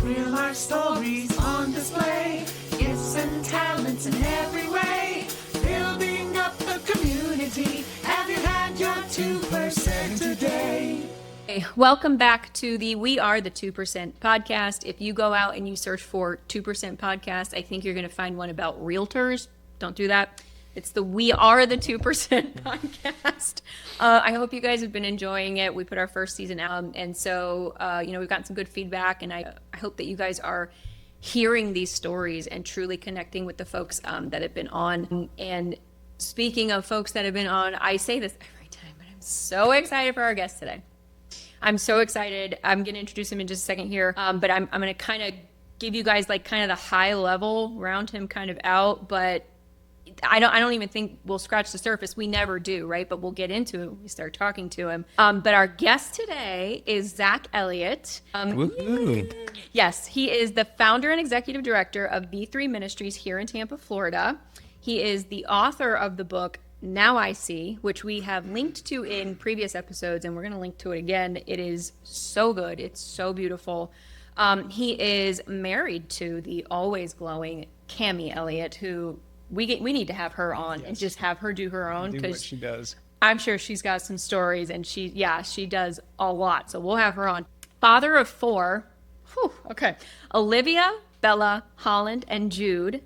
Real life stories on display. Gifts and talents in every way. Building up the community. Have you had your 2% today? Hey, welcome back to the We Are the 2% podcast. If you go out and you search for 2% podcast, I think you're going to find one about realtors. Don't do that. It's the We Are the 2% podcast. I hope you guys have been enjoying it. We put our first season out, and so we've gotten some good feedback, and I hope that you guys are hearing these stories and truly connecting with the folks that have been on. And speaking of folks that have been on, I say this every time, but I'm so excited for our guest today. I'm so excited. I'm going to introduce him in just a second here, but I'm going to kind of give you guys like kind of the high level, round him kind of out, but I don't even think we'll scratch the surface. We never do, right? But we'll get into it when we start talking to him. But our guest today is Zach Elliott. Yes, he is the founder and executive director of B3 Ministries here in Tampa, Florida. He is the author of the book Now I See, which we have linked to in previous episodes, and we're going to link to it again. It is so good. It's so beautiful. He is married to the always glowing Cammie Elliott, who we need to have her on and just have her do her own, because she does. I'm sure she's got some stories, and she does a lot. So we'll have her on. Father of 4. Okay. Olivia, Bella, Holland, and Jude.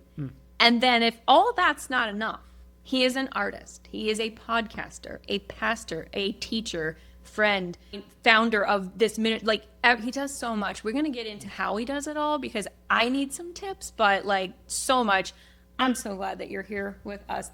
And then if all that's not enough, he is an artist. He is a podcaster, a pastor, a teacher, friend, founder of this minute. Like, he does so much. We're going to get into how he does it all, because I need some tips, but like so much. I'm so glad that you're here with us.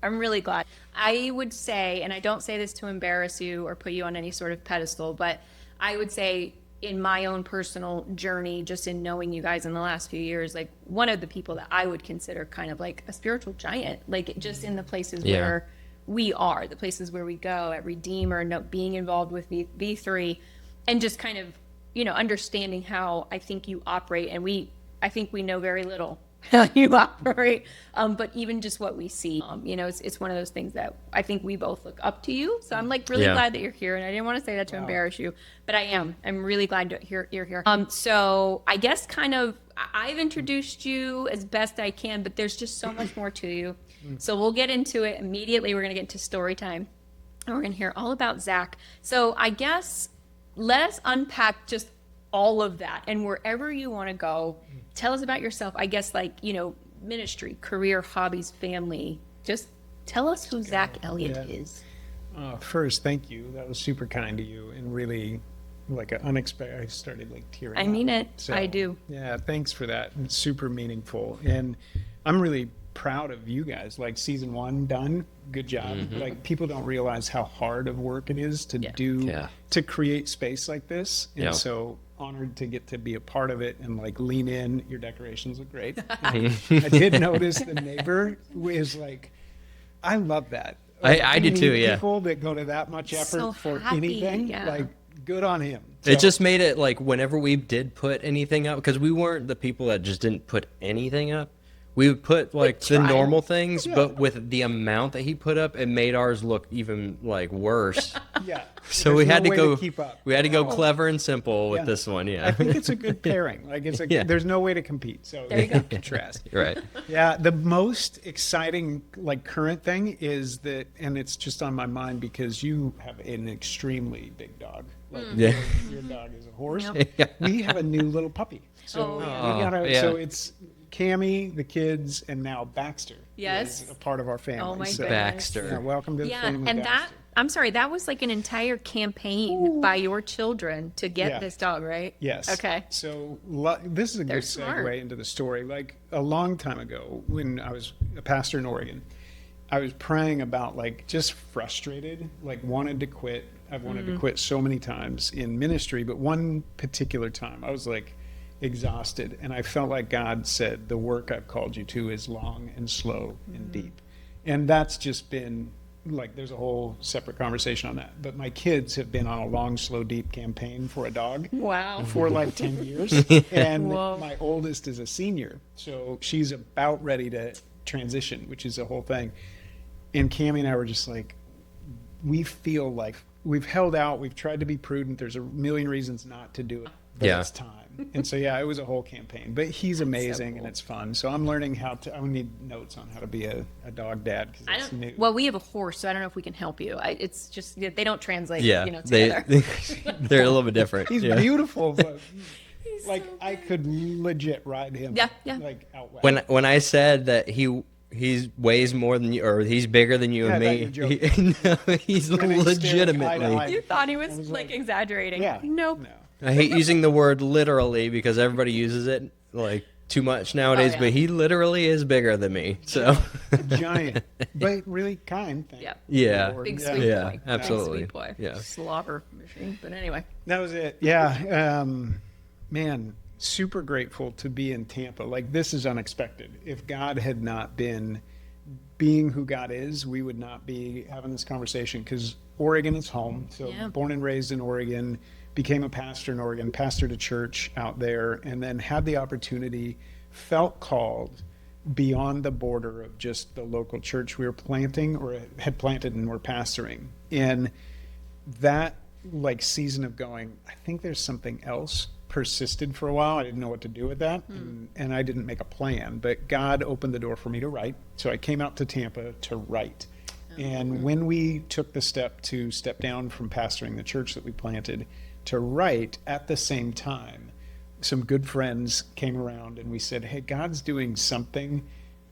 I'm really glad. I would say, and I don't say this to embarrass you or put you on any sort of pedestal, but I would say in my own personal journey, just in knowing you guys in the last few years, like one of the people that I would consider kind of like a spiritual giant, like just in the places where we are, the places where we go at Redeemer, being involved with V3, and just kind of, understanding how I think you operate. And I think we know very little how you operate, but even just what we see, it's one of those things that I think we both look up to you. So I'm like really glad that you're here, and I didn't want to say that to embarrass you, but I'm really glad you're here. So I guess kind of I've introduced you as best I can, but there's just so much more to you. So we'll get into it immediately. We're going to get into story time, and we're going to hear all about Zach. So I guess let us unpack just all of that, and wherever you want to go, tell us about yourself. I guess ministry, career, hobbies, family. Just tell us who Zach Elliott is. First, thank you. That was super kind of you, and really like an unexpected. I started tearing up. I mean it. So, I do. Yeah, thanks for that. It's super meaningful, and I'm really proud of you guys. Season 1 done. Good job. People don't realize how hard of work it is to to create space like this, and so honored to get to be a part of it and lean in. Your decorations look great. I did notice the neighbor is I love that. I do too. Yeah. People that go to that much effort for anything, good on him. So, it just made it whenever we did put anything up, because we weren't the people that just didn't put anything up. We would put the normal things, but with the amount that he put up, it made ours look even worse. Yeah. So we had to go. Keep up. We had to go clever and simple with this one. Yeah. I think it's a good pairing. There's no way to compete. So there you go. Contrast. Right. Yeah. The most exciting current thing is that, and it's just on my mind because you have an extremely big dog. Your dog is a horse. Yep. We have a new little puppy. So so it's Cammie, the kids, and now Baxter. Yes. Is a part of our family. Oh my goodness. Baxter. Yeah, welcome to the family. And Baxter. I'm sorry, that was an entire campaign by your children to get this dog, right? Yes. Okay. So this is a good segue into the story. A long time ago, when I was a pastor in Oregon, I was praying about just frustrated, wanted to quit. I've wanted to quit so many times in ministry, but one particular time I was exhausted, and I felt like God said, the work I've called you to is long and slow and deep. And that's just been there's a whole separate conversation on that. But my kids have been on a long, slow, deep campaign for a dog. Wow. For 10 years. And my oldest is a senior. So she's about ready to transition, which is a whole thing. And Cammie and I were just we feel we've held out. We've tried to be prudent. There's a million reasons not to do it. but Yeah. it's time. And so, yeah, it was a whole campaign. But he's amazing, cool. and it's fun. So I'm learning I need notes on how to be a dog dad, because I that's don't. new. Well, we have a horse, so I don't know if we can help you. It's just they don't translate. Yeah, Together. they're a little bit different. He's yeah. beautiful, but like so I could legit ride him. Yeah, yeah. Like out west. When I said that he weighs more than you, or he's bigger than you Yeah, and I me, thought you no, he's And then he's staring eye to eye. legitimately. You thought he was, I was like like, exaggerating. Yeah. Nope. No. I hate using the word literally because everybody uses it like too much nowadays, yeah. but he literally is bigger than me. So Giant, but really kind. Thank Yeah. Yeah. Lord. Big Yeah. sweet Yeah, boy. absolutely. Big sweet boy. Yeah. Slobber machine. But anyway. That was it. Yeah. Man, super grateful to be in Tampa. Like, this is unexpected. If God had not been being who God is, we would not be having this conversation, because Oregon is home. So Yeah. born and raised in Oregon, became a pastor in Oregon, pastored a church out there, and then had the opportunity, felt called beyond the border of just the local church we were planting or had planted and were pastoring. And that like season of going, I think there's something else, persisted for a while. I didn't know what to do with that, and I didn't make a plan, but God opened the door for me to write. So I came out to Tampa to write. And when we took the step to step down from pastoring the church that we planted to write, at the same time, some good friends came around and we said, hey, God's doing something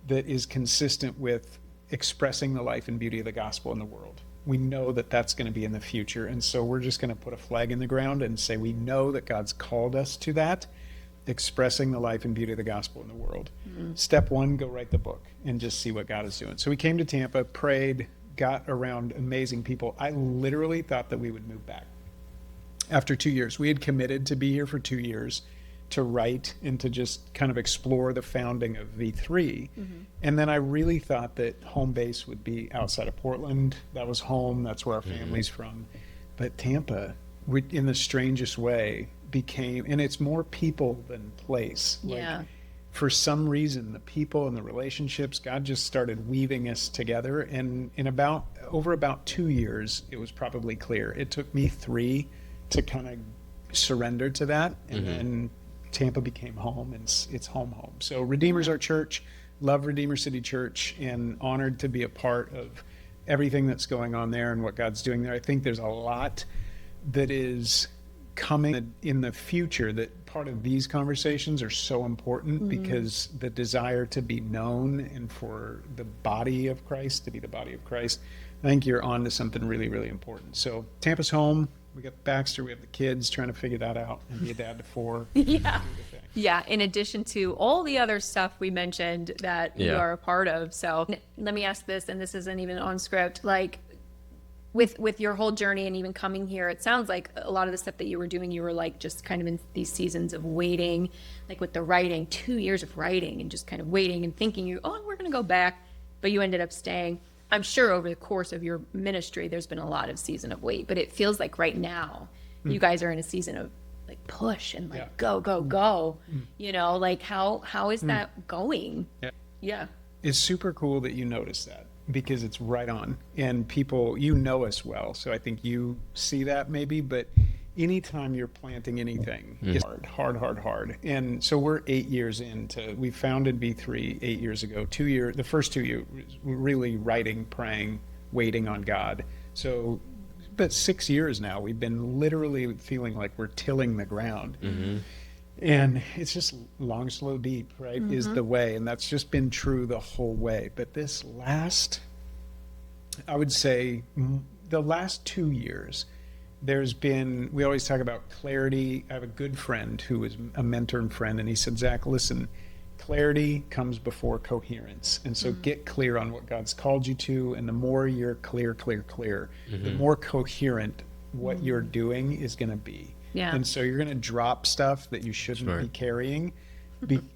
that is consistent with expressing the life and beauty of the gospel in the world. We know that that's going to be in the future. And so we're just going to put a flag in the ground and say, we know that God's called us to that, expressing the life and beauty of the gospel in the world. Step one, go write the book and just see what God is doing. So we came to Tampa, prayed, got around amazing people. I literally thought that we would move back after 2 years. We had committed to be here for 2 years, to write and to just kind of explore the founding of V3. And then I really thought that home base would be outside of Portland. That was home. That's where our family's from. But Tampa, in the strangest way, became, and it's more people than place. Yeah. For some reason, the people and the relationships, God just started weaving us together. And over about 2 years, it was probably clear. It took me 3 to kind of surrender to that. And then Tampa became home, and it's home. So Redeemer's our church. Love Redeemer City Church, and honored to be a part of everything that's going on there and what God's doing there. I think there's a lot that is coming in the future, that part of these conversations are so important, because the desire to be known and for the body of Christ to be the body of Christ, I think you're on to something really, really important. So Tampa's home. We got Baxter, we have the kids, trying to figure that out and be a dad to 4. Yeah. Yeah, in addition to all the other stuff we mentioned that you Yeah. are a part of. So let me ask this, and this isn't even on script, like with your whole journey and even coming here, it sounds like a lot of the stuff that you were doing, you were like just kind of in these seasons of waiting, like with the writing, 2 years of writing and just kind of waiting and thinking we're going to go back, but you ended up staying. I'm sure over the course of your ministry, there's been a lot of season of wait, but it feels like right now you guys are in a season of like push and like go, like how is that going? Yeah. It's super cool that you notice that, because it's right on, and people, know us well. So I think you see that maybe, but anytime you're planting anything, it's hard. And so we're 8 years into, we founded V3 8 years ago. The first 2 years, really writing, praying, waiting on God. So, but 6 years now, we've been literally feeling like we're tilling the ground. And it's just long, slow, deep, right, is the way. And that's just been true the whole way. But this I would say the last 2 years, we always talk about clarity. I have a good friend who is a mentor and friend, and he said, Zach, listen, clarity comes before coherence. And so get clear on what God's called you to, and the more you're clear, the more coherent what you're doing is going to be. Yeah. And so you're going to drop stuff that you shouldn't be carrying.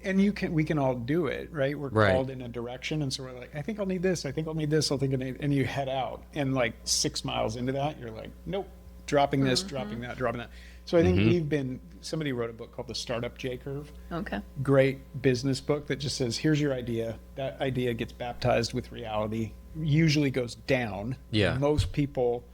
And we can all do it, right? We're called in a direction, and so we're like, I think I'll need this, and you head out, and like 6 miles into that, you're like, nope, dropping this, dropping that. So I think somebody wrote a book called The Startup J-Curve. Okay. Great business book that just says, here's your idea. That idea gets baptized with reality, usually goes down. Yeah. Most people,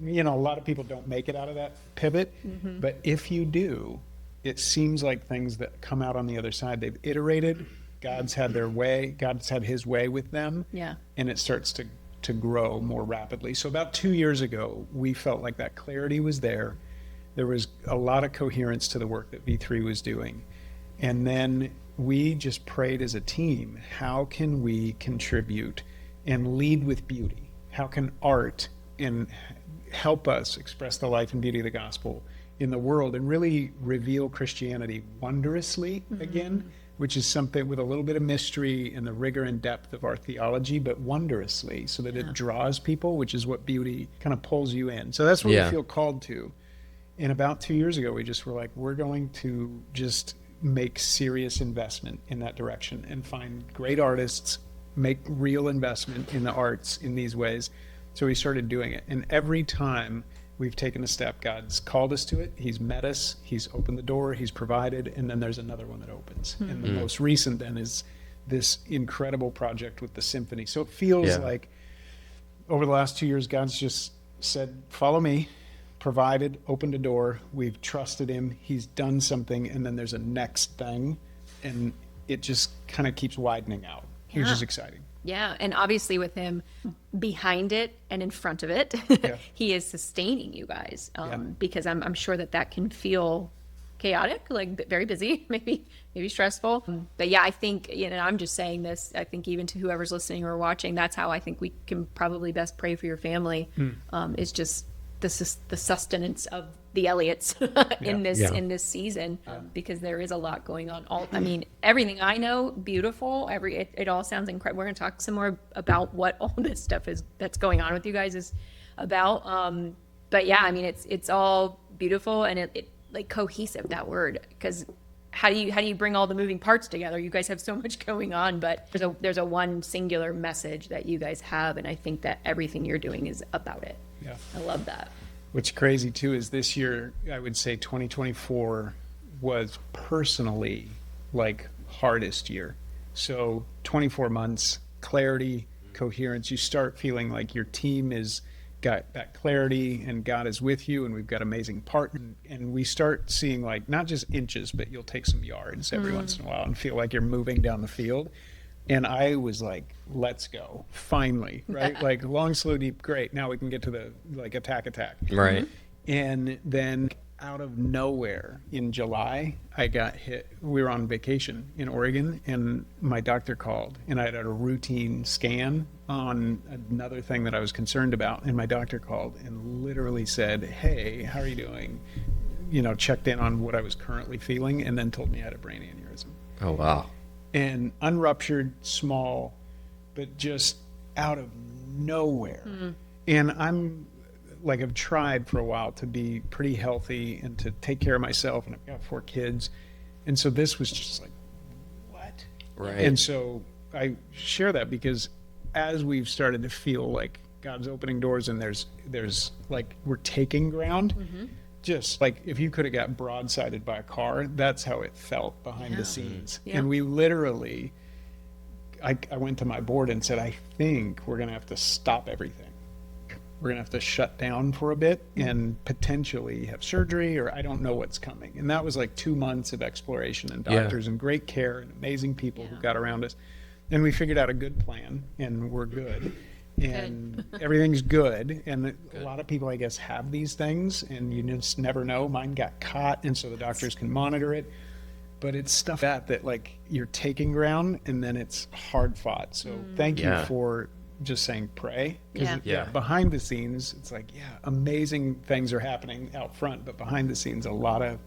a lot of people don't make it out of that pivot, but if you do, it seems like things that come out on the other side, they've iterated. God's had their way. God's had his way with them. Yeah. And it starts to grow more rapidly. So about 2 years ago, we felt like that clarity was there. There was a lot of coherence to the work that V3 was doing. And then we just prayed as a team, how can we contribute and lead with beauty? How can art and help us express the life and beauty of the gospel in the world and really reveal Christianity wondrously again, which is something with a little bit of mystery and the rigor and depth of our theology, but wondrously, so that it draws people, which is what beauty kind of pulls you in. So that's what we feel called to. And about 2 years ago, we just were like, we're going to just make serious investment in that direction and find great artists, make real investment in the arts in these ways. So we started doing it. And every time we've taken a step, God's called us to it. He's met us. He's opened the door. He's provided. And then there's another one that opens. And the most recent then is this incredible project with the Symphony. So it feels like over the last 2 years, God's just said, follow me, provided, opened a door. We've trusted him. He's done something. And then there's a next thing. And it just kind of keeps widening out, which is exciting. Yeah, and obviously with him behind it and in front of it, he is sustaining you guys, because I'm sure that can feel chaotic, like very busy, maybe stressful. But yeah, I think, I'm just saying this, I think even to whoever's listening or watching, that's how I think we can probably best pray for your family, is just the sustenance of the Elliots in this season, because there is a lot going on. I mean, everything I know, beautiful. It all sounds incredible. We're going to talk some more about what all this stuff is that's going on with you guys is about. But yeah, I mean, it's all beautiful and it like cohesive, that word, because how do you bring all the moving parts together? You guys have so much going on, but there's a one singular message that you guys have, and I think that everything you're doing is about it. Yeah, I love that. What's crazy too is this year, I would say 2024 was personally like hardest year. So 24 months, clarity, coherence, you start feeling like your team is got that clarity and God is with you and we've got amazing partners. And we start seeing like not just inches, but you'll take some yards every once in a while and feel like you're moving down the field. And I was like, let's go, finally, right? Like long, slow, deep, great. Now we can get to the like attack. Right. And then out of nowhere in July, I got hit. We were on vacation in Oregon and my doctor called and I had a routine scan on another thing that I was concerned about. And my doctor called and literally said, hey, how are you doing? Checked in on what I was currently feeling and then told me I had a brain aneurysm. Oh, wow. And unruptured, small, but just out of nowhere. And I'm like, I've tried for a while to be pretty healthy and to take care of myself, and I've got 4 kids. And so this was just like, what? Right. And so I share that because as we've started to feel like God's opening doors and there's like we're taking ground, just like if you could have got broadsided by a car, that's how it felt behind the scenes. And we literally, I went to my board and said, I think we're going to have to stop everything. We're going to have to shut down for a bit and potentially have surgery, or I don't know what's coming. And that was like 2 months of exploration and doctors and great care and amazing people who got around us. And we figured out a good plan and we're good. And everything's good. And a lot of people, I guess, have these things and you just never know. Mine got caught, and so the doctors can monitor it. But it's stuff that like you're taking ground and then it's hard fought. So thank you for just saying pray. Because behind the scenes, it's like, amazing things are happening out front. But behind the scenes, a lot of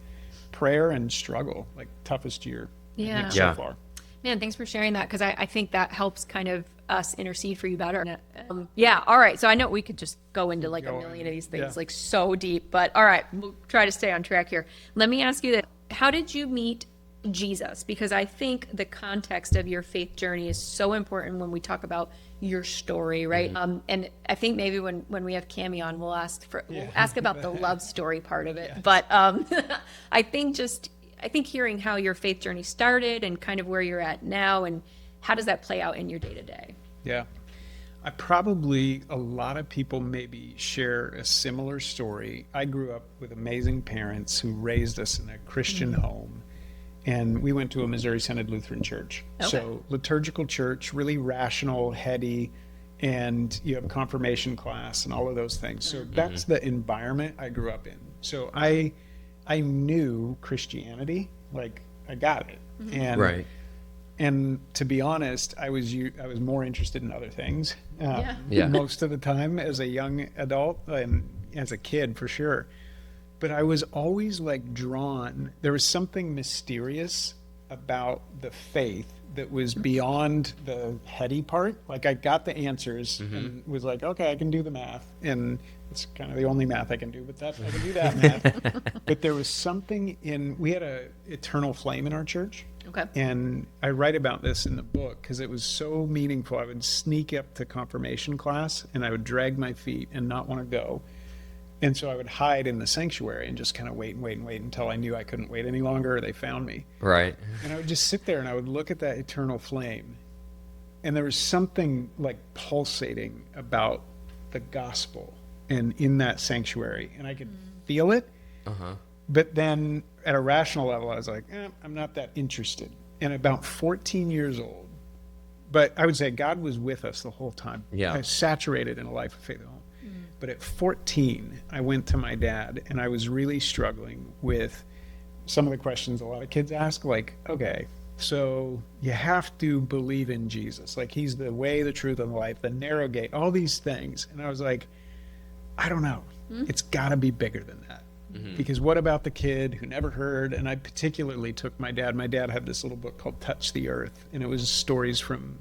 prayer and struggle, like toughest year so far. Man, thanks for sharing that, because I think that helps kind of us intercede for you better. All right. So I know we could just go into like a million of these things, like so deep, but all right, we'll try to stay on track here. Let me ask you that. How did you meet Jesus? Because I think the context of your faith journey is so important when we talk about your story, right? And I think maybe when we have Cammie on, we'll ask about the love story part of it. Yes. But I think hearing how your faith journey started and kind of where you're at now, and how does that play out in your day to day? Yeah. A lot of people maybe share a similar story. I grew up with amazing parents who raised us in a Christian home, and we went to a Missouri Synod Lutheran church. Okay. So liturgical church, really rational, heady, and you have confirmation class and all of those things. So that's the environment I grew up in. So I knew Christianity, like I got it. And Right. and to be honest, I was more interested in other things Yeah. most of the time as a young adult and as a kid for sure. But I was always like drawn. There was something mysterious about the faith that was beyond the heady part. Like I got the answers and was like, okay, I can do the math, and it's kind of the only math I can do. But I can do that math. But there was something we had a eternal flame in our church. Okay. And I write about this in the book because it was so meaningful. I would sneak up to confirmation class and I would drag my feet and not want to go. And so I would hide in the sanctuary and just kind of wait until I knew I couldn't wait any longer or they found me. Right. And I would just sit there and I would look at that eternal flame. And there was something like pulsating about the gospel and in that sanctuary. And I could feel it. But then at a rational level, I was like, I'm not that interested. And about 14 years old, but I would say God was with us the whole time. Yeah. I was saturated in a life of faith at home. But at 14, I went to my dad and I was really struggling with some of the questions a lot of kids ask, like, okay, so you have to believe in Jesus. Like he's the way, the truth, and the life, the narrow gate, all these things. And I was like, I don't know. It's got to be bigger than that. Because what about the kid who never heard? And I particularly took my dad. My dad had this little book called Touch the Earth, and it was stories from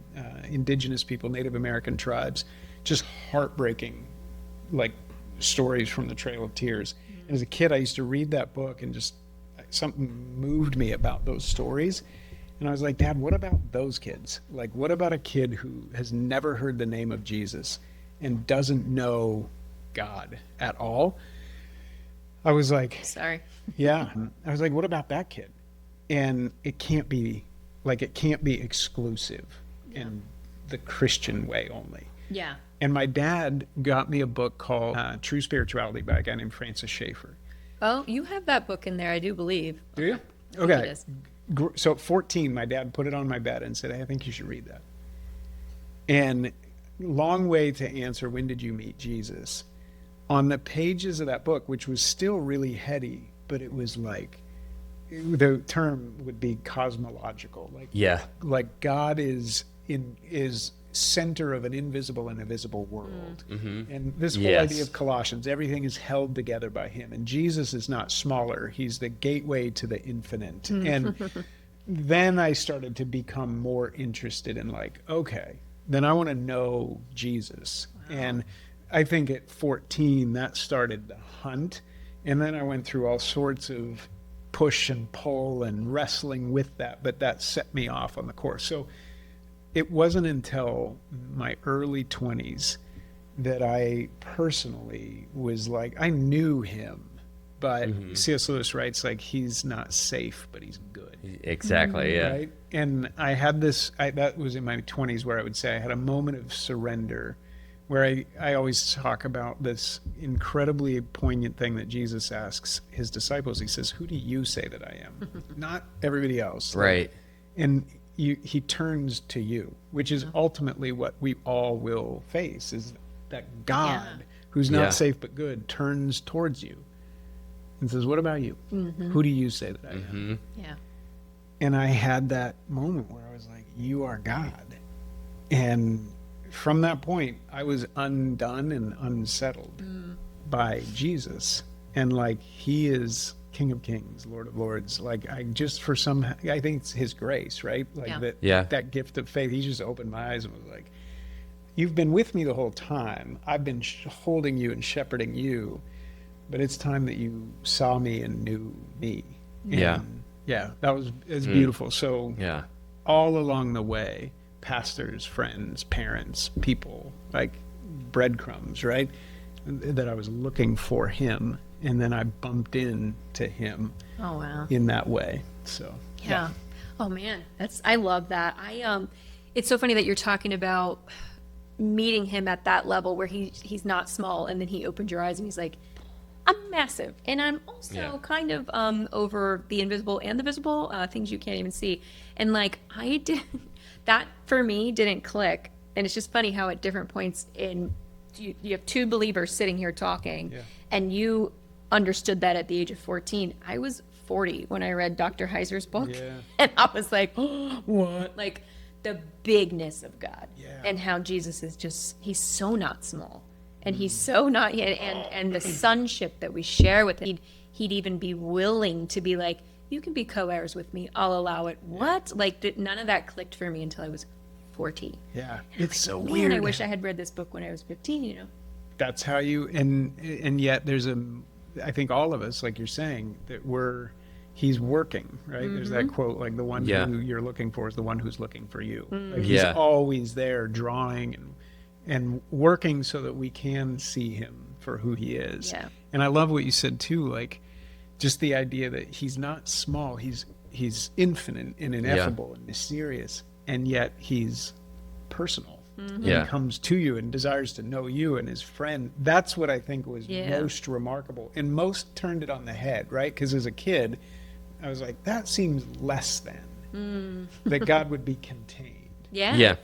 indigenous people, Native American tribes, just heartbreaking, like stories from the Trail of Tears. And as a kid, I used to read that book and just something moved me about those stories. And I was like, Dad, what about those kids? Like, what about a kid who has never heard the name of Jesus and doesn't know God at all? I was like, Sorry. yeah. I was like, what about that kid? And it can't be exclusive in the Christian way only. Yeah. And my dad got me a book called True Spirituality by a guy named Francis Schaeffer. Oh, you have that book in there, I do believe. Do you? I think Okay. it is. So at 14, my dad put it on my bed and said, hey, I think you should read that. And long way to answer, when did you meet Jesus? On the pages of that book, which was still really heady, but it was like, the term would be cosmological. Like God is center of an invisible and a visible world. And this whole idea of Colossians, everything is held together by him. And Jesus is not smaller. He's the gateway to the infinite. And then I started to become more interested in like, okay, then I want to know Jesus. Wow. And I think at 14, that started the hunt. And then I went through all sorts of push and pull and wrestling with that, but that set me off on the course. So it wasn't until my early 20s that I personally was like, I knew him, but C.S. Lewis writes like, he's not safe, but he's good. Exactly, yeah. Right? And I had this, that was in my 20s where I would say I had a moment of surrender where I always talk about this incredibly poignant thing that Jesus asks his disciples. He says, who do you say that I am? Not everybody else. Right. And he turns to you, which is ultimately what we all will face, is that God, who's not safe but good, turns towards you and says, what about you? Who do you say that I am? Yeah. And I had that moment where I was like, you are God. And from that point, I was undone and unsettled by Jesus. And like, he is King of Kings, Lord of Lords. Like, I think it's his grace, right? Like that gift of faith. He just opened my eyes and was like, you've been with me the whole time. I've been holding you and shepherding you, but it's time that you saw me and knew me. And that was beautiful. So all along the way, pastors, friends, parents, people, like breadcrumbs, right? That I was looking for him, and then I bumped into him. Oh wow! In that way, so Oh man, I love that. It's so funny that you're talking about meeting him at that level where he's not small, and then he opened your eyes and he's like, I'm massive, and I'm also kind of over the invisible and the visible, things you can't even see. And like I did that, for me, didn't click. And it's just funny how at different points in you have two believers sitting here talking, and you understood that at the age of 14. I was 40 when I read Dr. Heiser's book, and I was like, oh, what? Like the bigness of God and how Jesus is just, he's so not small. And he's so not yet, and the sonship that we share with him, he'd even be willing to be like, you can be co-heirs with me, I'll allow it. What? Like, none of that clicked for me until I was 40. Yeah, it's so weird. I wish I had read this book when I was 15, you know. That's how you, and yet there's I think all of us, like you're saying, that he's working, right? There's that quote, like the one who you're looking for is the one who's looking for you. Like he's always there drawing and working so that we can see him for who he is. Yeah. And I love what you said too, like just the idea that he's not small, he's infinite and ineffable and mysterious, and yet he's personal. And comes to you and desires to know you and his friend. That's what I think was most remarkable, and most turned it on the head, right? Because as a kid, I was like, that seems less than that God would be contained. Yeah.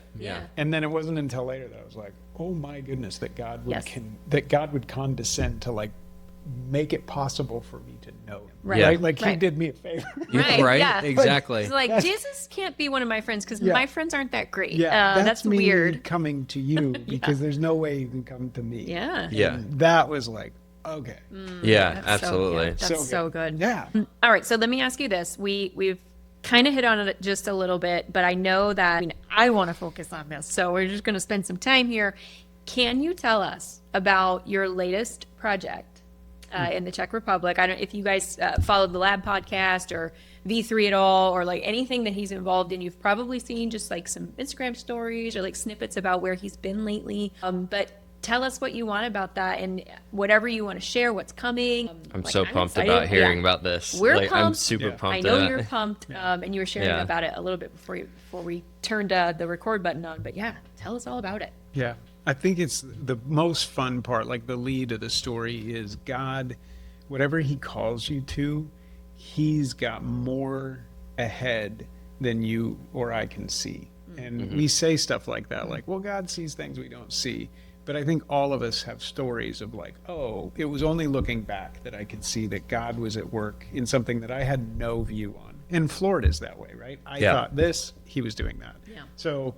And then it wasn't until later that I was like, oh my goodness, that God would condescend to like make it possible for me to know him. Right. Like he did me a favor. Right. Yeah. Exactly. It's like Jesus can't be one of my friends because my friends aren't that great. Yeah. That's me weird. Coming to you because there's no way you can come to me. Yeah. And that was like, okay. Yeah, absolutely. That's so good. Yeah. All right. So let me ask you this. We've kind of hit on it just a little bit, but I know that I want to focus on this. So we're just going to spend some time here. Can you tell us about your latest project in the Czech Republic? I don't know if you guys followed the Lab podcast or V3 at all, or like anything that he's involved in. You've probably seen just like some Instagram stories or like snippets about where he's been lately. But tell us what you want about that and whatever you want to share, what's coming. I'm so pumped about hearing about this. We're pumped. I'm super pumped. I know you're pumped. And you were sharing about it a little bit before we turned the record button on. But yeah, tell us all about it. Yeah. I think it's the most fun part, like the lead of the story is God, whatever he calls you to, he's got more ahead than you or I can see. And we say stuff like that, like, well, God sees things we don't see. But I think all of us have stories of like, oh, it was only looking back that I could see that God was at work in something that I had no view on. And Florida's that way, right? I thought this, he was doing that. Yeah. So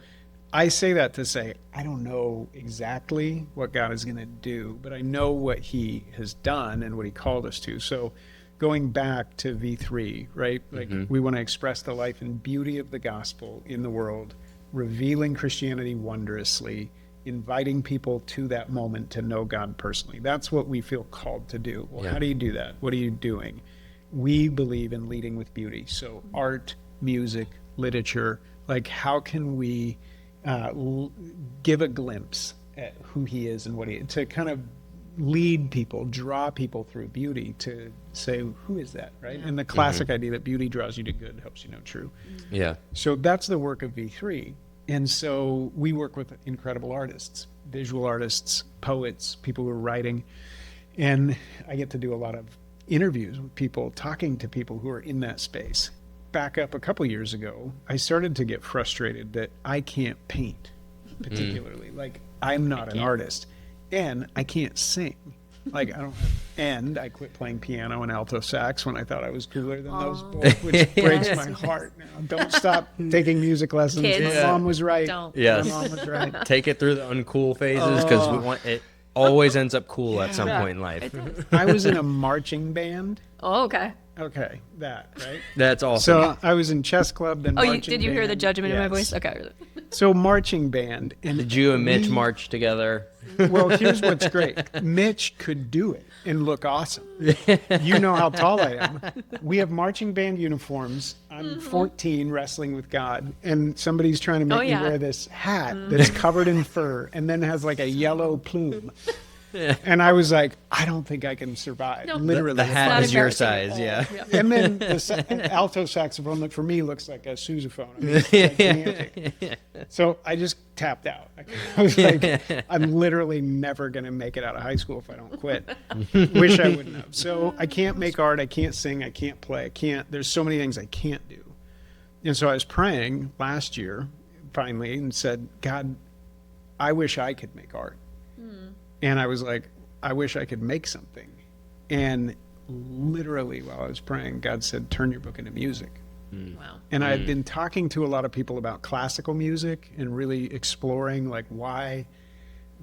I say that to say, I don't know exactly what God is going to do, but I know what he has done and what he called us to. So going back to V3, right? Like we want to express the life and beauty of the gospel in the world, revealing Christianity wondrously, inviting people to that moment to know God personally. That's what we feel called to do. Well, how do you do that? What are you doing? We believe in leading with beauty. So art, music, literature, like how can we give a glimpse at who he is and what he, to kind of lead people, draw people through beauty to say, who is that, right? And the classic idea that beauty draws you to good, helps you know true. Yeah. So that's the work of V3. And so we work with incredible artists, visual artists, poets, people who are writing. And I get to do a lot of interviews with people, talking to people who are in that space. Back up a couple years ago, I started to get frustrated that I can't paint particularly. Like, I'm not an artist. And I can't sing. Like, I don't have, and I quit playing piano and alto sax when I thought I was cooler than those boys, which breaks my heart now. Don't stop taking music lessons. Kids, my mom was right. Don't. Yes. My mom was right. Take it through the uncool phases because we want it. Always ends up cool at some point in life. I was in a marching band. Oh, okay. Okay, that, right? That's awesome. So I was in chess club, then marching did you band. hear the judgment in my voice? Okay. So marching band. And did you and Mitch march together? Well, here's what's great. Mitch could do it and look awesome. You know how tall I am. We have marching band uniforms. I'm 14 wrestling with God, and somebody's trying to make me wear this hat that's covered in fur and then has like a yellow plume. And I was like, I don't think I can survive. No. Literally. The hat not is your embarrassing size, at yeah. all. And then the alto saxophone, look, for me, looks like a sousaphone. I mean, it's gigantic. So I just tapped out. I was like, I'm literally never going to make it out of high school if I don't quit. Wish I wouldn't have. So I can't make art. I can't sing. I can't play. I can't. There's so many things I can't do. And so I was praying last year, finally, and said, God, I wish I could make art. And I was like, I wish I could make something. And literally while I was praying, God said, turn your book into music. Wow. And I had been talking to a lot of people about classical music and really exploring like why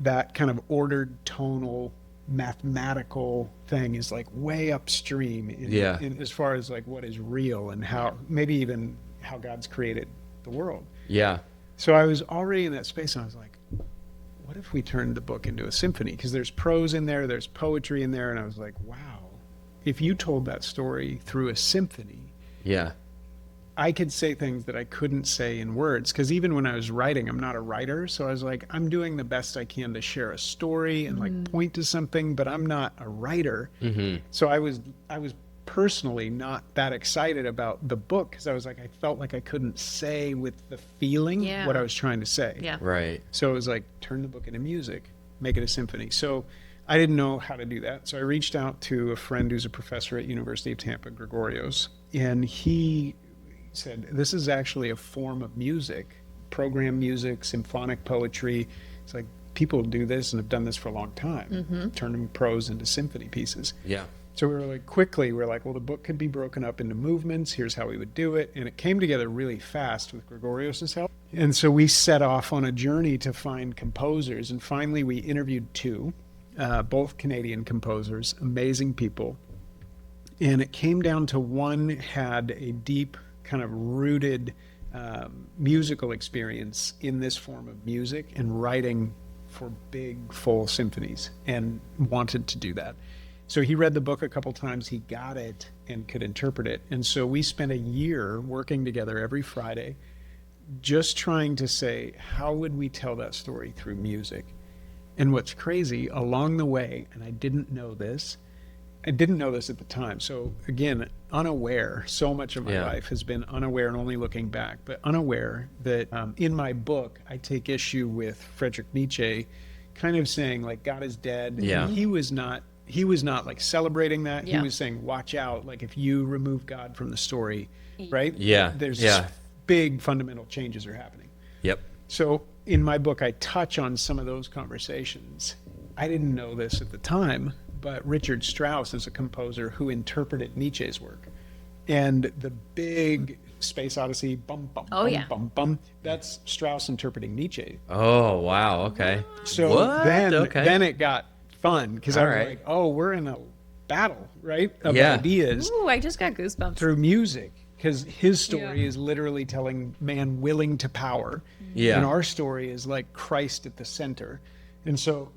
that kind of ordered tonal mathematical thing is like way upstream in as far as like what is real and how maybe even how God's created the world. Yeah. So I was already in that space and I was like, what if we turned the book into a symphony? Because there's prose in there, there's poetry in there. And I was like, wow, if you told that story through a symphony, Yeah. I could say things that I couldn't say in words. Because even when I was writing, I'm not a writer. So I was like, I'm doing the best I can to share a story and like point to something, but I'm not a writer. So I was personally not that excited about the book because I was like, I felt like I couldn't say with the feeling Yeah. what I was trying to say. Yeah. Right. So it was like, turn the book into music, make it a symphony. So I didn't know how to do that. So I reached out to a friend who's a professor at University of Tampa, Gregorios, and he said, this is actually a form of music, program music, symphonic poetry. It's like people do this and have done this for a long time, turning prose into symphony pieces. Yeah. So we were like, well, the book could be broken up into movements. Here's how we would do it. And it came together really fast with Gregorios' help. And so we set off on a journey to find composers. And finally, we interviewed two, both Canadian composers, amazing people. And it came down to one had a deep kind of rooted musical experience in this form of music and writing for big, full symphonies and wanted to do that. So he read the book a couple times, he got it and could interpret it. And so we spent a year working together every Friday, just trying to say, how would we tell that story through music? And what's crazy, along the way, and I didn't know this at the time. So again, unaware, so much of my life has been unaware and only looking back, but unaware that in my book, I take issue with Friedrich Nietzsche kind of saying like God is dead. Yeah. And he was not like celebrating that. Yeah. He was saying, watch out. Like if you remove God from the story, right? Yeah. There's Yeah. big fundamental changes are happening. Yep. So in my book, I touch on some of those conversations. I didn't know this at the time, but Richard Strauss is a composer who interpreted Nietzsche's work. And the big Space Odyssey, bum, bum, Oh, bum, yeah. bum, bum, that's Strauss interpreting Nietzsche. Oh, wow. Okay. So What? Okay. then it got fun because I All was right. like, oh, we're in a battle, right? Of Yeah. ideas Ooh, I just got goosebumps. through music. Because his story Yeah. is literally telling man willing to power. Yeah. And our story is like Christ at the center. And so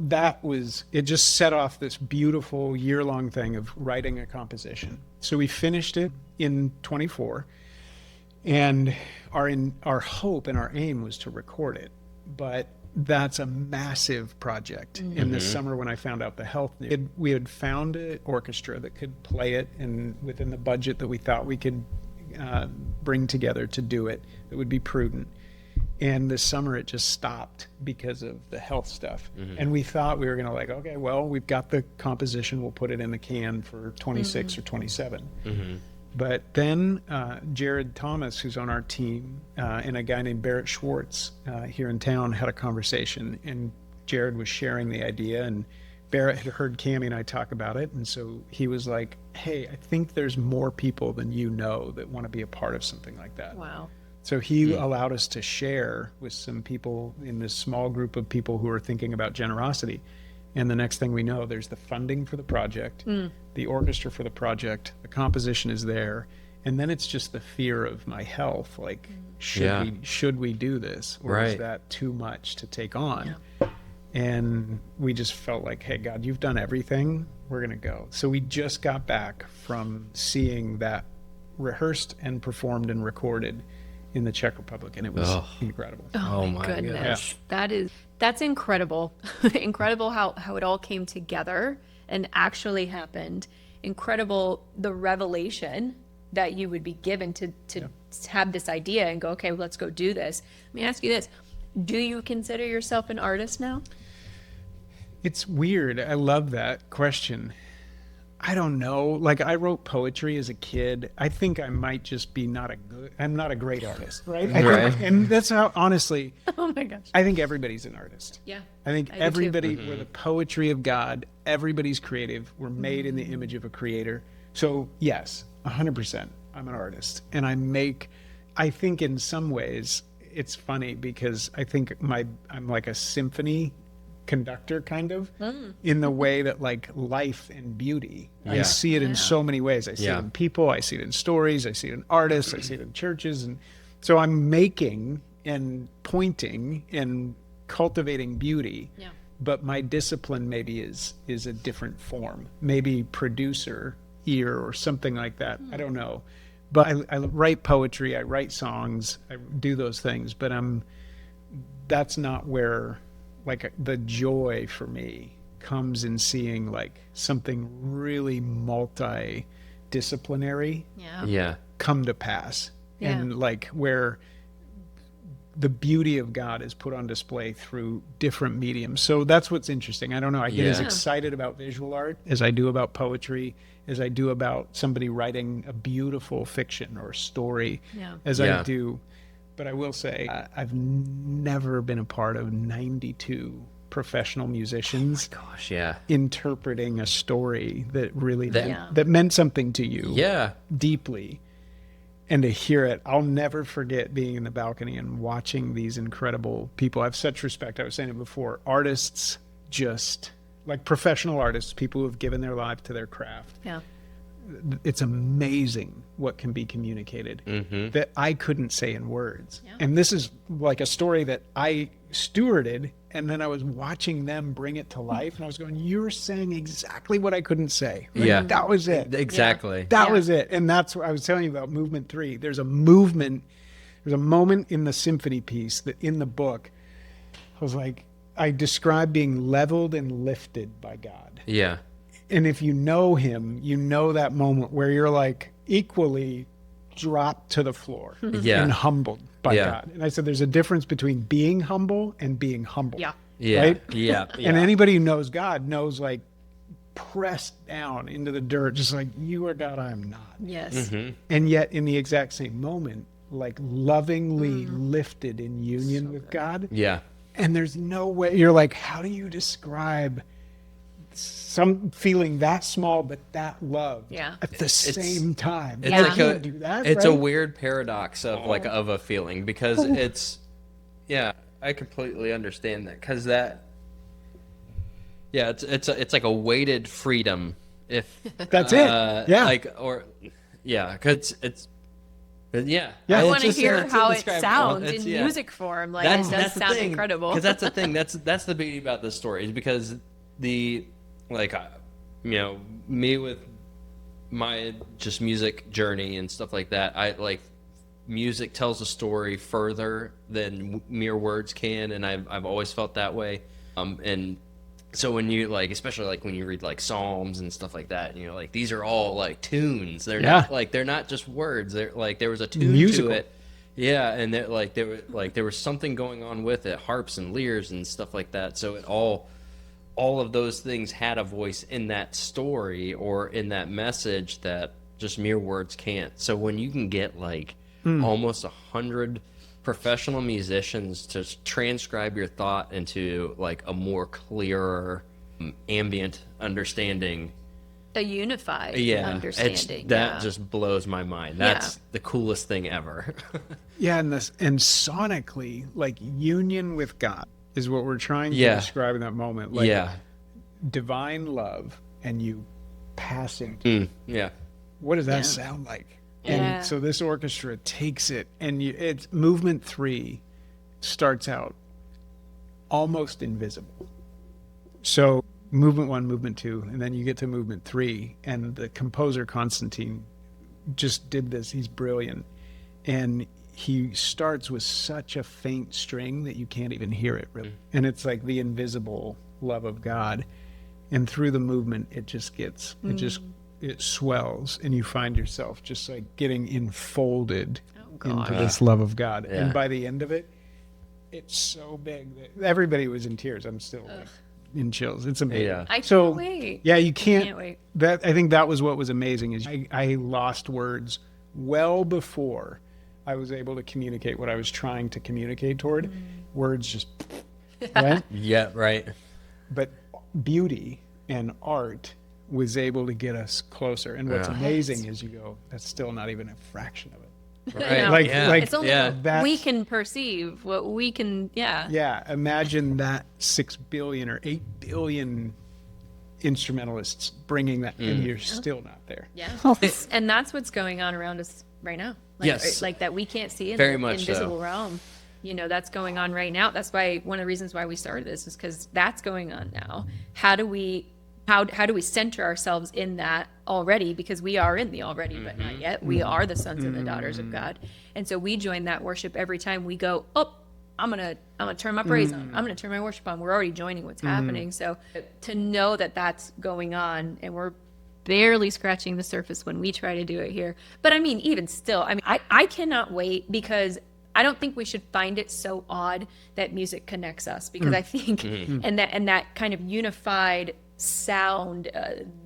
it just set off this beautiful year-long thing of writing a composition. So we finished it in 24. And our hope and our aim was to record it. But that's a massive project. And this summer when I found out the health news, we had found an orchestra that could play it and within the budget that we thought we could bring together to do it, that would be prudent. And this summer it just stopped because of the health stuff. And we thought we were going to like, okay, well, we've got the composition, we'll put it in the can for 26 or 27. But then Jared Thomas, who's on our team, and a guy named Barrett Schwartz here in town had a conversation, and Jared was sharing the idea, and Barrett had heard Cammie and I talk about it, and so he was like, hey, I think there's more people than you know that want to be a part of something like that. Wow. So he allowed us to share with some people in this small group of people who are thinking about generosity. And the next thing we know, there's the funding for the project, the orchestra for the project, the composition is there. And then it's just the fear of my health. Like, should we do this? Or is Right. that too much to take on? And we just felt like, hey, God, you've done everything. We're going to go. So we just got back from seeing that rehearsed and performed and recorded. in the Czech Republic, and it was incredible. Oh my goodness. That's incredible. Incredible how it all came together and actually happened. Incredible the revelation that you would be given to have this idea and go, okay, well, let's go do this. Let me ask you this. Do you consider yourself an artist now? It's weird. I love that question. I don't know. Like, I wrote poetry as a kid. I think I might just be I'm not a great artist, right? And that's how, honestly, Oh my gosh. I think everybody's an artist. Yeah. I think I do too. everybody, we're the poetry of God. Everybody's creative. We're made in the image of a creator. So yes, 100%, I'm an artist. And I think in some ways, it's funny because I think I'm like a symphony conductor kind of in the way that like life and beauty. I see it in so many ways. I see it in people, I see it in stories, I see it in artists, I see it in churches. And so I'm making and pointing and cultivating beauty. Yeah. But my discipline maybe is a different form. Maybe producer ear or something like that. I don't know. But I write poetry, I write songs, I do those things, but that's not where like the joy for me comes in seeing like something really multidisciplinary come to pass. And like where the beauty of God is put on display through different mediums. So that's what's interesting. I don't know. I get as excited about visual art as I do about poetry, as I do about somebody writing a beautiful fiction or story as I do. But I will say, I've never been a part of 92 professional musicians interpreting a story that really that meant something to you deeply. And to hear it, I'll never forget being in the balcony and watching these incredible people. I have such respect. I was saying it before. Artists, just like professional artists, people who have given their life to their craft. Yeah. It's amazing what can be communicated that I couldn't say in words. Yeah. And this is like a story that I stewarded, and then I was watching them bring it to life, and I was going, you're saying exactly what I couldn't say. Like, yeah. That was it. Exactly. That was it. And that's what I was telling you about movement 3. There's a moment in the symphony piece that in the book, I was like, I described being leveled and lifted by God. Yeah. And if you know him, you know that moment where you're like equally dropped to the floor and humbled by God. And I said, there's a difference between being humble and being humble. Yeah. Yeah. Right? Yeah. And anybody who knows God knows, like, pressed down into the dirt, just like, you are God, I am not. Yes. And yet in the exact same moment, like lovingly lifted in union with God. Yeah. And there's no way, you're like, how do you describe some feeling that small but that loved at the same time? It's like can't do that. It's a weird paradox of like of a feeling, because it's I completely understand that, because that it's like a weighted freedom, if that's it. Because it's I want to hear how it sounds in music form. Like, it does sound incredible. Because that's the thing. That's the beauty about this story, is because me with my just music journey and stuff like that, I like music tells a story further than mere words can, and I've always felt that way. And so when you like, especially like when you read like Psalms and stuff like that, you know, like these are all like tunes. They're not like, they're not just words. They're like, there was a tune to it. Yeah. And there was something going on with it, harps and lyres and stuff like that. So it all of those things had a voice in that story or in that message that just mere words can't. So when you can get like almost 100 professional musicians to transcribe your thought into like a more clearer, ambient understanding, a unified understanding, that just blows my mind. That's the coolest thing ever. And sonically, like, union with God is what we're trying to describe in that moment. Like, divine love and you passing. What does that sound like? And so this orchestra takes it, and it's movement 3 starts out almost invisible. So movement 1, movement 2, and then you get to movement 3, and the composer Constantine just did this. He's brilliant. And he starts with such a faint string that you can't even hear it really. And it's like the invisible love of God. And through the movement, it just gets, it swells, and you find yourself just like getting enfolded into this love of God. Yeah. And by the end of it, it's so big that everybody was in tears. I'm still like, in chills. It's amazing. Yeah. I can't wait. Yeah, you can't. Can't wait. That, I think that was what was amazing, is I lost words well before I was able to communicate what I was trying to communicate toward. Words just right. Yeah, right. But beauty and art was able to get us closer. And what's amazing is you go, that's still not even a fraction of it. Right. Like, yeah. like It's only what we can perceive, what we can, yeah, imagine that 6 billion or 8 billion instrumentalists bringing that, and you're still not there. Yeah. And that's what's going on around us right now. Like, Yes. Like that we can't see in Very the much invisible so. realm. You know, that's going on right now. That's why one of the reasons why we started this is because that's going on now. How do we center ourselves in that already? Because we are in the already, but not yet. We are the sons and the daughters of God. And so we join that worship every time we go, oh, I'm gonna turn my praise on. I'm gonna turn my worship on. We're already joining what's happening. So to know that that's going on, and we're barely scratching the surface when we try to do it here. But I mean, even still, I mean, I cannot wait, because I don't think we should find it so odd that music connects us, because I think, and that kind of unified sound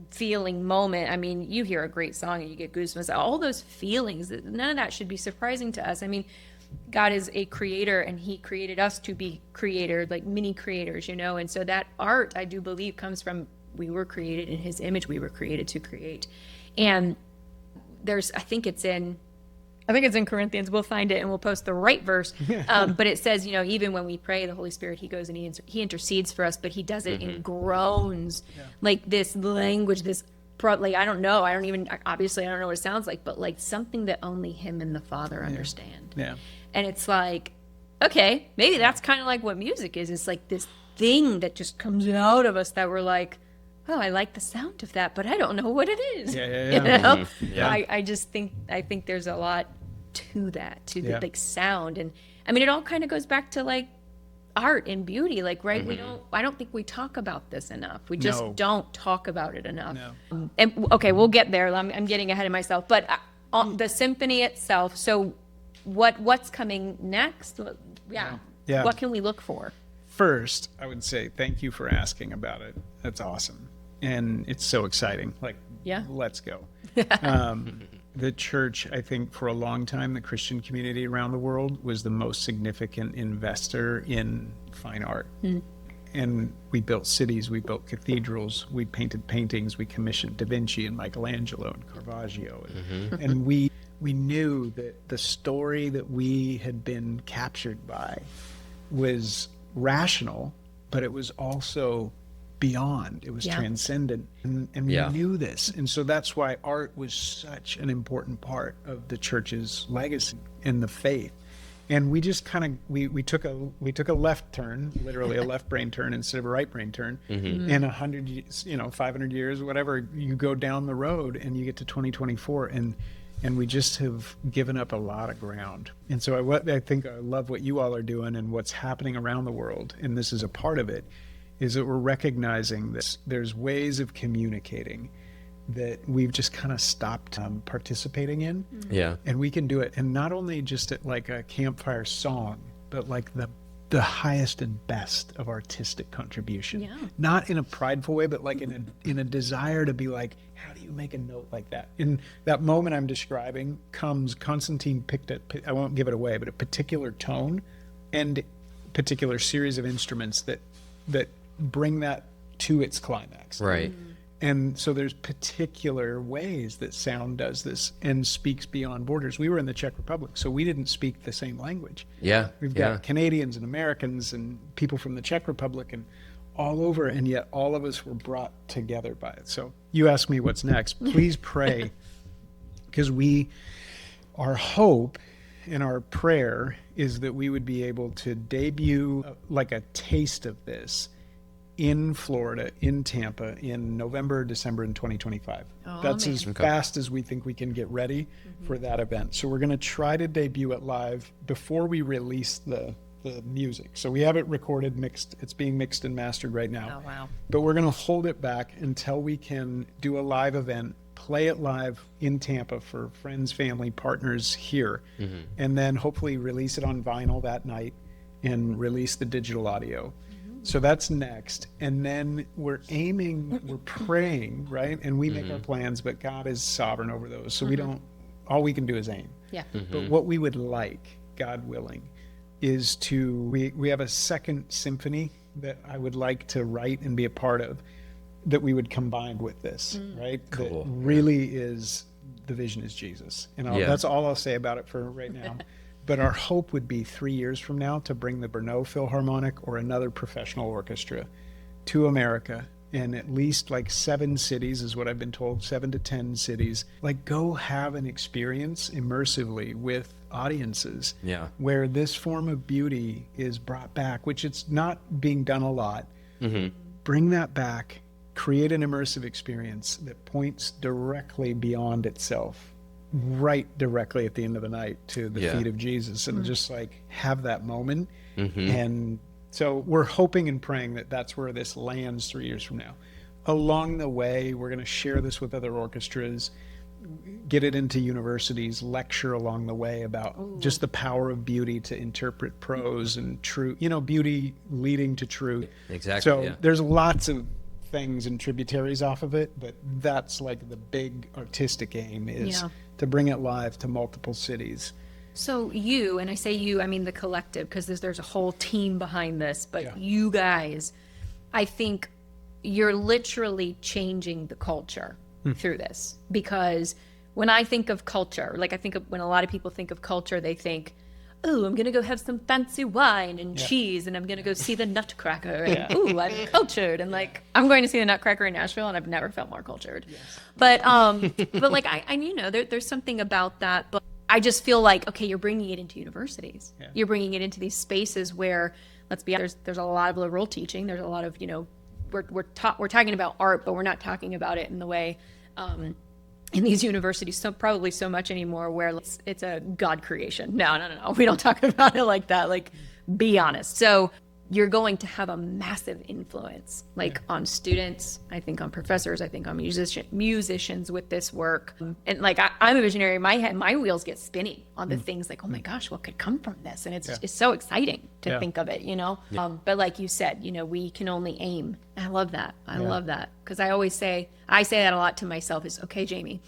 feeling moment. I mean, you hear a great song and you get goosebumps. All those feelings, none of that should be surprising to us. I mean, God is a creator, and he created us to be creator, like mini creators, you know? And so that art, I do believe, comes from, we were created in his image. We were created to create. And there's, I think it's in Corinthians. We'll find it and we'll post the right verse. But it says, you know, even when we pray, the Holy Spirit, he goes and he intercedes for us, but he does it in groans, like this language, like, I don't know. Obviously I don't know what it sounds like, but like something that only him and the Father understand. Yeah. And it's like, okay, maybe that's kind of like what music is. It's like this thing that just comes out of us that we're like, oh, I like the sound of that, but I don't know what it is. Yeah. You know? Yeah. I think there's a lot to that, to the like sound. And I mean, it all kind of goes back to like art and beauty, like, right? I don't think we talk about this enough. We just don't talk about it enough. No. And okay, we'll get there. I'm getting ahead of myself, but on the symphony itself. So what's coming next? Yeah. What can we look for? First, I would say thank you for asking about it. That's awesome. And it's so exciting. Like, let's go. The church, I think, for a long time, the Christian community around the world was the most significant investor in fine art. And we built cities, we built cathedrals, we painted paintings, we commissioned Da Vinci and Michelangelo and Caravaggio. And we knew that the story that we had been captured by was rational, but it was also beyond. It was transcendent, and we knew this. And so that's why art was such an important part of the church's legacy and the faith. And we just kind of we took a left turn, literally a left brain turn instead of a right brain turn. And 100 years, 500 years, whatever, you go down the road and you get to 2024, and we just have given up a lot of ground. And so I think I love what you all are doing and what's happening around the world, and this is a part of it, is that we're recognizing that there's ways of communicating that we've just kind of stopped participating in. Yeah. And we can do it. And not only just at like a campfire song, but like the highest and best of artistic contribution. Yeah. Not in a prideful way, but like in a desire to be like, how do you make a note like that? In that moment I'm describing comes, Constantine picked I won't give it away, but a particular tone and particular series of instruments that bring that to its climax. Right. And so there's particular ways that sound does this and speaks beyond borders. We were in the Czech Republic, so we didn't speak the same language. Yeah. We've got Canadians and Americans and people from the Czech Republic and all over, and yet all of us were brought together by it. So you ask me what's next. Please pray, because our hope and our prayer is that we would be able to debut like a taste of this in Florida, in Tampa, in November, December in 2025. Oh, That's man. as fast as we think we can get ready for that event. So we're going to try to debut it live before we release the music. So we have it recorded, mixed. It's being mixed and mastered right now. Oh, wow. But we're going to hold it back until we can do a live event, play it live in Tampa for friends, family, partners here, and then hopefully release it on vinyl that night and release the digital audio. So that's next. And then we're praying, right? And we make our plans, but God is sovereign over those. So all we can do is aim. Yeah. But what we would like, God willing, is we have a second symphony that I would like to write and be a part of that we would combine with this, right? Cool. That really is, the vision is Jesus. And that's all I'll say about it for right now. But our hope would be 3 years from now to bring the Brno Philharmonic or another professional orchestra to America, in at least like 7 cities is what I've been told, 7 to 10 cities. Like, go have an experience immersively with audiences where this form of beauty is brought back, which it's not being done a lot. Bring that back, create an immersive experience that points directly beyond itself, right directly at the end of the night to the feet of Jesus, and just like have that moment. And so we're hoping and praying that that's where this lands 3 years from now. Along the way, we're going to share this with other orchestras, get it into universities, lecture along the way about just the power of beauty to interpret prose and truth, beauty leading to truth. Exactly. So there's lots of things and tributaries off of it, but that's like the big artistic aim is to bring it live to multiple cities. So you, and I say you, I mean the collective, because there's a whole team behind this, but you guys, I think you're literally changing the culture through this. Because when I think of culture, like I think of, when a lot of people think of culture, they think, oh, I'm going to go have some fancy wine and cheese, and I'm going to go see the Nutcracker, and ooh, I'm cultured, and like, I'm going to see the Nutcracker in Nashville, and I've never felt more cultured. But like, there's something about that, but I just feel like, okay, you're bringing it into universities. You're bringing it into these spaces where, let's be honest, there's a lot of liberal teaching. There's a lot of, we're talking about art, but we're not talking about it in the way, in these universities, probably so much anymore, where it's a God creation. No. We don't talk about it like that. Like, be honest. So you're going to have a massive influence, on students, I think on professors, I think on musicians with this work. And like, I'm a visionary in my head, my wheels get spinning on the things like, oh my gosh, what could come from this? And it's so exciting to think of it, but like you said, we can only aim. I love that. I love that. Cause I say that a lot to myself is, okay, Jamie,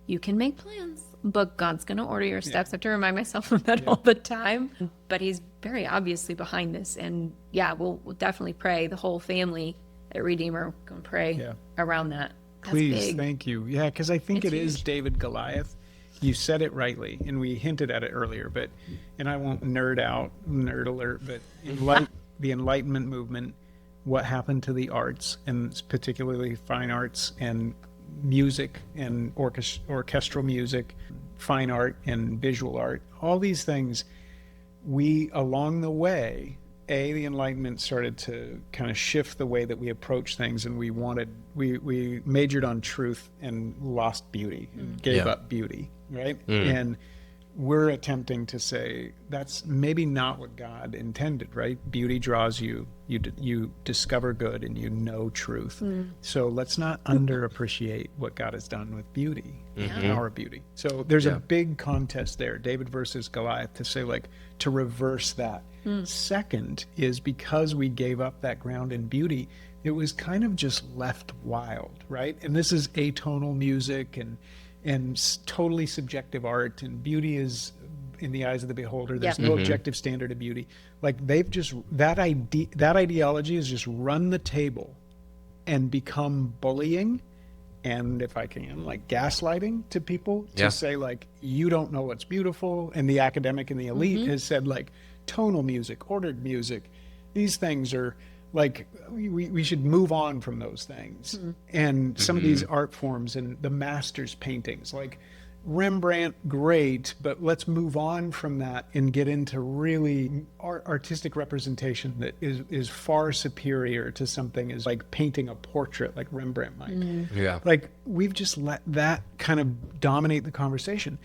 you can make plans, but God's going to order your steps. I have to remind myself of that all the time. But he's very obviously behind this. And we'll definitely pray. The whole family at Redeemer going to pray around that. That's Please, big. thank you. Yeah, because I think It's it is huge. David Goliath. You said it rightly, and we hinted at it earlier, and I won't nerd alert, but the Enlightenment movement, what happened to the arts, and particularly fine arts and music and orchestral music, fine art and visual art, all these things, we, along the way, the Enlightenment started to kind of shift the way that we approach things, and we majored on truth and lost beauty and gave up beauty, right? And we're attempting to say that's maybe not what God intended, right? Beauty draws you, you discover good, and you know truth. So let's not underappreciate what God has done with beauty, our beauty. So there's a big contest there, David versus Goliath, to say to reverse that. Second is, because we gave up that ground in beauty, it was kind of just left wild, right? And this is atonal music and totally subjective art, and beauty is in the eyes of the beholder. There's no objective standard of beauty. They've just, that ideology has just run the table and become bullying, and if I can, gaslighting to people to say you don't know what's beautiful. And the academic and the elite has said tonal music, ordered music, these things are we should move on from those things. And some of these art forms and the masters paintings, Rembrandt, great, but let's move on from that and get into really artistic representation that is far superior to something as like painting a portrait like Rembrandt might. Yeah. Like we've just let that kind of dominate the conversation.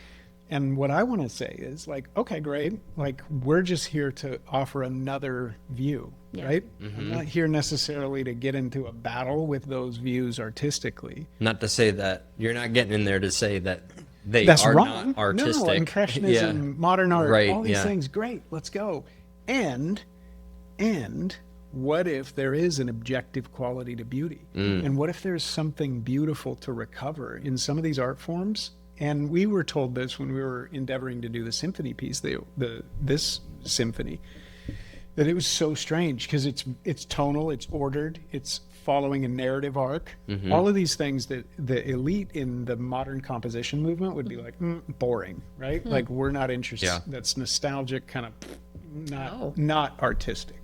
And what I want to say is like, okay, great. Like we're just here to offer another view, right? I'm not here necessarily to get into a battle with those views artistically. Not to say that you're not getting in there to say that they That's are wrong. not artistic. No, impressionism, modern art, Right, all these yeah. things, great, let's go. And what if there is an objective quality to beauty? And what if there's something beautiful to recover in some of these art forms? And we were told this when we were endeavoring to do the symphony piece, this symphony, that it was so strange because it's tonal, it's ordered, it's following a narrative arc. All of these things that the elite in the modern composition movement would be like, boring, right? Like we're not interested. Yeah. That's nostalgic, kind of not artistic.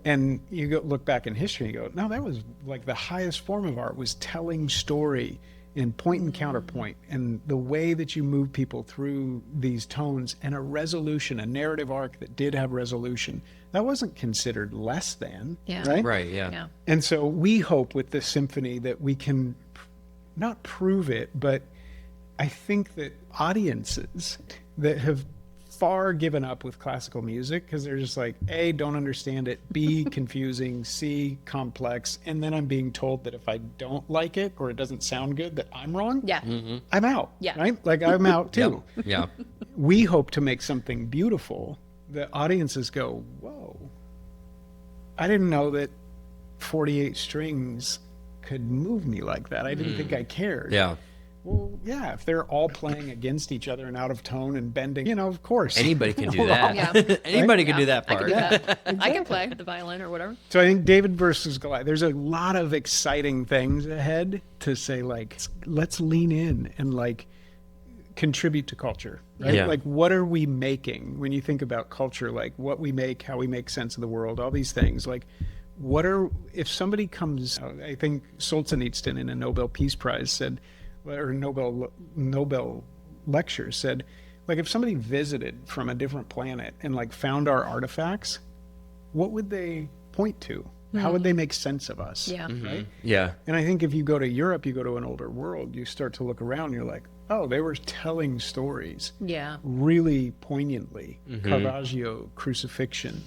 And you go look back in history and you go, no, that was like the highest form of art was telling story and point and counterpoint, and the way that you move people through these tones and a resolution, a narrative arc that did have resolution, that wasn't considered less than, right? Right, yeah. And so we hope with this symphony that we can not prove it, but I think that audiences that have far given up with classical music because they're just like, A, don't understand it, B, confusing, C, complex, and then I'm being told that if I don't like it or it doesn't sound good that I'm wrong. Yeah. I'm out. Yeah. Right? Like I'm out too. Yeah. We hope to make something beautiful that audiences go, whoa, I didn't know that 48 strings could move me like that. I didn't think I cared. Yeah. Well, yeah, if they're all playing against each other and out of tone and bending, of course. Anybody can do that. Yeah. Anybody can do that I part. can do that. I can play the violin or whatever. So I think David versus Goliath, there's a lot of exciting things ahead to say, like, let's lean in and, like, contribute to culture, right? Yeah. Like, what are we making when you think about culture? Like, what we make, how we make sense of the world, all these things. Like, if somebody comes, I think Solzhenitsyn in a Nobel Peace Prize said, or Nobel lecture said, like, if somebody visited from a different planet and like found our artifacts, what would they point to? How would they make sense of us? Yeah. Right? Yeah. And I think if you go to Europe, you go to an older world, you start to look around, you're like, oh, they were telling stories Yeah. really poignantly. Caravaggio, Crucifixion,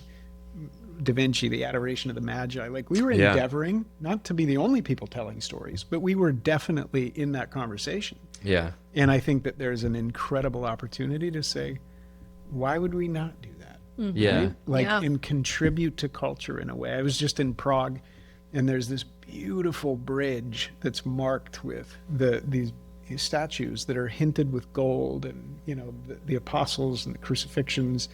Da Vinci, the Adoration of the Magi. Like, we were endeavoring not to be the only people telling stories, but we were definitely in that conversation. Yeah. And I think that there's an incredible opportunity to say, why would we not do that? Yeah. Right? Like, Yeah. and contribute to culture in a way. I was just in Prague, and there's this beautiful bridge that's marked with these statues that are hinted with gold, and the apostles and the crucifixions,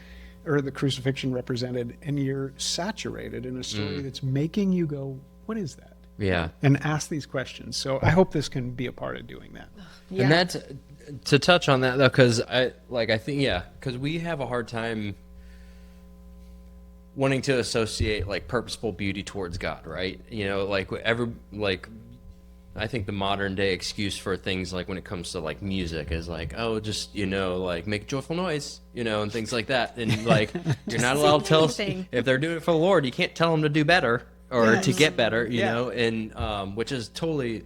or the crucifixion represented, and you're saturated in a story that's making you go, what is that? Yeah. And ask these questions. So I hope this can be a part of doing that. Yeah. And that's to touch on that though, because because we have a hard time wanting to associate like purposeful beauty towards God, right? I think the modern day excuse for things like when it comes to like music is like, oh, just like make joyful noise, and things like that, and like you're not allowed to tell us anything. if they're doing it for the Lord, you can't tell them to do better or to get better, Yeah. and which is totally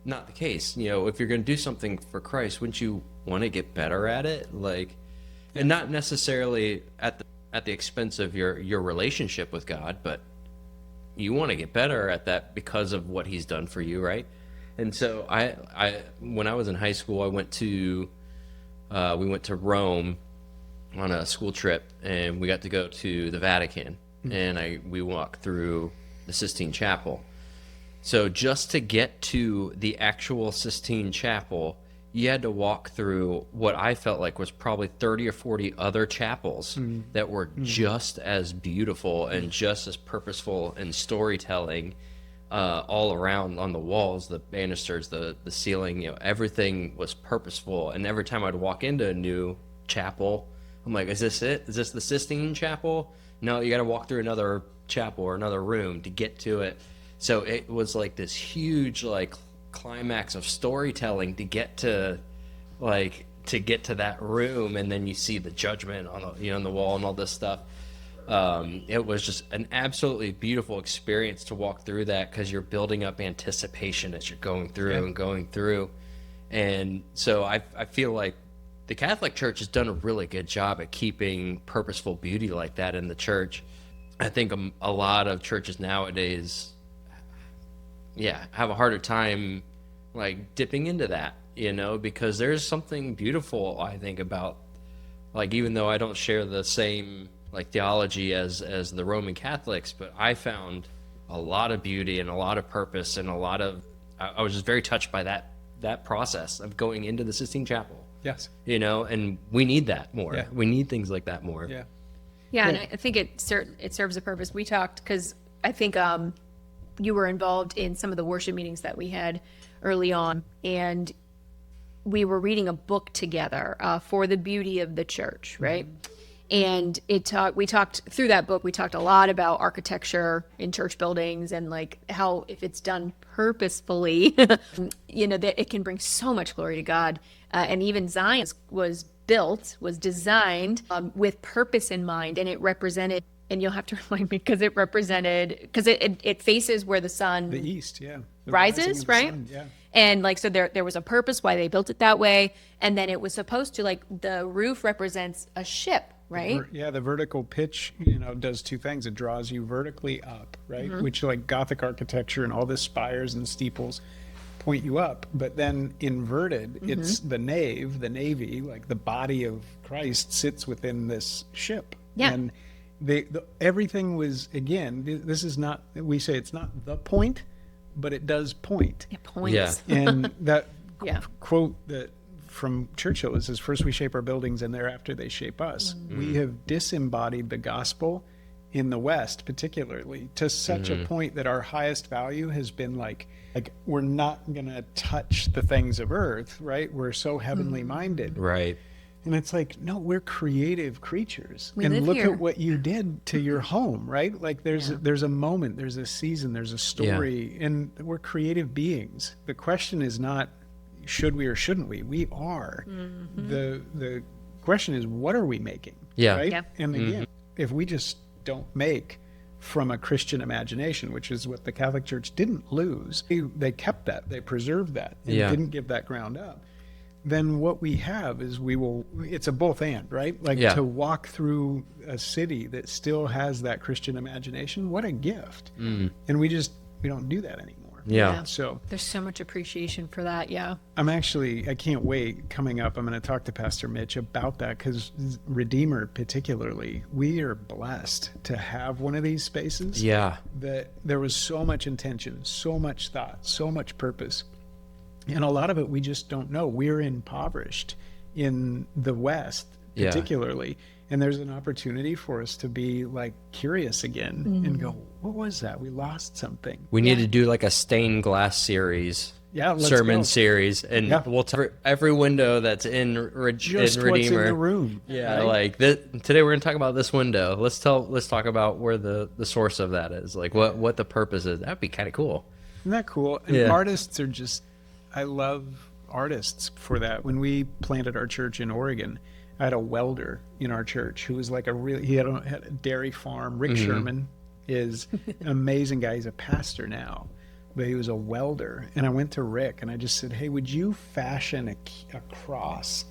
not the case. If you're going to do something for Christ, wouldn't you want to get better at it, and not necessarily at the expense of your relationship with God, but you want to get better at that because of what He's done for you, right? And so I when I was in high school, we went to Rome on a school trip, and we got to go to the Vatican, and we walked through the Sistine Chapel. So just to get to the actual Sistine Chapel, you had to walk through what I felt like was probably 30 or 40 other chapels that were just as beautiful and just as purposeful in storytelling, all around on the walls, the banisters, the ceiling, everything was purposeful. And every time I'd walk into a new chapel, I'm like, is this it? Is this the Sistine Chapel? No, you got to walk through another chapel or another room to get to it. So it was like this huge, like, climax of storytelling to get to like to get to that room, and then you see the judgment on the, on the wall and all this stuff. It was just an absolutely beautiful experience to walk through that, because you're building up anticipation as you're going through and going through. And so I feel like the Catholic Church has done a really good job at keeping purposeful beauty like that in the church. I think a lot of churches nowadays, have a harder time like dipping into that, because there's something beautiful, I think, about, like, even though I don't share the same like theology as the Roman Catholics, but I found a lot of beauty and a lot of purpose and a lot of, I was just very touched by that process of going into the Sistine Chapel. Yes. And we need that more. Yeah. We need things like that more. Yeah. Yeah, and I think it serves a purpose. We talked, because I think you were involved in some of the worship meetings that we had early on, and we were reading a book together for the beauty of the church, right? And we talked through that book. We talked a lot about architecture in church buildings, and like how if it's done purposefully, that it can bring so much glory to God. And even Zion was designed with purpose in mind, and it represented. And you'll have to remind me, because it faces where the sun, the east, rises, right? Sun, yeah. And like, so there was a purpose why they built it that way. And then it was supposed to, like, the roof represents a ship, right? The vertical pitch, does two things. It draws you vertically up, right? Which, like, Gothic architecture and all the spires and steeples point you up. But then inverted, it's the navy, like the body of Christ sits within this ship. Yeah. And everything was, again, this is not, we say it's not the point, but it does point. It points. Yeah. And that Yeah. quote that from Churchill, it says, first we shape our buildings and thereafter they shape us. We have disembodied the gospel in the West, particularly, to such a point that our highest value has been like we're not going to touch the things of earth, right? We're so heavenly minded. Right. And it's like, no, we're creative creatures. We and live look here. at what you did to your home, right? Like there's a moment, there's a season, there's a story, and we're creative beings. The question is not should we or shouldn't we? We are. The question is, what are we making? Yeah. Right? Yeah. And again, if we just don't make from a Christian imagination, which is what the Catholic Church didn't lose, they kept that, they preserved that, and didn't give that ground up. Then what we have is it's a both and, right? Like to walk through a city that still has that Christian imagination, what a gift. And we don't do that anymore. Yeah. So There's so much appreciation for that. Yeah. I can't wait. Coming up, I'm going to talk to Pastor Mitch about that, because Redeemer particularly, we are blessed to have one of these spaces. Yeah. That there was so much intention, so much thought, so much purpose. And a lot of it we just don't know. We're impoverished in the West, particularly. And there's an opportunity for us to be like curious again and go, what was that? We lost something. We need to do like a stained glass series. Yeah, let's sermon go. series, and we'll every window that's in Just Redeemer. what's in the room. Yeah, right? like today we're gonna talk about this window. Let's talk about where the source of that is, like what the purpose is. That'd be kind of cool. Isn't that cool? And artists are just, I love artists for that. When we planted our church in Oregon, I had a welder in our church who was like he had a dairy farm. Rick Sherman is an amazing guy. He's a pastor now, but he was a welder. And I went to Rick and I just said, hey, would you fashion a cross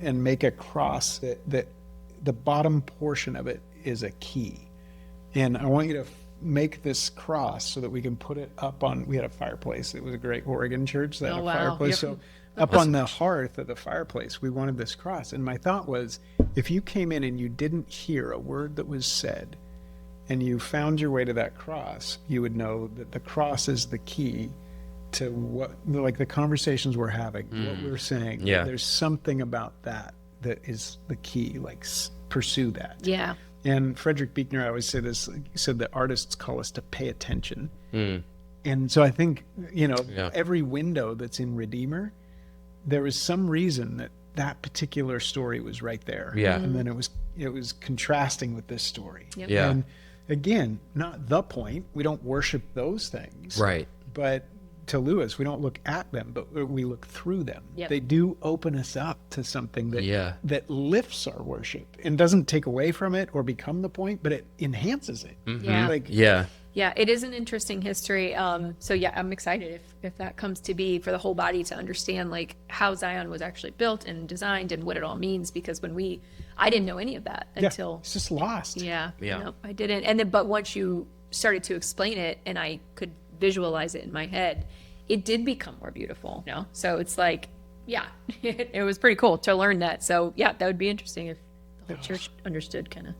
and make a cross that the bottom portion of it is a key? And I want you to make this cross so that we can put it up on, we had a fireplace. It was a great Oregon church that had a fireplace. So up on the hearth of the fireplace, we wanted this cross. And my thought was, if you came in and you didn't hear a word that was said, and you found your way to that cross, you would know that the cross is the key to what, like the conversations we're having, what we're saying. Yeah. There's something about that is the key, like pursue that. Yeah. And Frederick Buechner, I always say this, said that artists call us to pay attention. And so I think, every window that's in Redeemer, there was some reason that particular story was right there. Yeah. And then it was contrasting with this story. Yep. And again, not the point. We don't worship those things. Right. But to Lewis, we don't look at them, but we look through them. Yep. They do open us up to something that Yeah. that lifts our worship and doesn't take away from it or become the point, but it enhances it. Yeah. Like, Yeah. Yeah, it is an interesting history. So yeah, I'm excited if that comes to be, for the whole body to understand like how Zion was actually built and designed and what it all means. Because I didn't know any of that until it's just lost. Yeah. Yeah. No, I didn't. And then, but once you started to explain it and I could visualize it in my head, it did become more beautiful, you know? So it's like, yeah, it was pretty cool to learn that. So yeah, that would be interesting if the whole church understood kind of.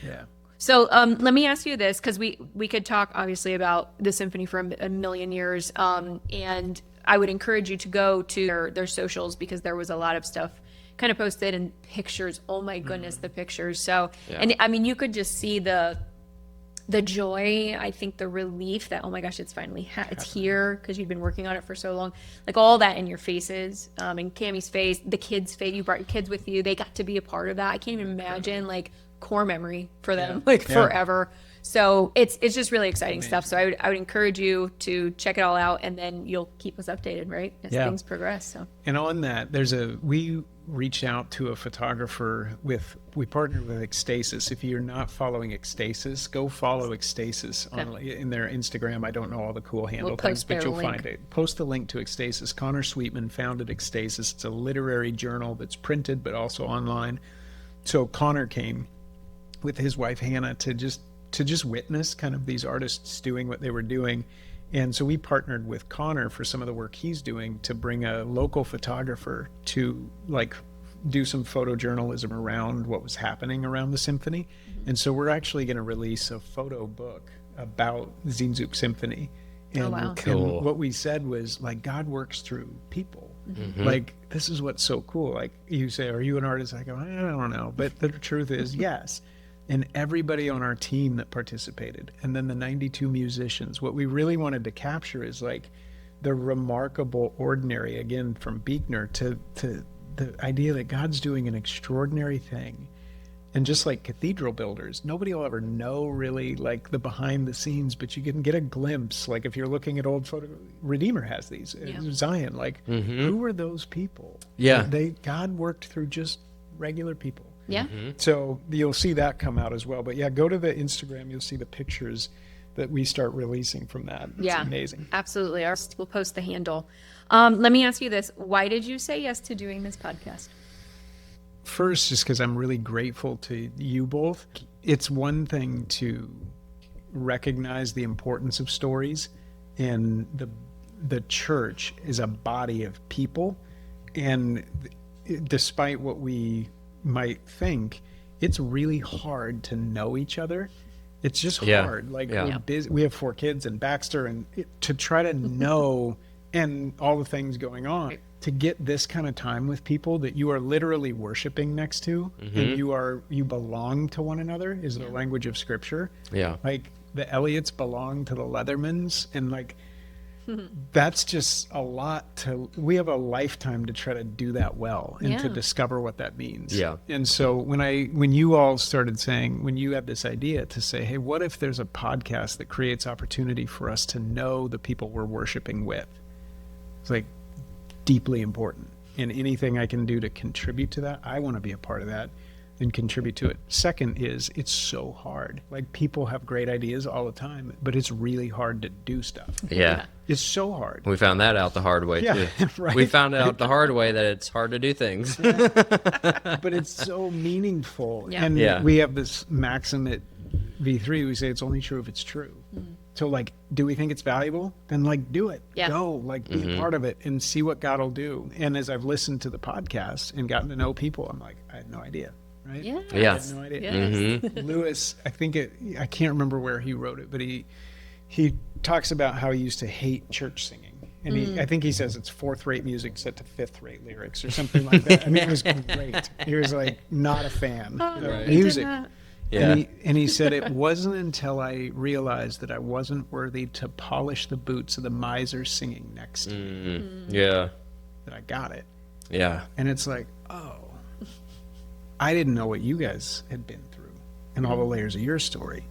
Yeah. So let me ask you this, because we could talk obviously about the symphony for a million years. And I would encourage you to go to their socials, because there was a lot of stuff kind of posted and pictures. Oh my goodness, the pictures. So, and I mean, you could just see the joy, I think the relief that, oh my gosh, it's finally, it's here, because you've been working on it for so long. Like all that in your faces, in Cammie's face, the kids' face, you brought your kids with you. They got to be a part of that. I can't even imagine, like, core memory for them, forever. So it's just really exciting stuff. So I would encourage you to check it all out, and then you'll keep us updated, right, as things progress. So. And on that, we reached out to a photographer we partnered with Ecstasis. If you're not following Ecstasis, go follow Ecstasis in their Instagram. I don't know all the cool handle things, but you'll find it. Post the link to Ecstasis. Connor Sweetman founded Ecstasis. It's a literary journal that's printed, but also online. So Connor came with his wife Hannah to just witness kind of these artists doing what they were doing. And so we partnered with Connor for some of the work he's doing to bring a local photographer to like do some photojournalism around what was happening around the symphony. And so we're actually going to release a photo book about Zinzuk Symphony. And, Cool. and what we said was like, God works through people. Like, this is what's so cool. Like, you say, are you an artist? I go, I don't know. But the truth is, yes. And everybody on our team that participated, and then the 92 musicians, what we really wanted to capture is like the remarkable ordinary, again, from Buechner to the idea that God's doing an extraordinary thing. And just like cathedral builders, nobody will ever know really like the behind the scenes, but you can get a glimpse. Like if you're looking at old photo, Redeemer has these, Zion, like who were those people? Yeah. God worked through just regular people. Yeah. So you'll see that come out as well. But yeah, go to the Instagram. You'll see the pictures that we start releasing from that. It's amazing. Absolutely. We'll post the handle. Let me ask you this. Why did you say yes to doing this podcast? First, just because I'm really grateful to you both. It's one thing to recognize the importance of stories, and the church is a body of people. And despite what we might think, it's really hard to know each other. It's just hard. Like we're busy. We have 4 kids and Baxter, and to try to know and all the things going on, to get this kind of time with people that you are literally worshiping next to, and you belong to one another, is the language of Scripture. Yeah. Like the Elliots belong to the Leathermans, and like that's just a lot we have a lifetime to try to do that well and to discover what that means. Yeah. And so when you all started saying, when you had this idea to say, hey, what if there's a podcast that creates opportunity for us to know the people we're worshiping with? It's like deeply important. And anything I can do to contribute to that, I want to be a part of that and contribute to it. Second is, it's so hard. Like, people have great ideas all the time, but it's really hard to do stuff. Yeah. It's so hard. We found that out the hard way, too. Right. We found out the hard way that it's hard to do things. But it's so meaningful. Yeah. And we have this maxim at V3, we say it's only true if it's true. So, like, do we think it's valuable? Then, like, do it. Yeah. Go, like, be a part of it and see what God will do. And as I've listened to the podcast and gotten to know people, I'm like, I had no idea. Right? Yeah. I had no idea. Yes. Lewis, I can't remember where he wrote it, but he talks about how he used to hate church singing. And I think he says it's 4th-rate music set to 5th-rate lyrics or something like that. I mean, it was great. He was like not a fan of music. Yeah. And he said, it wasn't until I realized that I wasn't worthy to polish the boots of the miser singing next to me that I got it. Yeah. And it's like, oh, I didn't know what you guys had been through and all the layers of your story.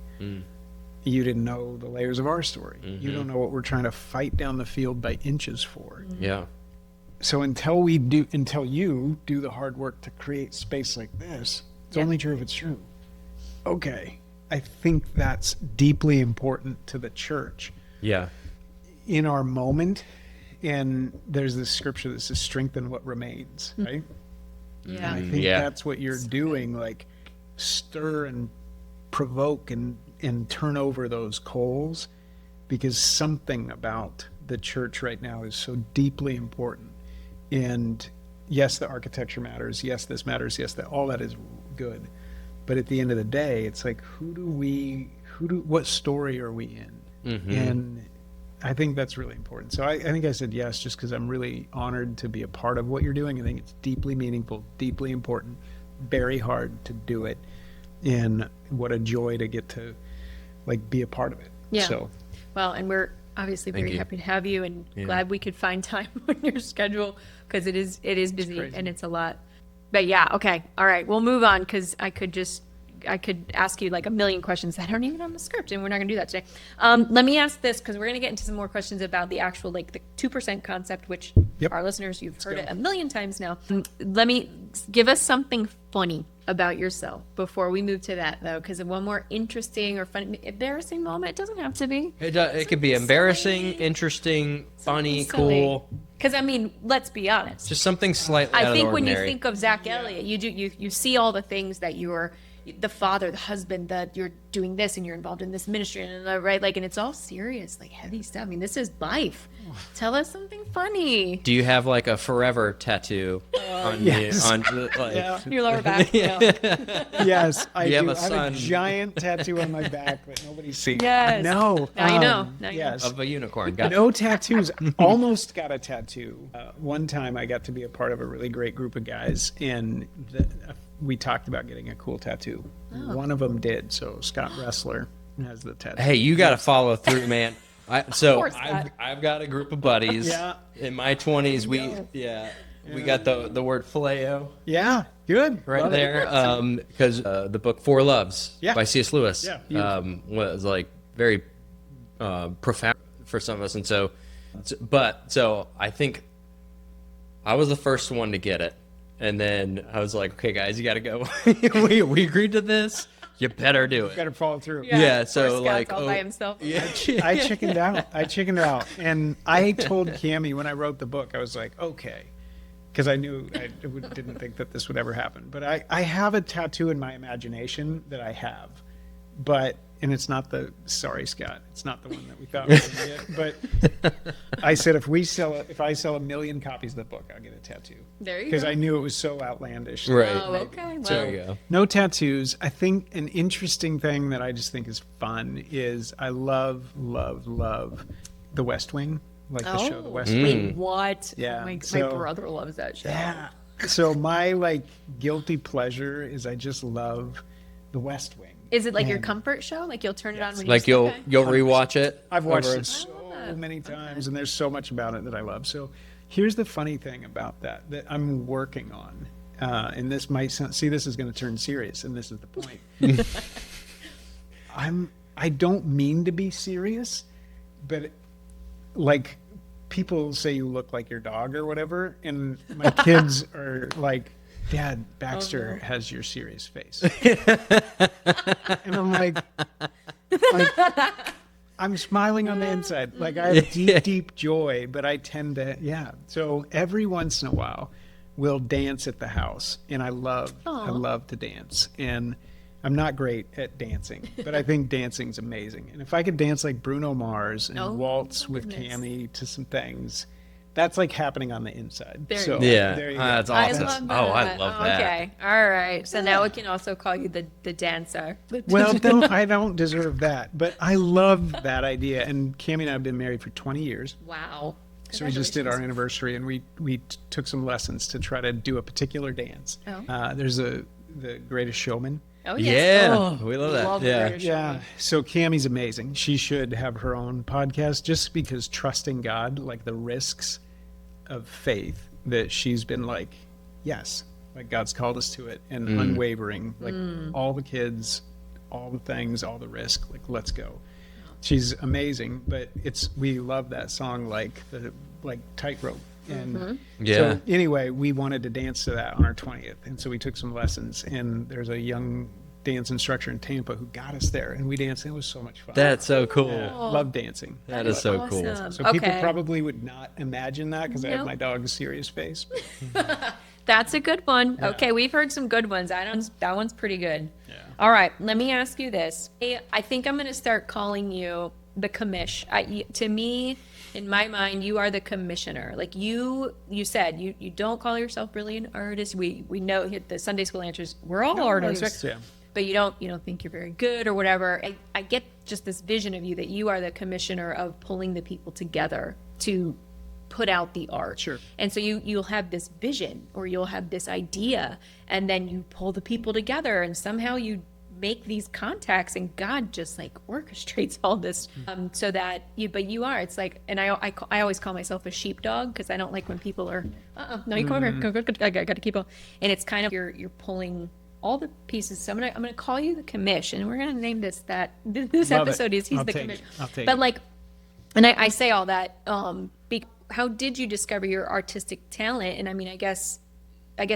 you didn't know the layers of our story. You don't know what we're trying to fight down the field by inches for. Yeah. So until you do the hard work to create space like this, it's only true if it's true. Okay. I think that's deeply important to the church. Yeah. In our moment, and there's this scripture that says strengthen what remains, right? Yeah. And I think that's what you're doing, like stir and provoke and turn over those coals, because something about the church right now is so deeply important. And yes, the architecture matters. Yes, this matters. Yes, that all that is good. But at the end of the day, it's like, what story are we in? And I think that's really important. So I think I said yes, just because I'm really honored to be a part of what you're doing. I think it's deeply meaningful, deeply important, very hard to do it. And what a joy to get to like be a part of it. Yeah. So, well, and we're obviously very happy to have you, and glad we could find time on your schedule, because it is busy and it's a lot. But yeah, okay, all right, we'll move on, because I could ask you like a million questions that aren't even on the script, and we're not gonna do that today. Let me ask this, because we're gonna get into some more questions about the actual like the 2% concept, which our listeners, you've heard it a million times now. Let me give us something funny about yourself before we move to that, though, because one more interesting or fun, embarrassing moment. It doesn't have to be. It could be embarrassing, interesting, funny, cool. Because I mean, let's be honest. Just something slightly out I of the think when you ordinary. think of Zach Elliott, you see all the things that you're the father, the husband, that you're doing this and you're involved in this ministry, and right, like, and it's all serious, like heavy stuff. I mean, this is life. Tell us something funny. Do you have like a forever tattoo on Your lower back. yes, I You have do. a I have son. a giant tattoo on my back that nobody sees. Yes. No. Now you know. Now you know. Yes. of a unicorn? Got it. No tattoos. Almost got a tattoo. One time I got to be a part of a really great group of guys, and we talked about getting a cool tattoo. One of them did. So Scott Wrestler has the tattoo. Hey, you got to follow through, man. course, Scott. I've got a group of buddies. Yeah. In my 20s, we got the word phileo Yeah, good. right Love it. there, because the book Four Loves by C.S. Lewis Yeah, was like very profound for some of us, and so I think I was the first one to get it, and then I was like, okay, guys, you got to go. we agreed to this. You better do it. Got to follow through. Yeah, so Poor Scott's like, all by himself. yeah, I chickened out. And I told Cammie when I wrote the book, I was like, okay, because I knew didn't think that this would ever happen. But I have a tattoo in my imagination that I have, and it's not sorry, Scott, it's not the one that we thought we were going to get. But I said, if I sell 1 million copies of the book, I'll get a tattoo. There you Because go. I knew it was so outlandish. right. Oh, okay. Well, There you go. No tattoos. I think an interesting thing that I just think is fun is I love The West Wing, like the show The West Wing. Wait, what? Yeah, Oh, my so- brother loves that show. Yeah. So my like guilty pleasure is I just love The West Wing. Is it like your And comfort show? Like you'll turn it on when Like you're you'll rewatch it. I've watched over- it so many times, and there's so much about it that I love. So here's the funny thing about that I'm working on, and this might sound, this is going to turn serious, and this is the point. I don't mean to be serious, but like people say you look like your dog or whatever, and my kids are like, Dad, Baxter has your serious face. And I'm like, I'm smiling on the inside. Like I have deep joy, but I tend to, So every once in a while we'll dance at the house, and I love to dance. And I'm not great at dancing, but I think dancing's amazing. And if I could dance like Bruno Mars and waltz with Cammie to some things, that's like happening on the inside. There you So go. Yeah, there you go. that's I awesome. love that. Oh, I love that. Okay, all right. So now we can also call you the dancer. Well, I don't deserve that, but I love that idea. And Cammie and I have been married for 20 years. Wow. So we just did our anniversary, and we took some lessons to try to do a particular dance. Oh. There's the Greatest Showman. Oh Yeah, we love that. Love Yeah. British. Yeah. So Cammie's amazing. She should have her own podcast, just because trusting God, like the risks of faith that she's been like, yes, like God's called us to it, and unwavering, like all the kids all the things, all the risk. Like, let's go. She's amazing, but we love that song like Tightrope. And so anyway, we wanted to dance to that on our 20th, and so we took some lessons. And there's a young dance instructor in Tampa who got us there, and we danced. And it was so much fun. That's so cool. Yeah, love dancing. That is so cool. Awesome. So people probably would not imagine that because I have my dog's serious face. That's a good one. Yeah. Okay, we've heard some good ones. That one's pretty good. Yeah. All right, let me ask you this. I think I'm going to start calling you the commish. To me, in my mind, you are the commissioner. Like you said, you don't call yourself really an artist. We know the Sunday school answers. We're all artists, right? Yeah. But you don't think you're very good or whatever. I get just this vision of you that you are the commissioner of pulling the people together to put out the art. Sure. And so you'll have this vision or you'll have this idea, and then you pull the people together, and somehow you make these contacts, and God just like orchestrates all this so that it's like, and I always call myself a sheepdog because I don't like when people are no, you come over here, go, I got to keep on. And it's kind of you're pulling all the pieces. So I'm gonna call you the commish, and we're gonna name this Love episode it. is he's I'll the take commish. it. I'll take But it. like, and I say all that how did you discover your artistic talent? And I mean, I guess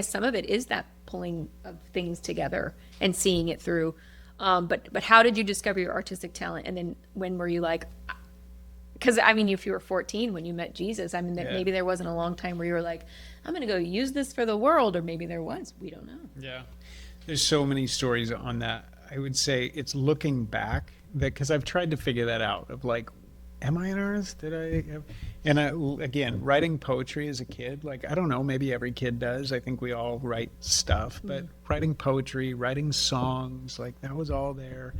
some of it is that pulling of things together and seeing it through. But how did you discover your artistic talent? And then when were you like, because I mean, if you were 14 when you met Jesus, I mean, maybe there wasn't a long time where you were like, I'm going to go use this for the world, or maybe there was. We don't know. Yeah. There's so many stories on that. I would say it's looking back because I've tried to figure that out of like, am I an artist? Did I have, and again, writing poetry as a kid, like, I don't know, maybe every kid does. I think we all write stuff, but writing poetry, writing songs, like that was all there.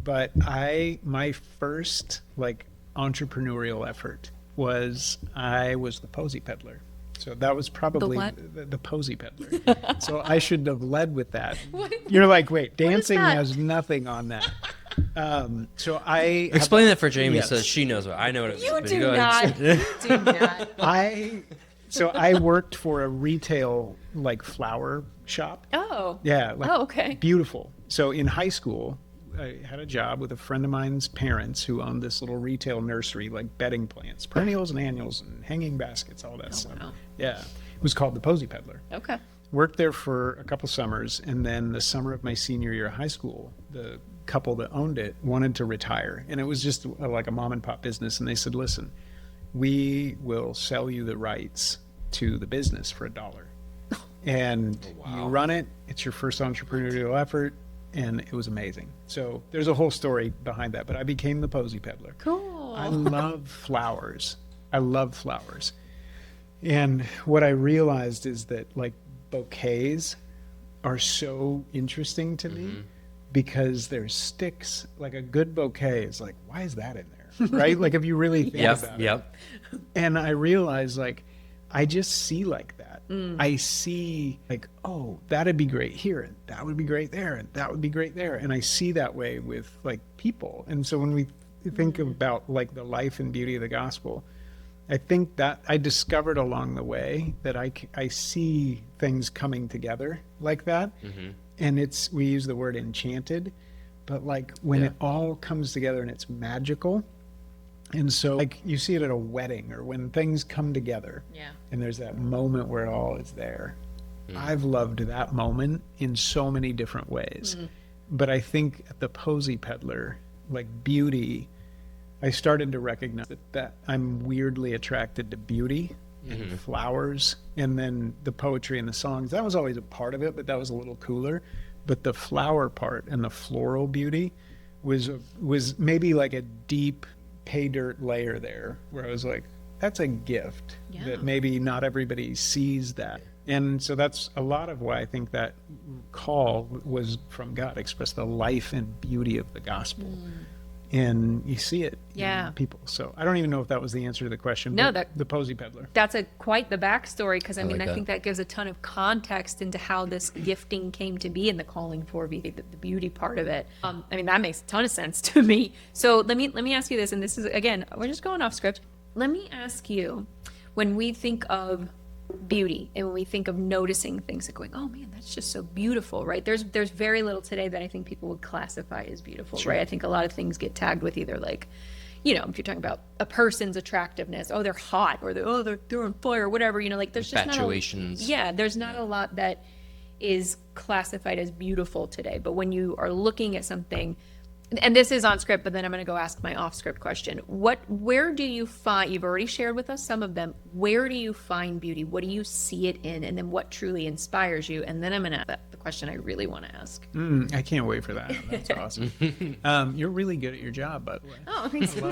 But my first like entrepreneurial effort was I was the posy peddler. So that was probably the posy peddler. So I should have led with that. You're like, wait, dancing has nothing on that. So I explain that for Jamie Yes. so she knows what I know. What it You is. do Go ahead. not. You do not. I worked for a retail like flower shop. Oh. Yeah. Like, okay. Beautiful. So in high school, I had a job with a friend of mine's parents who owned this little retail nursery, like bedding plants, perennials and annuals and hanging baskets, all that stuff. Wow. Yeah. It was called the Posy Peddler. Okay. Worked there for a couple summers, and then the summer of my senior year of high school, the couple that owned it wanted to retire, and it was just like a mom and pop business, and they said, listen, we will sell you the rights to the business for $1, and you run it. It's your first entrepreneurial effort, and it was amazing. So there's a whole story behind that, but I became the Posy Peddler. Cool. I love flowers. And what I realized is that like bouquets are so interesting to me because there's sticks. Like a good bouquet is like, why is that in there? Right? Like if you really think about it. And I realized like, I just see like that. I see like, oh, that'd be great here, and that would be great there, and that would be great there. And I see that way with like people. And so when we think about like the life and beauty of the gospel, I think that I discovered along the way that I see things coming together like that. And we use the word enchanted, but like when it all comes together and it's magical. And so like you see it at a wedding or when things come together and there's that moment where it all is there. I've loved that moment in so many different ways. But I think at the Posy Peddler, like beauty, I started to recognize that I'm weirdly attracted to beauty and flowers, and then the poetry and the songs. That was always a part of it, but that was a little cooler. But the flower part and the floral beauty was maybe like a deep pay dirt layer there, where I was like, that's a gift that maybe not everybody sees that. And so that's a lot of why I think that call was from God, express the life and beauty of the gospel. And you see it in people. So I don't even know if that was the answer to the question. No, but the Posy Peddler. That's quite the backstory, because I mean, like I think that gives a ton of context into how this gifting came to be and the calling for beauty, the beauty part of it. I mean, that makes a ton of sense to me. So let me ask you this, and this is, again, we're just going off script. Let me ask you, when we think of beauty and when we think of noticing things, like going, oh man, that's just so beautiful, right? There's very little today that I think people would classify as beautiful, right? I think a lot of things get tagged with either like, if you're talking about a person's attractiveness, oh, they're hot, or they're on fire, or whatever, like there's just Infatuations. there's not a lot that is classified as beautiful today. But when you are looking at something, and this is on script, but then I'm going to go ask my off script question. Where do you find, you've already shared with us some of them, where do you find beauty? What do you see it in? And then what truly inspires you? And then I'm going to ask the question I really want to ask. I can't wait for that. That's awesome. You're really good at your job, by the way. Oh, thanks. No,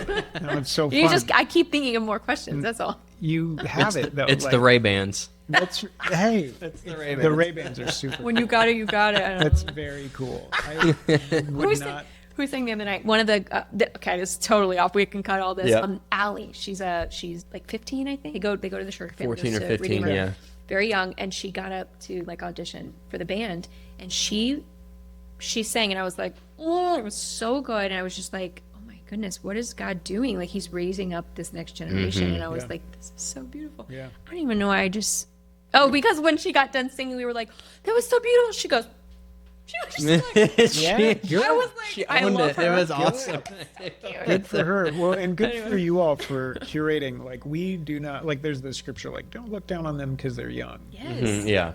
it's so fun. I keep thinking of more questions. That's all. You have it, though. It's the Ray-Bans. That's the Ray-Bans. The Ray-Bans are super When you got it, you got it. I don't That's know. very cool. I would not... Who was saying the other night? One of the okay, this is totally off. We can cut all this. Yep. Allie, she's like 15, I think. They go to the church. 14 or 15, yeah. Very young, and she got up to like audition for the band, and she sang, and I was like, oh, it was so good, and I was just like, oh my goodness, what is God doing? Like He's raising up this next generation, and I was like, this is so beautiful. Yeah. I don't even know why I just. Oh, because when she got done singing, we were like, that was so beautiful. She goes. She was just like, I was like, I love her. It was awesome. Good for her. Well, and good for you all for curating. Like, we do not, like, there's the scripture, like, don't look down on them because they're young. Yes. Yeah.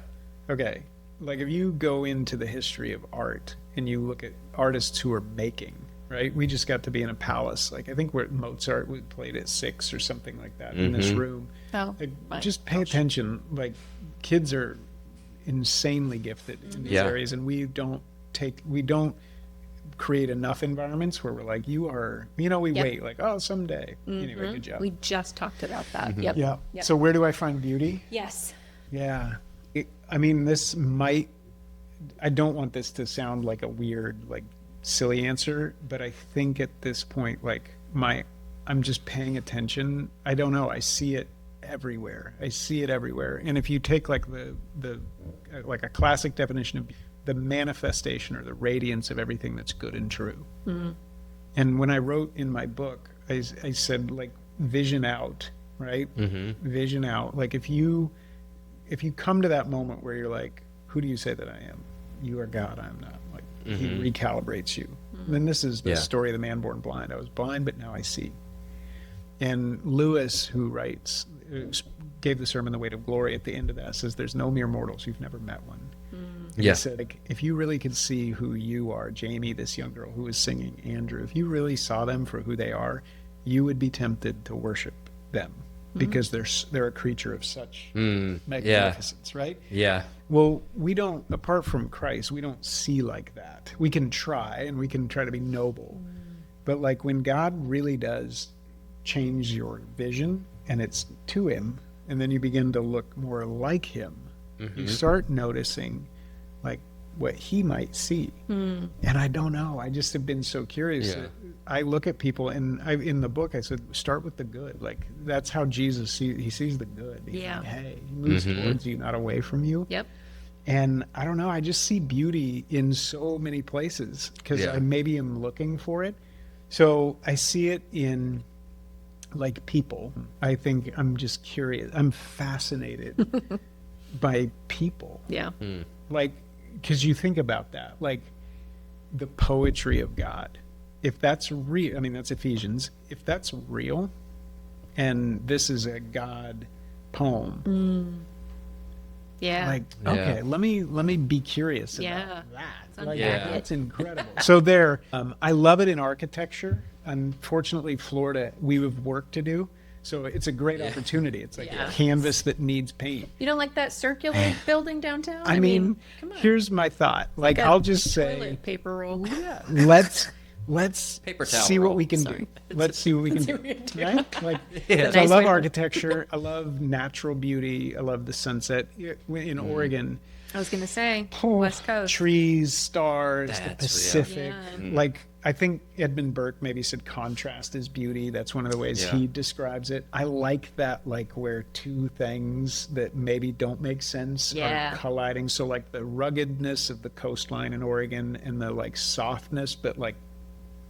Okay. Like, if you go into the history of art and you look at artists who are making, right? We just got to be in a palace. Like, I think where Mozart played at 6 or something like that in this room. Oh, Like, just pay attention. Like, kids are insanely gifted in these areas, and we don't create enough environments where we're like, we wait, like, oh, someday. Anyway, good job. We just talked about that. Yep. Yeah. Yep. So where do I find beauty? Yes. Yeah. I don't want this to sound like a weird, like, silly answer, but I think at this point, like, I'm just paying attention. I don't know. I see it everywhere. And if you take like the like a classic definition of the manifestation or the radiance of everything that's good and true. And when I wrote in my book, I said, like, vision out, right? Vision out. Like, if you come to that moment where you're like, who do you say that I am? You are God, I'm not. Like, He recalibrates you. Then this is the story of the man born blind. I was blind, but now I see. And Lewis, who gave the sermon The Weight of Glory, at the end of that says, there's no mere mortals, you've never met one. And he said, like, if you really could see who you are, Jamie, this young girl who was singing, Andrew, if you really saw them for who they are, you would be tempted to worship them because they're a creature of such magnificence, right? Yeah. Well, we don't, apart from Christ, we don't see like that. We can try, and we can try to be noble. But like, when God really does change your vision, and it's to Him, and then you begin to look more like Him, you start noticing like what He might see. And I don't know, I just have been so curious. I look at people, and in the book I said, start with the good. Like, that's how Jesus He sees the good. He's like, hey, He moves towards you, not away from you. Yep. And I don't know, I just see beauty in so many places because I maybe am looking for it. So I see it in, like, people. I think I'm just curious. I'm fascinated by people. Yeah. Like, because you think about that, like, the poetry of God. If that's real, I mean, that's Ephesians. If that's real, and this is a God poem, Yeah. like, okay, let me be curious about that. Like, unpack it. that's incredible. So there, I love it in architecture. Unfortunately, Florida, we have work to do. So it's a great opportunity. It's like a canvas that needs paint. You don't like that circular building downtown? I mean, come on. here's my thought. Like, I'll just say, Toilet paper roll. let's Paper towel see what roll. we can Sorry. do. Let's see what we can See do. what we can do. Right? Like, That's so a I nice love way- architecture. I love natural beauty. I love the sunset in Oregon. I was going to say, Oh, West Coast. trees, stars, the That's real. Pacific. Yeah. Like, I think Edmund Burke maybe said contrast is beauty. That's one of the ways he describes it. I like that, like, where two things that maybe don't make sense are colliding. So, like, the ruggedness of the coastline in Oregon and the, like, softness but, like,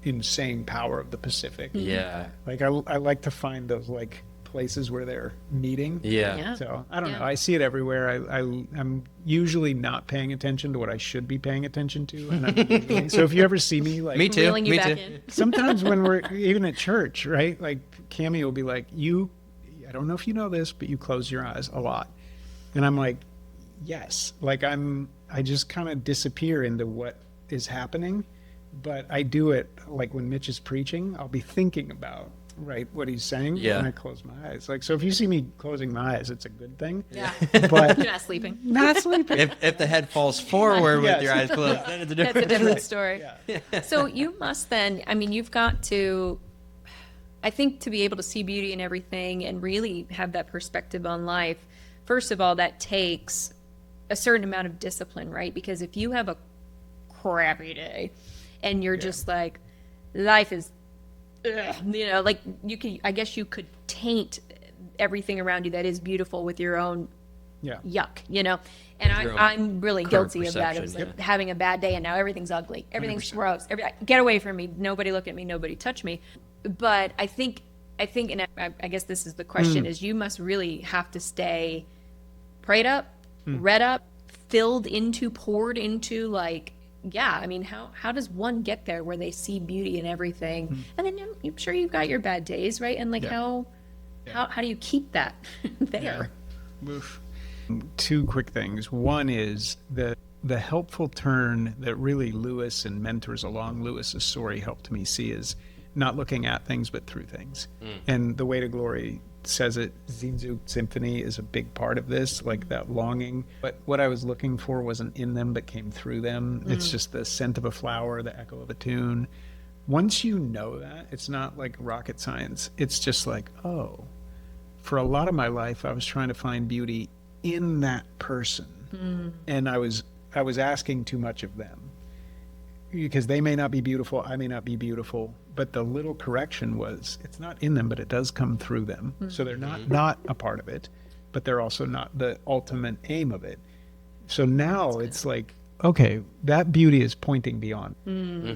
insane power of the Pacific. Yeah. Like, I like to find those, like, places where they're meeting. Yeah. So I don't Yeah. know. I see it everywhere. I'm usually not paying attention to what I should be paying attention to. And so if you ever see me, like, Me too. Reeling you Me back too. in. sometimes when we're even at church, right? Like Cammie will be like, I don't know if you know this, but you close your eyes a lot. And I'm like, yes. Like I just kind of disappear into what is happening. But I do it like when Mitch is preaching, I'll be thinking about, right, what he's saying. Yeah. And I close my eyes. Like, so if you see me closing my eyes, it's a good thing. Yeah. But You're not sleeping. not sleeping. If the head falls forward Yes. with your eyes closed, then it's a That's different. a different story. Yeah. So you must then, I mean, you've got to, I think, to be able to see beauty in everything and really have that perspective on life, first of all, that takes a certain amount of discipline, right? Because if you have a crappy day and you're just like, life is, ugh, you know, like I guess you could taint everything around you that is beautiful with your own Yeah. yuck, you know? And Your own I'm really current guilty of that, of perception, like having a bad day and now everything's ugly. Everything's gross. Get away from me. Nobody look at me. Nobody touch me. But I think, and I guess this is the question, is you must really have to stay prayed up, read up, poured into, like, yeah, I mean, how does one get there where they see beauty in everything? And then I'm sure you've got your bad days, right? And like how do you keep that there? Oof. Two quick things. One is the helpful turn that really Lewis and mentors along Lewis's story helped me see is not looking at things but through things. And the Way to Glory says it. Symphony is a big part of this, like that longing. But what I was looking for wasn't in them but came through them. It's just the scent of a flower, the echo of a tune. Once you know that, it's not like rocket science. It's just like, oh, for a lot of my life, I was trying to find beauty in that person. And I was asking too much of them. Because they may not be beautiful, I may not be beautiful, but the little correction was it's not in them, but it does come through them. So they're not a part of it, but they're also not the ultimate aim of it. So now it's like, okay, that beauty is pointing beyond.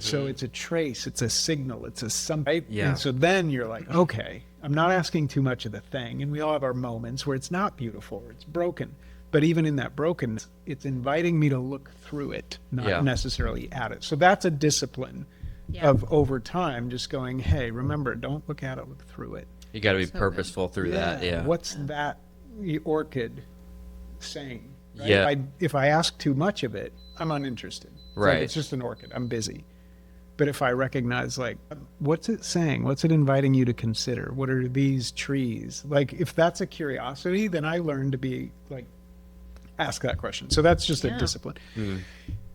So it's a trace, it's a signal, it's a something. Right? Yeah. And so then you're like, okay, I'm not asking too much of the thing. And we all have our moments where it's not beautiful or it's broken. But even in that brokenness, it's inviting me to look through it, not necessarily at it. So that's a discipline of over time, just going, hey, remember, don't look at it, look through it. You got to be purposeful through that. Yeah. What's that orchid saying? Right? Yeah. If I ask too much of it, I'm uninterested. It's like, Right. it's just an orchid. I'm busy. But if I recognize, like, what's it saying? What's it inviting you to consider? What are these trees? Like, if that's a curiosity, then I learn to be, like, ask that question. So that's just a discipline.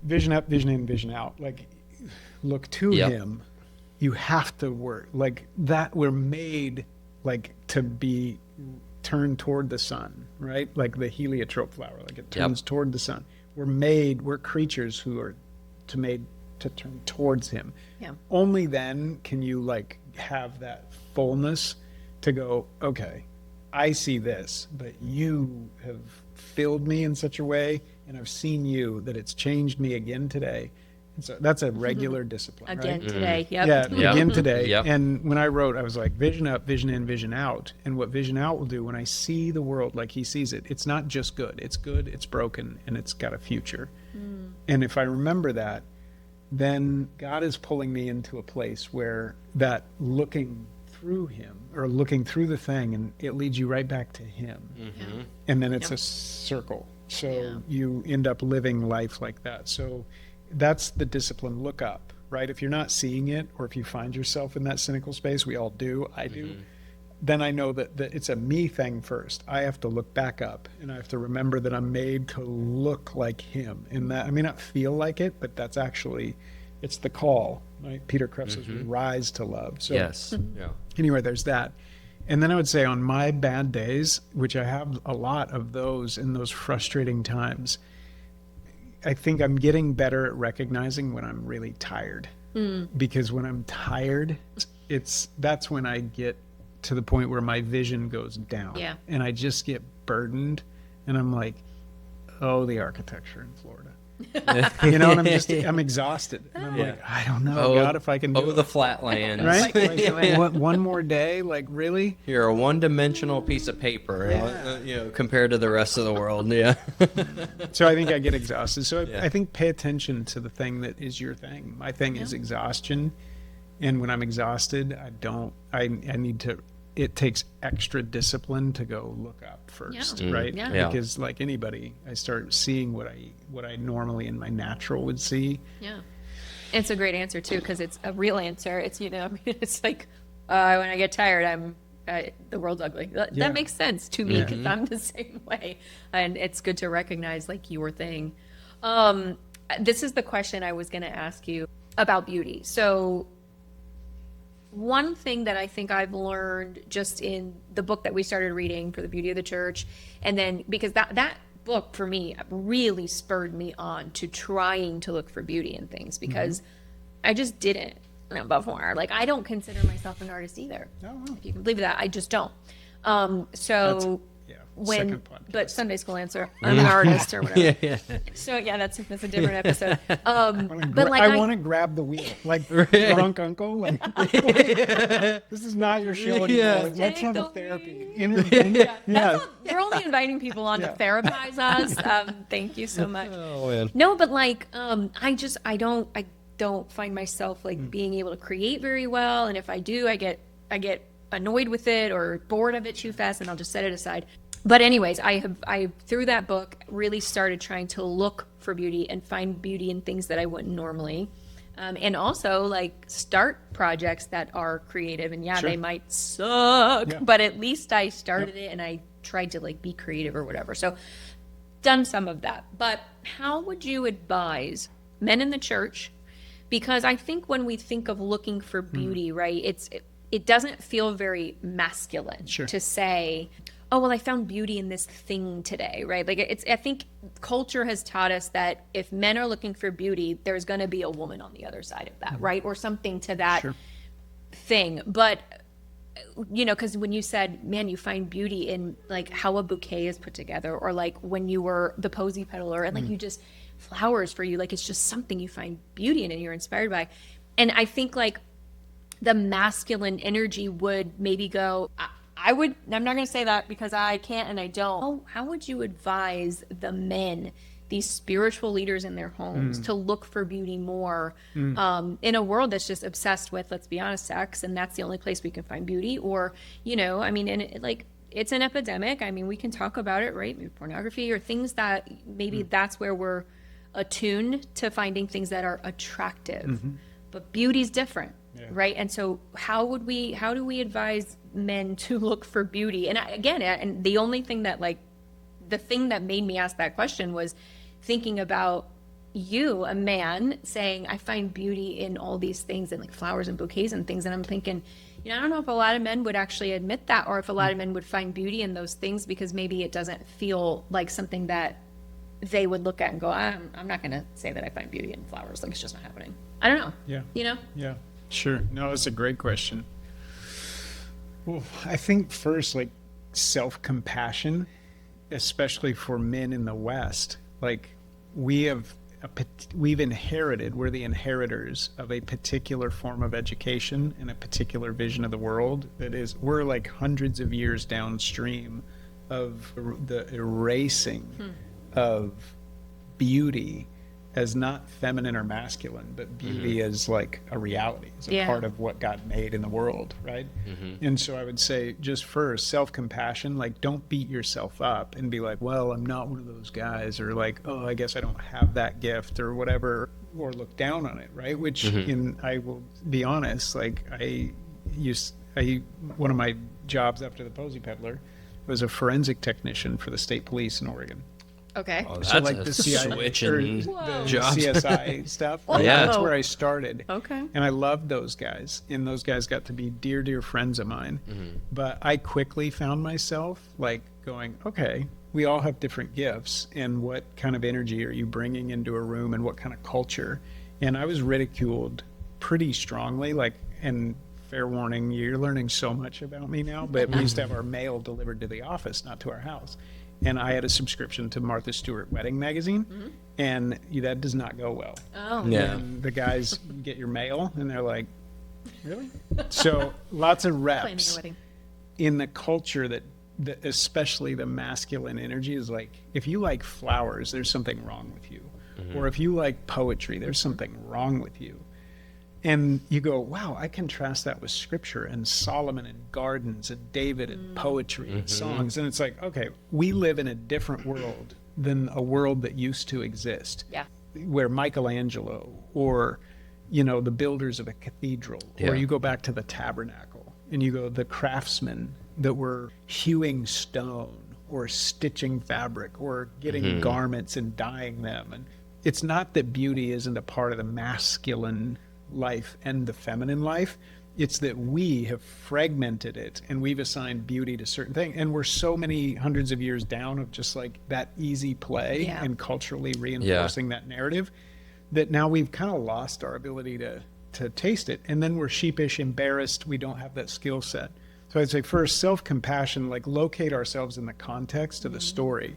Vision up, vision in, vision out. Like, look to him. You have to work like that. We're made like to be turned toward the sun, right? Like the heliotrope flower, like it turns toward the sun. We're creatures who are made to turn towards him. Yeah. Only then can you like have that fullness to go, okay, I see this, but you have filled me in such a way, and I've seen you that it's changed me again today. And so that's a regular discipline, Again right? today. Yep. Yeah, again today. Yep. And when I wrote, I was like, vision up, vision in, vision out. And what vision out will do when I see the world like he sees it, it's not just good, it's broken, and it's got a future. And if I remember that, then God is pulling me into a place where that looking through him or looking through the thing, and it leads you right back to him. And then it's a circle. So you end up living life like that. So that's the discipline. Look up, right? If you're not seeing it, or if you find yourself in that cynical space, we all do, I do, then I know that it's a me thing first. I have to look back up, and I have to remember that I'm made to look like him. And that I may not feel like it, but that's actually, it's the call, right? Peter Kreeft says, we rise to love. So Yes. Yeah. anyway, there's that. And then I would say on my bad days, which I have a lot of those in those frustrating times, I think I'm getting better at recognizing when I'm really tired. Because when I'm tired, that's when I get to the point where my vision goes down. Yeah. And I just get burdened, and I'm like, oh, the architecture in Florida. You know, and I'm exhausted. And I'm like, I don't know, God, if I can do the flatland. right? Like, one more day? Like, really? You're a one-dimensional piece of paper, you know, compared to the rest of the world. Yeah. So I think I get exhausted. So I think pay attention to the thing that is your thing. My thing is exhaustion. And when I'm exhausted, I need to, it takes extra discipline to go look up first, right? Yeah. Because like anybody, I start seeing what I normally in my natural would see. Yeah. It's a great answer too, because it's a real answer. It's, you know, I mean, it's like, when I get tired, the world's ugly. That makes sense to me because I'm the same way. And it's good to recognize like your thing. This is the question I was going to ask you about beauty. So one thing that I think I've learned just in the book that we started reading for the Beauty of the Church, and then because that book for me really spurred me on to trying to look for beauty in things, because I just didn't before. Like, I don't consider myself an artist either. If you can believe that, I just don't. But Sunday school answer, I'm an artist or whatever. So that's a different episode. But like, I want to grab the wheel, like drunk uncle. Like, this is not your show anymore. Like, let's have a therapy. We're only inviting people on to therapize us. Thank you so much. Oh, man. No, but like, I don't find myself like being able to create very well, and if I do, I get annoyed with it or bored of it too fast, and I'll just set it aside. But anyways, I through that book really started trying to look for beauty and find beauty in things that I wouldn't normally, and also like start projects that are creative. And they might suck, but at least I started it and I tried to like be creative or whatever. So done some of that. But how would you advise men in the church? Because I think when we think of looking for beauty, right, it doesn't feel very masculine to say, oh, well, I found beauty in this thing today, right? Like, I think culture has taught us that if men are looking for beauty, there's going to be a woman on the other side of that, right? Or something to that thing. But, you know, because when you said, man, you find beauty in like how a bouquet is put together, or like when you were the posy peddler and like you just flowers for you, like it's just something you find beauty in and you're inspired by. And I think like the masculine energy would maybe go, I'm not going to say that because I can't and I don't. How would you advise the men, these spiritual leaders in their homes, to look for beauty more in a world that's just obsessed with, let's be honest, sex, and that's the only place we can find beauty? Or, you know, I mean, and like, it's an epidemic. I mean, we can talk about it, right? Maybe pornography or things that maybe that's where we're attuned to finding things that are attractive. But beauty's different. Right. And so how do we advise men to look for beauty? And and the only thing that the thing that made me ask that question was thinking about you, a man, saying, I find beauty in all these things and like flowers and bouquets and things. And I'm thinking, you know, I don't know if a lot of men would actually admit that, or if a lot of men would find beauty in those things because maybe it doesn't feel like something that they would look at and go, I'm not going to say that I find beauty in flowers. Like, it's just not happening. I don't know. Yeah. You know? Yeah. Sure. No, that's a great question. Well, I think first, like, self-compassion, especially for men in the West. Like, we're the inheritors of a particular form of education and a particular vision of the world we're like hundreds of years downstream of the erasing of beauty as not feminine or masculine, but beauty as like a reality, as a part of what God made in the world, right? And so I would say, just first, self-compassion, like, don't beat yourself up and be like, well, I'm not one of those guys, or like, oh, I guess I don't have that gift or whatever, or look down on it, right? Which I will be honest, like, one of my jobs after the Posy Peddler was a forensic technician for the state police in Oregon. Okay. Oh, So like the CIA switch or in the jobs. CSI stuff. Whoa. That's where I started. Okay. And I loved those guys. And those guys got to be dear, dear friends of mine. But I quickly found myself like going, okay, we all have different gifts. And what kind of energy are you bringing into a room, and what kind of culture? And I was ridiculed pretty strongly. Like, and fair warning, you're learning so much about me now. But we used to have our mail delivered to the office, not to our house. and I had a subscription to Martha Stewart Wedding Magazine, and that does not go well. Oh. Yeah. And the guys get your mail, and they're like, really? So lots of Planning a reps wedding. in the culture that especially the masculine energy is like, if you like flowers, there's something wrong with you. Or if you like poetry, there's something wrong with you. And you go, wow, I contrast that with scripture and Solomon and gardens and David and poetry and songs. And it's like, okay, we live in a different world than a world that used to exist. Yeah. Where Michelangelo or, the builders of a cathedral, Yeah. or you go back to the tabernacle and you go, the craftsmen that were hewing stone or stitching fabric or getting garments and dyeing them. And it's not that beauty isn't a part of the masculine life and the feminine life. It's that we have fragmented it and we've assigned beauty to certain things. And we're so many hundreds of years down of just like that easy play Yeah. and culturally reinforcing that narrative that now we've kind of lost our ability to taste it. And then we're sheepish, embarrassed. We don't have that skill set. So I'd say first, self-compassion, like locate ourselves in the context of the story.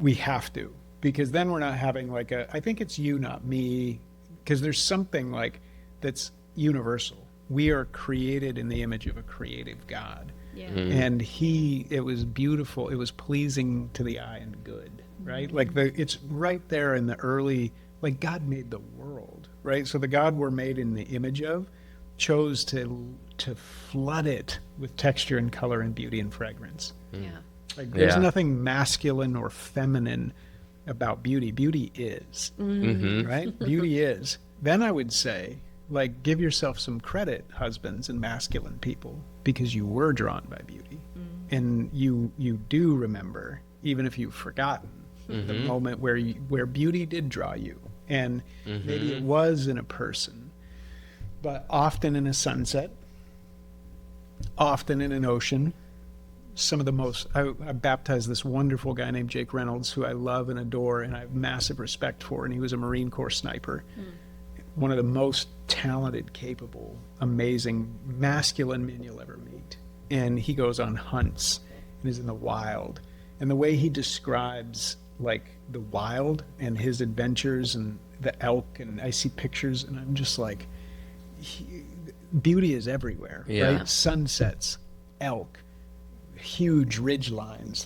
We have to, because then we're not having like I think it's you, not me, because there's something like that's universal. We are created in the image of a creative God. Yeah. And it was beautiful. It was pleasing to the eye and good, right? Like it's right there in the early, like God made the world, right? So the God we're made in the image of chose to flood it with texture and color and beauty and fragrance. Yeah. Like there's Yeah. nothing masculine or feminine about beauty. Beauty is, right? Beauty is. Then I would say, like, give yourself some credit, husbands and masculine people, because you were drawn by beauty. And you do remember, even if you've forgotten, the moment where beauty did draw you. And maybe it was in a person, but often in a sunset, often in an ocean. Some of the most, I baptized this wonderful guy named Jake Reynolds, who I love and adore and I have massive respect for, and he was a Marine Corps sniper. One of the most talented, capable, amazing, masculine men you'll ever meet. And he goes on hunts and is in the wild. And the way he describes like the wild and his adventures and the elk, and I see pictures and I'm just like, beauty is everywhere, Yeah. right? Sunsets, elk, huge ridge lines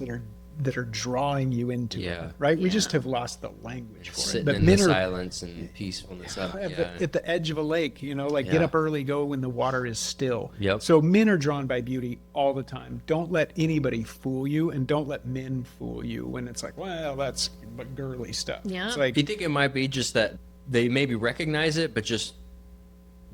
that are drawing you into Yeah. it, right? We Yeah. just have lost the language for Sitting it. But in men the are silence and peacefulness of it. Yeah. at the edge of a lake, like get Yeah. up early, go when the water is still. Yep. So men are drawn by beauty all the time. Don't let anybody fool you, and don't let men fool you when it's like, well, that's girly stuff. Yeah. It's like, Do you think it might be just that they maybe recognize it, but just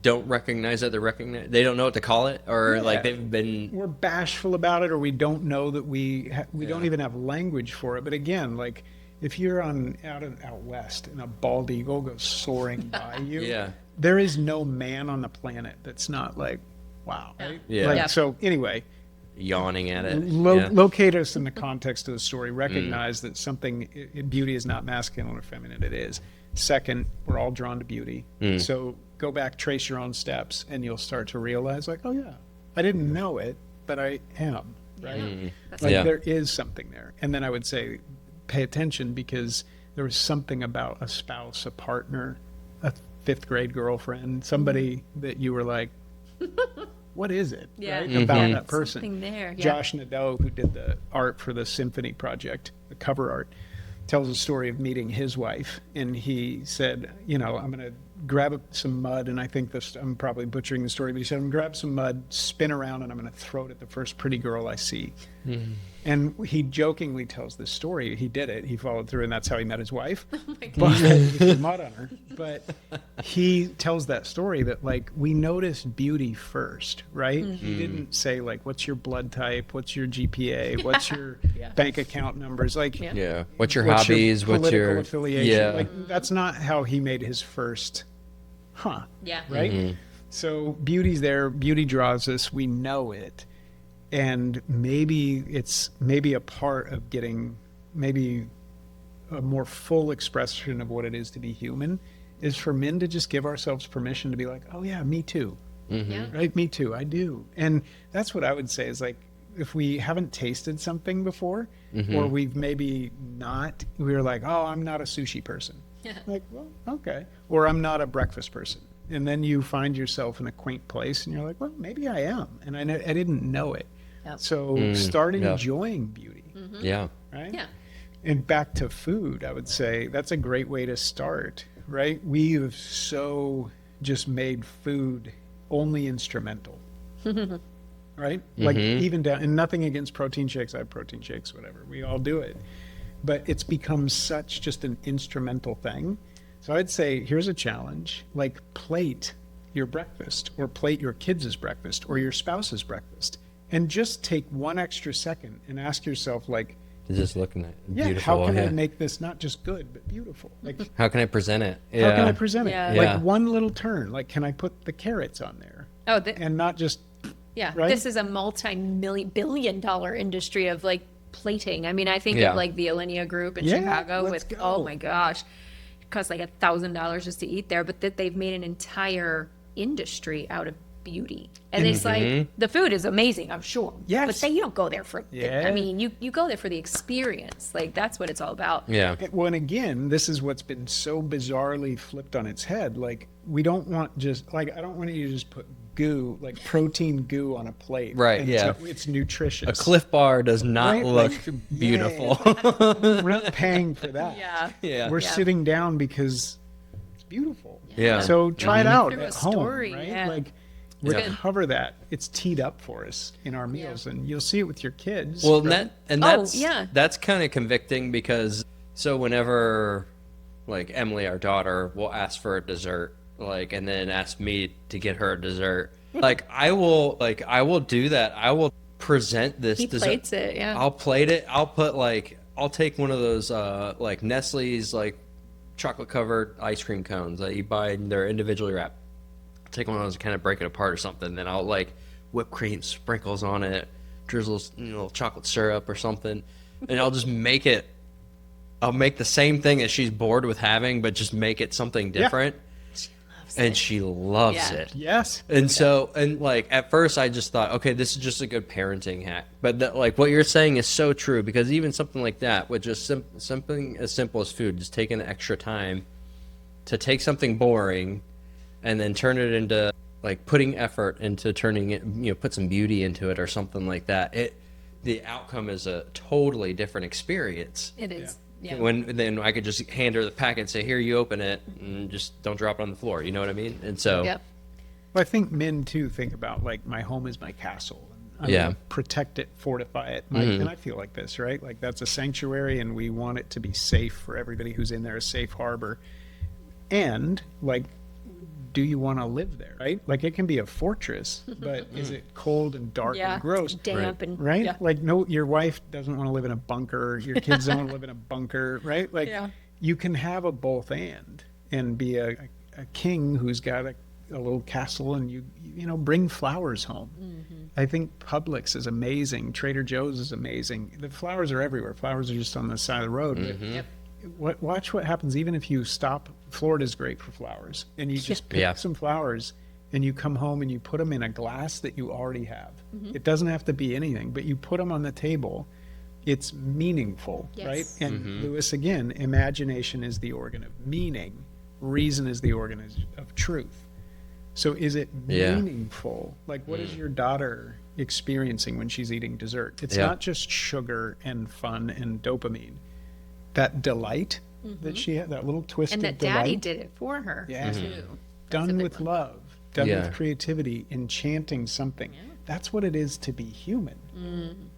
don't recognize that they don't know what to call it, or Yeah. like they've been we're bashful about it, or we don't know that we don't even have language for it. But again, like if you're out west and a bald eagle goes soaring by you, Yeah. there is no man on the planet that's not like, wow, right? Yeah. Like, Yeah. So anyway, yawning at it. Lo- Yeah. locate us in the context of the story. Recognize that something, beauty is not masculine or feminine. It is. Second, we're all drawn to beauty. So go back, trace your own steps, and you'll start to realize, like, oh yeah, I didn't know it, but I am. Right? That's Like Yeah. there is something there. And then I would say, pay attention, because there was something about a spouse, a partner, a fifth grade girlfriend, somebody that you were like, what is it, Yeah. right? Mhm. About Yeah. that person. Something there, yeah. Josh Nadeau, who did the art for the Symphony project, the cover art, tells a story of meeting his wife, and he said, I'm going to grab some mud, and I think this, I'm probably butchering the story, but he said, I'm going to grab some mud, spin around, and I'm going to throw it at the first pretty girl I see. And he jokingly tells this story. He did it. He followed through, and that's how he met his wife. But he threw mud on her. But he tells that story that, like, we noticed beauty first, right? He didn't say, like, what's your blood type? What's your GPA? What's your bank account numbers? Like, Yeah. Yeah. What's your hobbies? What's political your affiliation? Yeah. Like, that's not how he made his first, Yeah. right? So beauty's there. Beauty draws us. We know it. And maybe it's a part of getting maybe a more full expression of what it is to be human is for men to just give ourselves permission to be like, oh yeah, me too. Yeah. Right? Me too. I do. And that's what I would say is like, if we haven't tasted something before, or we've maybe not, we're like, oh, I'm not a sushi person. Yeah. Like, well, okay. Or I'm not a breakfast person. And then you find yourself in a quaint place and you're like, well, maybe I am. And I didn't know it. Yep. So start enjoying beauty. Yeah. Right? Yeah. And back to food, I would say that's a great way to start, right? We have so just made food only instrumental. Right? Like even down, and nothing against protein shakes. I have protein shakes, whatever. We all do it. But it's become such just an instrumental thing. So I'd say, here's a challenge, like plate your breakfast or plate your kids' breakfast or your spouse's breakfast. And just take 1 extra second and ask yourself, like, Just looking at yeah, beautiful. how can I make this not just good, but beautiful? Like, How can I present it? how can I present it? Yeah. Like Yeah. one little turn, like, can I put the carrots on there? Oh, And not just, yeah. right? This is a multi-billion-dollar industry of like plating. I mean, I think Yeah. of like the Alinea Group in Yeah, Chicago let's with, go. oh my gosh, it costs like $1,000 just to eat there, but that they've made an entire industry out of beauty. And it's like, the food is amazing, I'm sure. Yes. But you don't go there for, Yeah. I mean, you go there for the experience. Like, that's what it's all about. Yeah. well, and again, this is what's been so bizarrely flipped on its head. Like, we don't want just, like, I don't want you to just put goo, like protein goo on a plate. Right, and yeah. so it's nutritious. A Cliff Bar does not Right, look like, beautiful. We're not paying for that. Yeah. Yeah. We're Yeah. sitting down because it's beautiful. Yeah. So try it out Through a at home, story, right? yeah. Like, we Yeah. cover that. It's teed up for us in our meals, and you'll see it with your kids. Well, right? that's kind of convicting because so whenever like Emily, our daughter, will ask for a dessert, like, and then ask me to get her a dessert, like I will do that. I will present this He dessert. plates it, yeah. I'll plate it. I'll take one of those like Nestle's like chocolate covered ice cream cones that you buy and they're individually wrapped. Take one of those and kind of break it apart or something. Then I'll like whipped cream sprinkles on it, drizzles chocolate syrup or something, and I'll just make it. I'll make the same thing that she's bored with having, but just make it something different. And she loves Yeah. it. Yes. And so, and like at first, I just thought, okay, this is just a good parenting hack. But that, like what you're saying is so true because even something like that, with just something as simple as food, just taking the extra time to take something boring and then turn it into like putting effort into turning it, put some beauty into it or something like that. The outcome is a totally different experience. It is. Yeah. When then I could just hand her the packet and say, "Here, you open it, and just don't drop it on the floor." You know what I mean? And so, Yep. Well, I think men too think about like my home is my castle. And I'm Yeah. gonna protect it, fortify it. And I feel like this, right? Like that's a sanctuary, and we want it to be safe for everybody who's in there, a safe harbor. And like, do you want to live there? Right? Like it can be a fortress, but is it cold and dark Yeah. and gross? Damp and Right? Yeah. Like no, your wife doesn't want to live in a bunker. Your kids don't want to live in a bunker. Right? Like Yeah. you can have a both and be a king who's got a little castle, and you bring flowers home. I think Publix is amazing. Trader Joe's is amazing. The flowers are everywhere. Flowers are just on the side of the road. But Yep. watch what happens even if you stop. Florida's great for flowers, and you just pick Yeah. some flowers and you come home and you put them in a glass that you already have. It doesn't have to be anything, but you put them on the table. It's meaningful, Yes. right? And Lewis, again, imagination is the organ of meaning. Reason is the organ of truth. So is it Yeah. meaningful? Like, what is your daughter experiencing when she's eating dessert? It's Yeah. not just sugar and fun and dopamine. That delight that she had, that little twist And of that delight. daddy did it for her. Yeah. Too. Done big with one. love, done Yeah. with creativity, enchanting something. That's what it is to be human.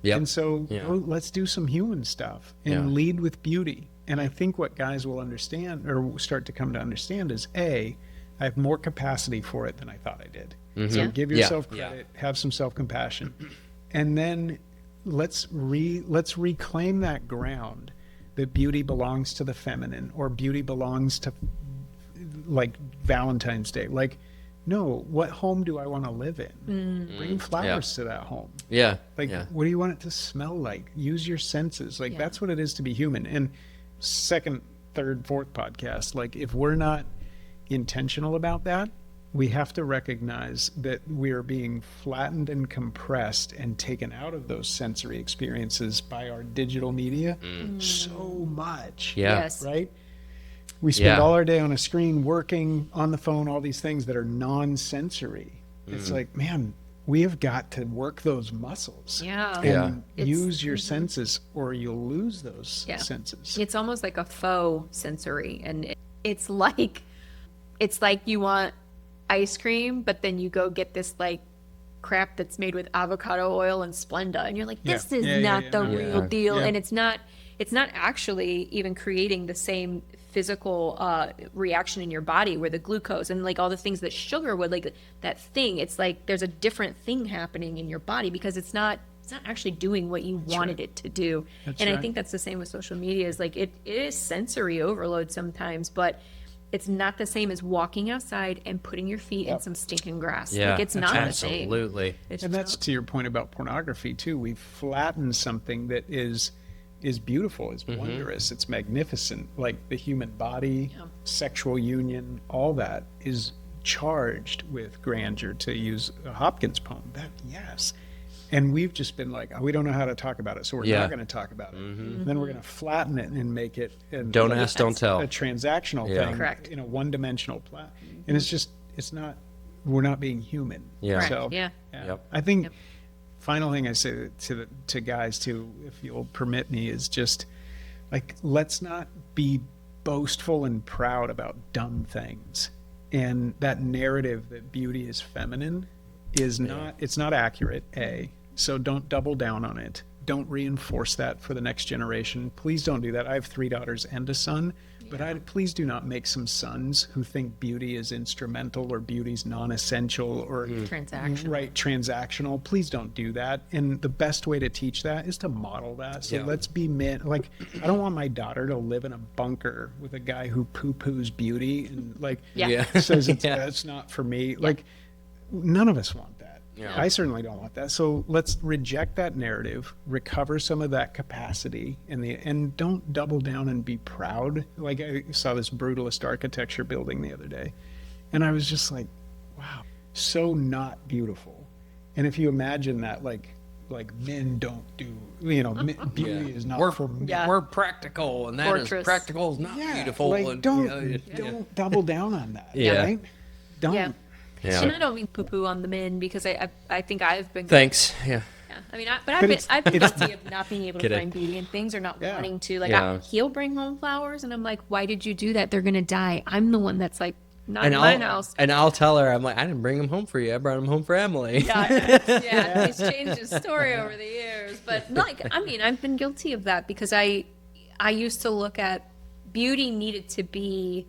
Yep. And so Yeah. let's do some human stuff and Yeah. lead with beauty. And I think what guys will understand or start to come to understand is I have more capacity for it than I thought I did. So Yeah. give Yeah. yourself Yeah. credit, have some self-compassion. And then let's reclaim that ground that beauty belongs to the feminine or beauty belongs to like Valentine's Day. Like, no, what home do I want to live in? Bring flowers to that home. yeah, Like, yeah, what do you want it to smell like? Use your senses. Like, Yeah. that's what it is to be human. And second, third, fourth podcast, like, if we're not intentional about that, we have to recognize that we are being flattened and compressed and taken out of those sensory experiences by our digital media so much. Yeah. Yes. Right? We spend Yeah. all our day on a screen, working on the phone, all these things that are non-sensory. It's like, man, we have got to work those muscles. Yeah. And It's- use your senses, or you'll lose those Yeah. senses. It's almost like a faux sensory, and it's like you want ice cream, but then you go get this like crap that's made with avocado oil and Splenda, and you're like, this is not the no. real deal, Yeah. and it's not actually even creating the same physical reaction in your body where the glucose and like all the things that sugar would, like that thing, it's like there's a different thing happening in your body because it's not actually doing what you wanted it to do. That's and I right. think that's the same with social media, is like it is sensory overload sometimes, but it's not the same as walking outside and putting your feet in some stinking grass. Yeah. Like it's not the same. Absolutely. It's And that's not. to your point about pornography too. We've flattened something that is beautiful, is wondrous, it's magnificent. Like the human body, sexual union, all that is charged with grandeur, to use a Hopkins poem. That, yes. And we've just been like, oh, we don't know how to talk about it, so we're Yeah. not going to talk about it. And then we're going to flatten it and make it Don't ask, don't tell. a transactional Yeah. thing, Correct. in a one-dimensional and it's not, we're not being human. Yeah. Correct. So, Yeah. Yep. I think final thing I say to guys too, if you'll permit me, is just like, let's not be boastful and proud about dumb things. And that narrative that beauty is feminine is not, it's not accurate, A. So don't double down on it. Don't reinforce that for the next generation. Please don't do that. I have 3 daughters and a son, but please do not make some sons who think beauty is instrumental or beauty's non-essential or Transactional. Right, transactional. Please don't do that. And the best way to teach that is to model that. So Yeah. let's be men. Like, I don't want my daughter to live in a bunker with a guy who poo-poos beauty and like Yeah. says it's, Yeah. that's not for me. Like, none of us want that. Yeah. I certainly don't want that. So let's reject that narrative, recover some of that capacity, and don't double down and be proud. Like, I saw this brutalist architecture building the other day, and I was just like, wow, so not beautiful. And if you imagine that, like men don't do, beauty is not for men. Yeah. We're practical, and that is Fortress. practical is not Yeah, beautiful. like, and, don't double down on that. Yeah. Right? Don't. Yeah. Yeah. And I don't mean poo-poo on the men, because I think I've been. Thanks. Yeah. Yeah. I mean, I've it's- been guilty of not being able to Kidding. find beauty in things, or not Yeah. wanting to. Like, Yeah. he'll bring home flowers, and I'm like, why did you do that? They're gonna die. I'm the one that's like, not in my house. And I'll tell her, I'm like, I didn't bring them home for you. I brought them home for Emily. Yeah, he's changed his story over the years. But like, I mean, I've been guilty of that, because I used to look at beauty needed to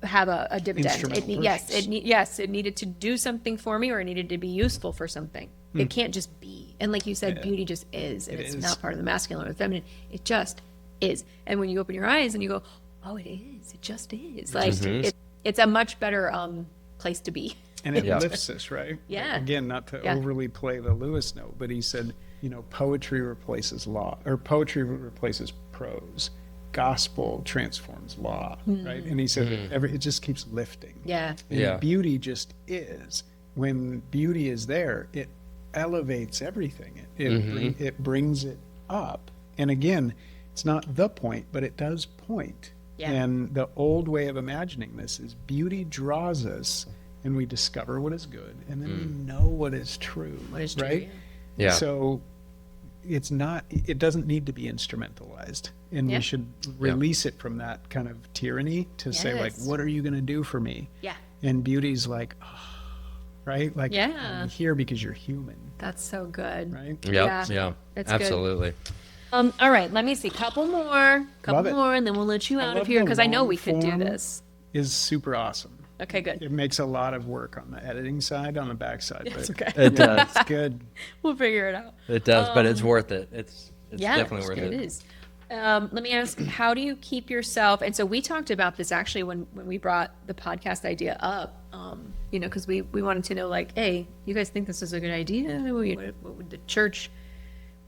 have a dividend. Instrumental Yes, it needed to do something for me, or it needed to be useful for something. It can't just be. And like you said, beauty just is, and it's is. not part of the masculine or the feminine. It just is. And when you open your eyes and you go, oh, it is. It just is. Like it's a much better place to be. And it Yeah. lifts us, right? Yeah. Again, not to Yeah. overly play the Lewis note, but he said, poetry replaces law, or poetry replaces prose. Gospel transforms law, right? And he said it just keeps lifting. Yeah. And Yeah. beauty just is. When beauty is there, it elevates everything. It brings it up. And again, it's not the point, but it does point. Yeah. And the old way of imagining this is beauty draws us, and we discover what is good, and then we know what is true. What is true, right? Yeah. So it doesn't need to be instrumentalized, and Yeah. we should release it from that kind of tyranny to say, like, Yes. what are you going to do for me? Yeah. And beauty's like, right? Like, Yeah. I'm here because you're human, That's so good. right? Yep. Yeah. Yeah. That's good. Absolutely. All right, let me see. Couple more, Love it. and then we'll let you out of love here, the because I know we could do long form. this. Is super awesome. Okay, good. It makes a lot of work on the editing side, on the back side, It's but okay. It does. it's good. We'll figure it out. It does, but it's worth it. It's Yeah, definitely worth it. It is. Let me ask, how do you keep yourself? And so we talked about this actually when we brought the podcast idea up, because we wanted to know, like, hey, you guys think this is a good idea? What would the church,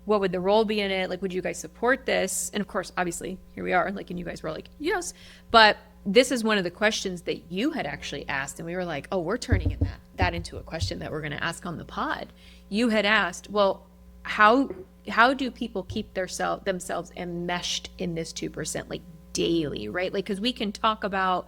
what would the role be in it? Like, would you guys support this? And of course, obviously, here we are, like, and you guys were like, yes. But this is one of the questions that you had actually asked, and we were like, oh, we're turning that into a question that we're going to ask on the pod. You had asked, well, how do people keep themselves enmeshed in this 2%, like daily, right? Like, because we can talk about,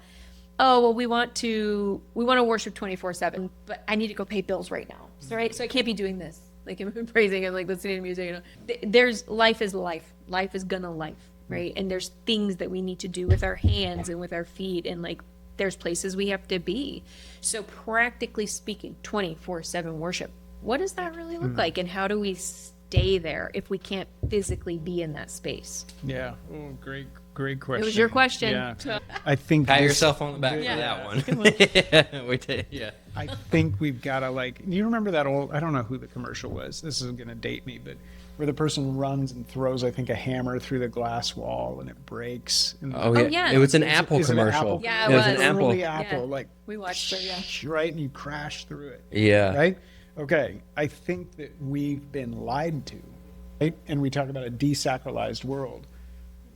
oh, well, we want to worship 24/7, but I need to go pay bills right now, right? So I can't be doing this, like I'm praising and like listening to music. There's life is life is gonna life, right? And there's things that we need to do with our hands and with our feet, and like there's places we have to be. So practically speaking, 24/7 worship, what does that really look like, and how do we stay there if we can't physically be in that space? Yeah. Oh, great question. It was your question. Yeah. I think Pat yourself on the back for that one. Yeah, we did. Yeah. I think we've got to, like, you remember that old, I don't know who the commercial was. This is going to date me, but where the person runs and throws, I think, a hammer through the glass wall and it breaks. And Oh, yeah. yeah. It was an Apple Is it an commercial. Apple? Yeah, it it was was. an Apple. Early Apple, Yeah. like, We watched it, yeah. right? And you crash through it. Yeah. Right? Okay. I think that we've been lied to, right? And we talk about a desacralized world.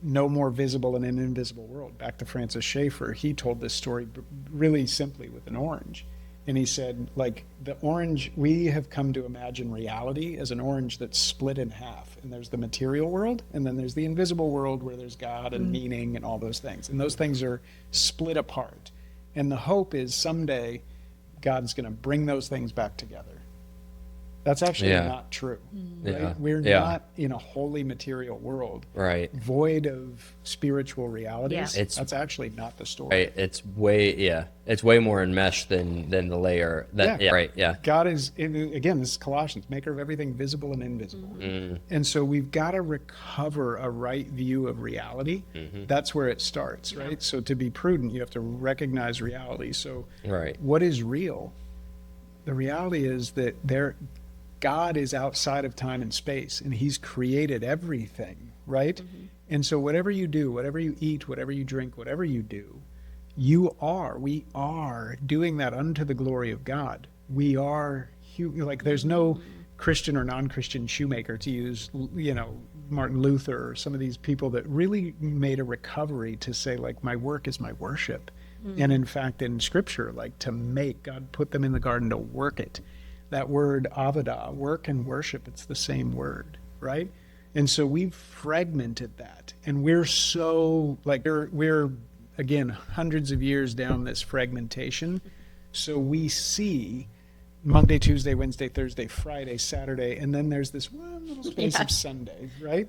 No more visible in an invisible world. Back to Francis Schaeffer, he told this story really simply with an orange. And he said, like, the orange, we have come to imagine reality as an orange that's split in half. And there's the material world, and then there's the invisible world where there's God and meaning and all those things. And those things are split apart. And the hope is someday God's going to bring those things back together. That's actually not true. Right? Yeah. We're Yeah. not in a wholly material world, Right. void of spiritual realities. Yeah. That's actually not the story. Right. It's way more enmeshed than the layer that. Yeah. Right. Yeah. God is, again, this is Colossians, maker of everything visible and invisible. And so we've got to recover a right view of reality. That's where it starts, right? So to be prudent, you have to recognize reality. So Right. what is real? The reality is that God is outside of time and space, and he's created everything, right? And so whatever you do, whatever you eat, whatever you drink, whatever you do, we are doing that unto the glory of God. We are, like, there's no Christian or non-Christian shoemaker, to use, Martin Luther or some of these people that really made a recovery to say, like, my work is my worship. And in fact, in scripture, like, to make, God put them in the garden to work it. That word avodah, work and worship, it's the same word, right? And so we've fragmented that. And we're so, like, we're again, hundreds of years down this fragmentation. So we see Monday, Tuesday, Wednesday, Thursday, Friday, Saturday, and then there's this one little space of Sunday, right?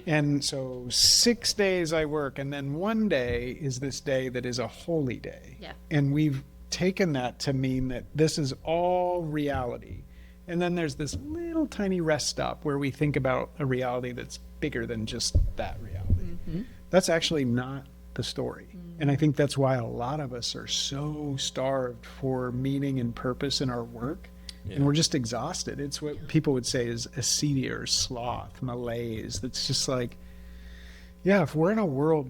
And so 6 days I work, and then one day is this day that is a holy day. Yeah. And we've taken that to mean that this is all reality. And then there's this little tiny rest stop where we think about a reality that's bigger than just that reality. That's actually not the story. And I think that's why a lot of us are so starved for meaning and purpose in our work. And we're just exhausted. It's what people would say is acedia or sloth, malaise. That's just like, yeah, if we're in a world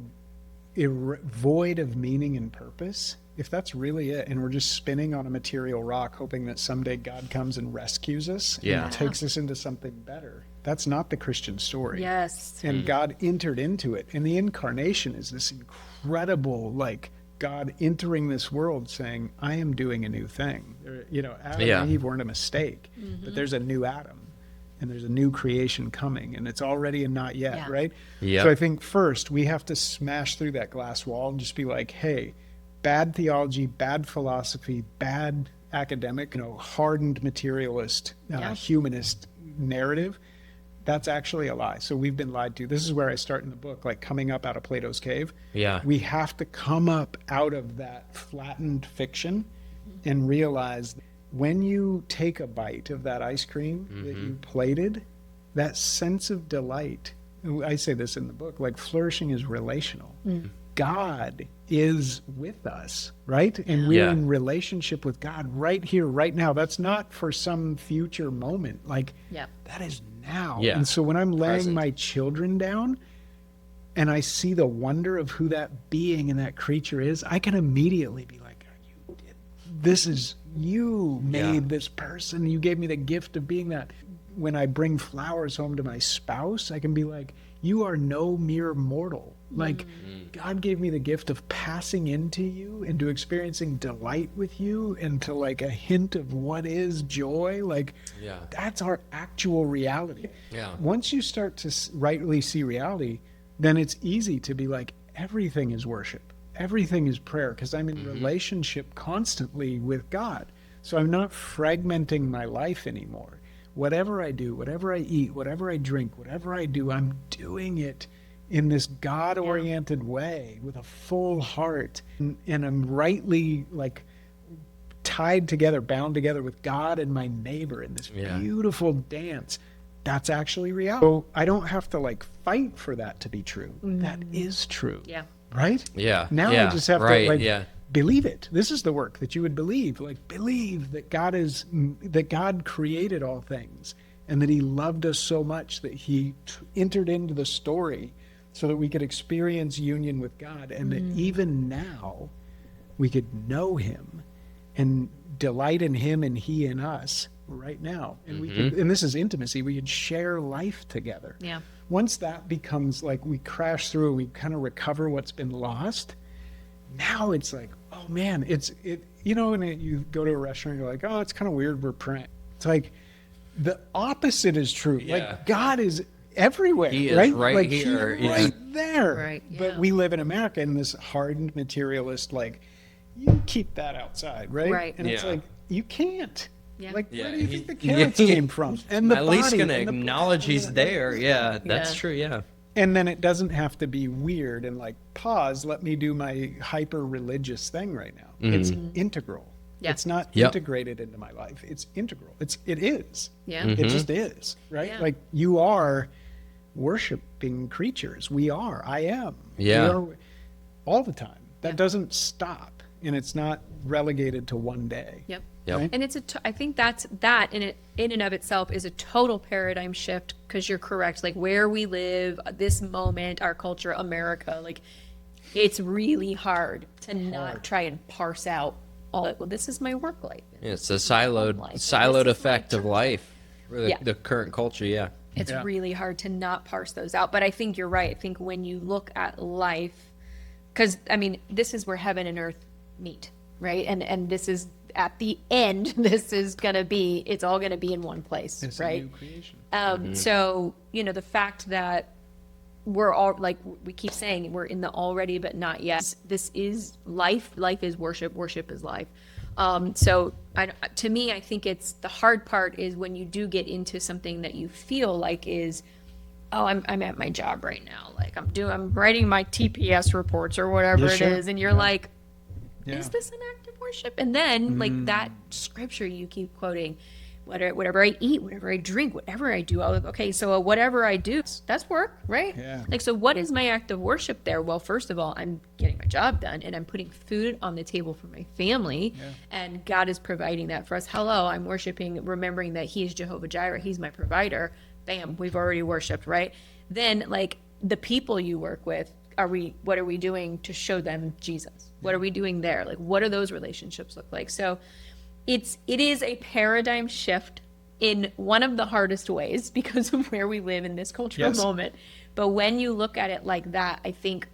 void of meaning and purpose, if that's really it, and we're just spinning on a material rock hoping that someday God comes and rescues us and takes us into something better, that's not the Christian story. Yes. And God entered into it. And the incarnation is this incredible, like, God entering this world saying, I am doing a new thing. Adam and Eve weren't a mistake, but there's a new Adam and there's a new creation coming, and it's already and not yet, right? Yeah. So I think first we have to smash through that glass wall and just be like, hey, bad theology, bad philosophy, bad academic, hardened materialist, humanist narrative, that's actually a lie. So we've been lied to. This is where I start in the book, like coming up out of Plato's cave. Yeah. We have to come up out of that flattened fiction and realize when you take a bite of that ice cream that you plated, that sense of delight, I say this in the book, like, flourishing is relational. God is with us, right? And we're in relationship with God right here, right now. That's not for some future moment. Like, that is now. Yeah. And so when I'm laying Present. my children down and I see the wonder of who that being and that creature is, I can immediately be like, you made this person. You gave me the gift of being that. when I bring flowers home to my spouse, I can be like, you are no mere mortal. Like, God gave me the gift of passing into you and to experiencing delight with you and to like a hint of what is joy. Like, that's our actual reality. Yeah. Once you start to rightly see reality, then it's easy to be like, everything is worship. Everything is prayer, because I'm in relationship constantly with God. So I'm not fragmenting my life anymore. Whatever I do, whatever I eat, whatever I drink, whatever I do, I'm doing it in this God-oriented way with a full heart. And I'm rightly like tied together, bound together with God and my neighbor in this beautiful dance. That's actually reality. So I don't have to like fight for that to be true. That is true. Yeah. Right? Yeah. Now yeah. I just have right. to like yeah. believe it. This is the work that you would believe. Like, believe that God created all things and that he loved us so much that he entered into the story so that we could experience union with God, and that even now we could know him and delight in him and he in us right now. And we could, and this is intimacy, we could share life together. Yeah. Once that becomes like we crash through, we kind of recover what's been lost. Now it's like, oh man, you know, when you go to a restaurant, you're like, oh, it's kind of weird we're praying. It's like the opposite is true. Yeah. Like, God is everywhere. He is right? right like, here. He's right there. Right, yeah. But we live in America in this hardened materialist, like, you keep that outside, right? Right. And it's Yeah. like, you can't. Yeah. Like, Yeah, where do you he- think the carrots came from? And the At least body, gonna and the acknowledge he's there. Yeah, that's Yeah. true. Yeah. And then it doesn't have to be weird and like, pause, let me do my hyper religious thing right now. It's integral. Yeah. It's not Yep. integrated into my life. It's integral. It is. Yeah. It just is, right? Yeah. Like, you are worshiping creatures. We are. I am. Yeah. We are all the time. That Yeah. doesn't stop, and it's not relegated to one day. Yep. Yep. Right? And I think that in and of itself is a total paradigm shift, because you're correct. Like, where we live, this moment, our culture, America, like, it's really hard to not try and parse out all that. Well, this is my work life. Yeah, it's a Life. siloed This is my effect of church. life for the, Yeah. the current culture. Yeah. It's Yeah. really hard to not parse those out. But I think you're right. I think when you look at life, because I mean, this is where heaven and earth meet, right? And this is at the end. This is gonna be. It's all gonna be in one place, It's right? a new creation. So you know, the fact that we're all, like we keep saying, we're in the already but not yet. This is life. Life is worship. Worship is life. So to me, I think it's the hard part is when you do get into something that you feel like is, oh, I'm at my job right now. Like I'm writing my TPS reports or whatever Yeah, it sure. is. And you're like, Yeah. is this an act of worship? And then like that scripture you keep quoting, whatever I eat, whatever I drink, whatever I do, okay, so whatever I do, that's work, right? Yeah. Like, so what is my act of worship there? Well, first of all, I'm getting my job done and I'm putting food on the table for my family, and God is providing that for us. Hello, I'm worshiping, remembering that he is Jehovah Jireh, he's my provider. Bam, we've already worshiped, right? Then like the people you work with, what are we doing to show them Jesus? What are we doing there? Like, what do those relationships look like? So it is a paradigm shift in one of the hardest ways because of where we live in this cultural Yes. moment. But when you look at it like that, I think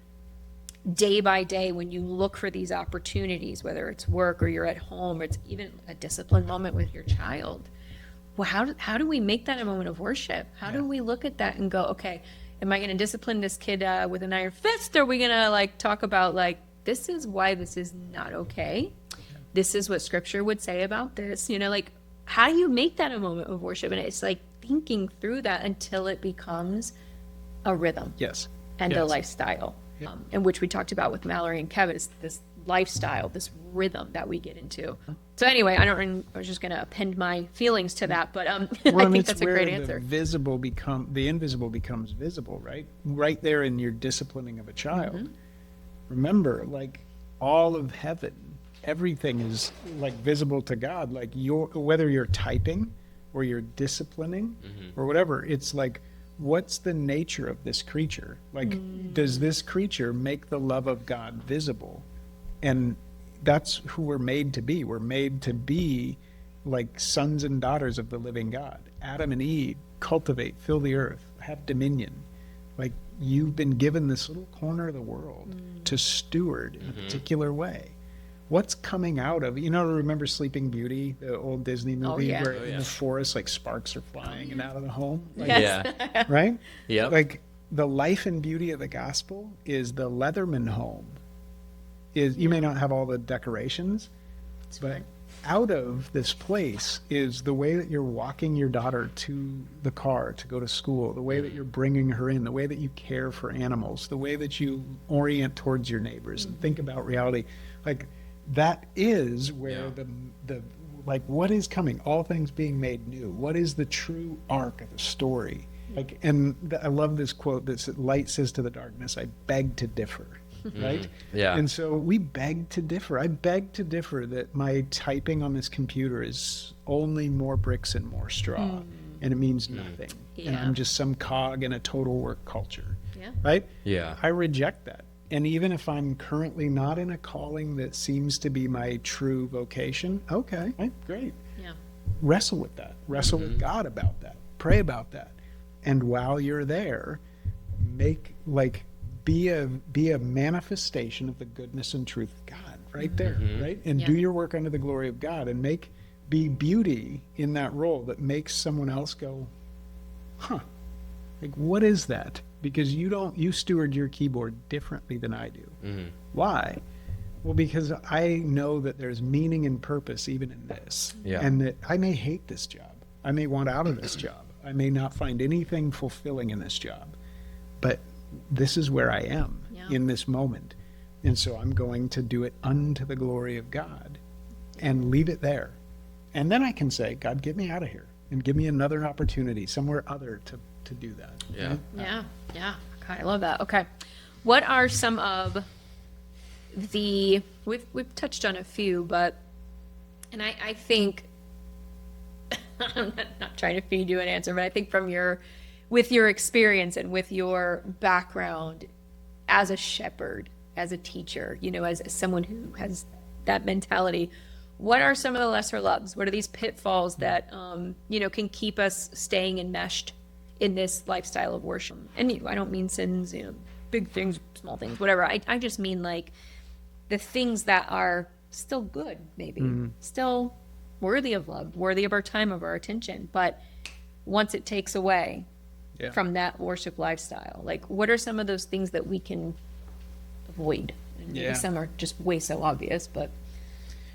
day by day, when you look for these opportunities, whether it's work or you're at home or it's even a disciplined moment with your child, well, how do we make that a moment of worship? How do we look at that and go, okay, am I going to discipline this kid with an iron fist? Or are we going to like talk about like, this is why this is not okay. This is what scripture would say about this, you know, like, how do you make that a moment of worship? And it's like thinking through that until it becomes a rhythm Yes. and a Yes. lifestyle, in which we talked about with Mallory and Kevin, is this lifestyle, this rhythm that we get into. So anyway, I was just going to append my feelings to that, but I Well, and think it's that's a where great the answer. the invisible becomes visible, right? Right there in your disciplining of a child. Mm-hmm. Remember, like, all of heaven, everything is like visible to God. Like, whether you're typing or you're disciplining or whatever, it's like, what's the nature of this creature? Like, does this creature make the love of God visible? And that's who we're made to be. We're made to be like sons and daughters of the living God. Adam and Eve, cultivate, fill the earth, have dominion. Like, you've been given this little corner of the world to steward in a particular way. What's coming out of, remember Sleeping Beauty, the old Disney movie where in the forest, like sparks are flying and out of the home? Like, Yeah. right? Yep. Like, the life and beauty of the gospel is the Leatherman home. You may not have all the decorations, but out of this place is the way that you're walking your daughter to the car to go to school, the way that you're bringing her in, the way that you care for animals, the way that you orient towards your neighbors and think about reality. Like, that is where the like, what is coming? All things being made new. What is the true arc of the story? Like, and I love this quote that says, light says to the darkness, I beg to differ. Right? Yeah. And so we beg to differ. I beg to differ that my typing on this computer is only more bricks and more straw, and it means nothing. And Yeah. I'm just some cog in a total work culture. Yeah. Right? Yeah. I reject that. And even if I'm currently not in a calling that seems to be my true vocation, okay, right, great. Yeah. Wrestle with that. Wrestle with God about that. Pray about that. And while you're there, be a manifestation of the goodness and truth of God right there, right? And do your work unto the glory of God, and be beauty in that role that makes someone else go, huh, like, what is that? Because you steward your keyboard differently than I do. Why? Well, because I know that there's meaning and purpose even in this, and that I may hate this job. I may want out of this job. I may not find anything fulfilling in this job, but this is where I am in this moment. And so I'm going to do it unto the glory of God and leave it there. And then I can say, God, get me out of here and give me another opportunity somewhere other to do that. Yeah. Right? Yeah. Okay, I love that. Okay. What are some of we've touched on a few, but, and I think, I'm not trying to feed you an answer, but I think with your experience and with your background as a shepherd, as a teacher, as someone who has that mentality, what are some of the lesser loves? What are these pitfalls that, can keep us staying enmeshed in this lifestyle of worship? And I don't mean sins, big things, small things, whatever. I just mean like the things that are still good, maybe, still worthy of love, worthy of our time, of our attention. But once it takes away from that worship lifestyle, like, what are some of those things that we can avoid? And maybe some are just way so obvious, but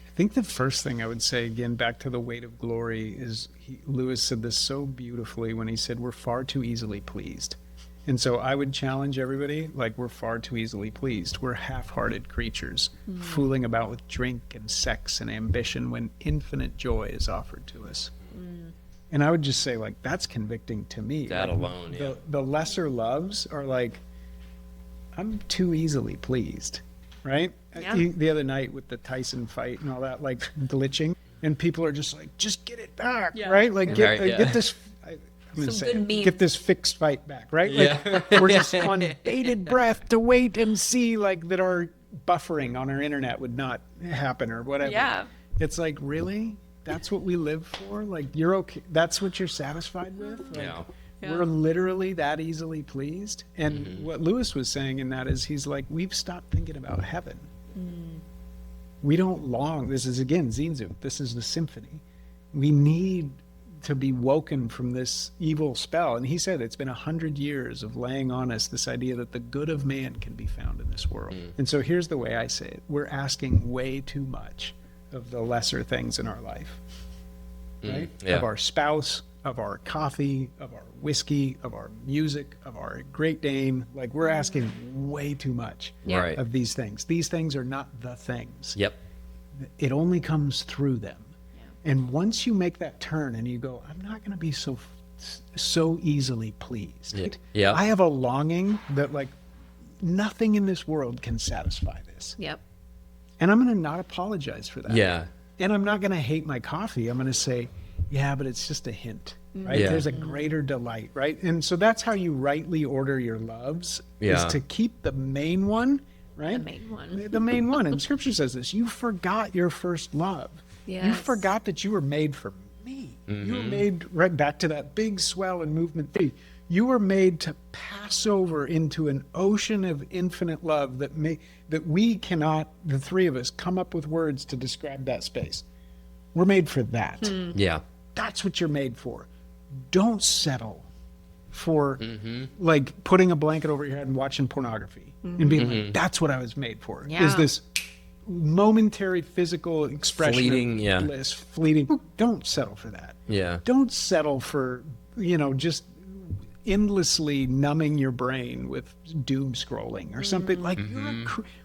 I think the first thing I would say, again, back to the weight of glory, is Lewis said this so beautifully when he said, we're far too easily pleased. And so I would challenge everybody, like, we're far too easily pleased. We're half-hearted creatures, fooling about with drink and sex and ambition when infinite joy is offered to us. And I would just say, like, that's convicting to me. That like, alone, the lesser loves are like, I'm too easily pleased, right? Yeah. The other night with the Tyson fight and all that, like, glitching, and people are just like, just get it back, right? Like, get this. I'm gonna say, get this fixed fight back, right? Like, we're just on bated breath to wait and see, like, that our buffering on our internet would not happen or whatever. Yeah. It's like, really? That's what we live for? Like, you're okay? That's what you're satisfied with? Like, we're literally that easily pleased. And what Lewis was saying in that is, he's like, we've stopped thinking about heaven. We don't long. This is, again, Zinzu. This is the symphony. We need to be woken from this evil spell. And he said it's been 100 years of laying on us this idea that the good of man can be found in this world. And so here's the way I say it. We're asking way too much of the lesser things in our life, right? Of our spouse, of our coffee, of our whiskey, of our music, of our Great Dane. Like, we're asking way too much of these things. These things are not the things. It only comes through them. And once you make that turn and you go, I'm not going to be so easily pleased. I have a longing that, like, nothing in this world can satisfy this. And I'm going to not apologize for that. And I'm not going to hate my coffee. I'm going to say, yeah, but it's just a hint, right? There's a greater delight, right? And so that's how you rightly order your loves, is to keep the main one, right? The main one. The main one. And Scripture says this, you forgot your first love. You Yes. forgot that you were made for me. You were made, right back to that big swell and movement thing. You were made to pass over into an ocean of infinite love that we cannot, the three of us, come up with words to describe that space. We're made for that. Yeah. That's what you're made for. Don't settle for like putting a blanket over your head and watching pornography and being like, that's what I was made for. Yeah. Is this momentary physical expression Fleeting, of bliss, fleeting. Don't settle for that. Yeah. Don't settle for, just endlessly numbing your brain with doom scrolling or something. Like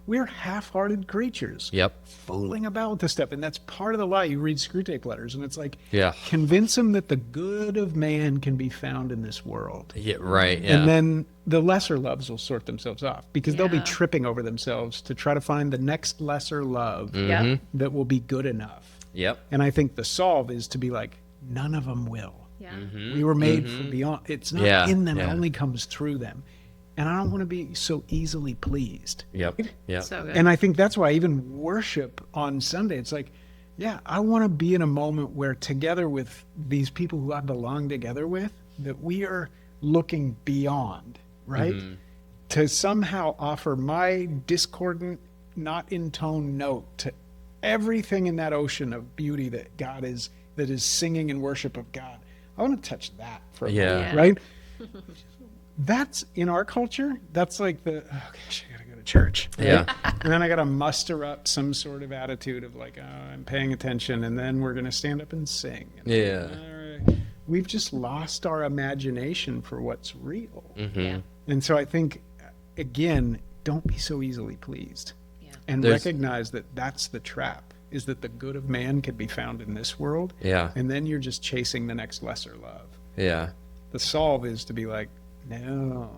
we're half-hearted creatures. Yep. Fooling about with this stuff. And that's part of the lie. You read screw tape letters and it's like, Yeah. convince them that the good of man can be found in this world. Yeah. Right. Yeah. And then the lesser loves will sort themselves off because they'll be Yeah. tripping over themselves to try to find the next lesser love Yeah. that will be good enough. Yep. And I think the solve is to be like, none of them will. Yeah. We were made for beyond. It's not Yeah, in them. It yeah. only comes through them. And I don't want to be so easily pleased. Yep. Yep. So good. And I think that's why even worship on Sunday, it's like, yeah, I want to be in a moment where together with these people who I belong together with, that we are looking beyond, right? To somehow offer my discordant, not in tone note to everything in that ocean of beauty that God is, that is singing in worship of God. I want to touch that for a Yeah. moment, right? That's in our culture. That's like oh gosh, I gotta go to church. right? Yeah. And then I gotta muster up some sort of attitude of like, oh, I'm paying attention, and then we're gonna stand up and sing. And Yeah. all right. We've just lost our imagination for what's real. Yeah. And so I think, again, don't be so easily pleased, Yeah. and There's- recognize that that's the trap. Is that the good of man can be found in this world, Yeah. and then you're just chasing the next lesser love. Yeah. The solve is to be like, no,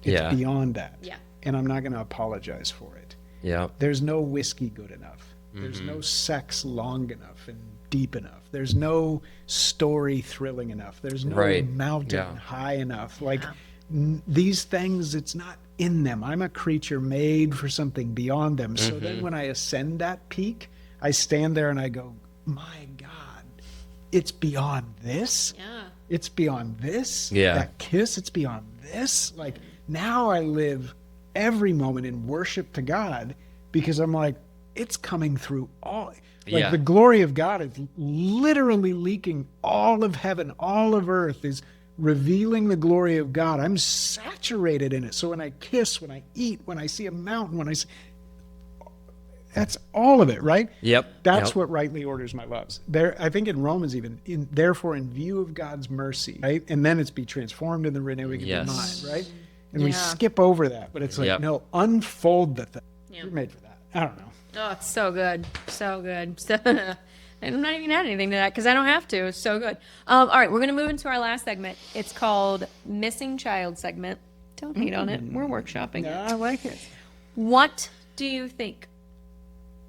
it's Yeah. beyond that. Yeah. And I'm not going to apologize for it. Yep. There's no whiskey good enough. There's no sex long enough and deep enough. There's no story thrilling enough. There's no Right. mountain Yeah. high enough. Like these things, it's not in them. I'm a creature made for something beyond them. So then when I ascend that peak, I stand there and I go, my God, it's beyond this. Yeah. It's beyond this. Yeah. That kiss, it's beyond this. Like now I live every moment in worship to God because I'm like, it's coming through all. Like Yeah. the glory of God is literally leaking all of heaven, all of earth is revealing the glory of God. I'm saturated in it. So when I kiss, when I eat, when I see a mountain, when I see, that's all of it, right? Yep. That's Yep. what rightly orders my loves. There, I think in Romans even, therefore in view of God's mercy, right? And then it's be transformed in the renewing of your Yes. mind, right? And we Yeah. skip over that, but it's like, Yep. no, unfold the thing. Yeah. You're made for that. I don't know. Oh, it's so good. So good. So, I'm not even adding anything to that because I don't have to. It's so good. All right, we're going to move into our last segment. It's called Missing Child segment. Don't hate on it. We're workshopping Yeah, it. I like it. What do you think?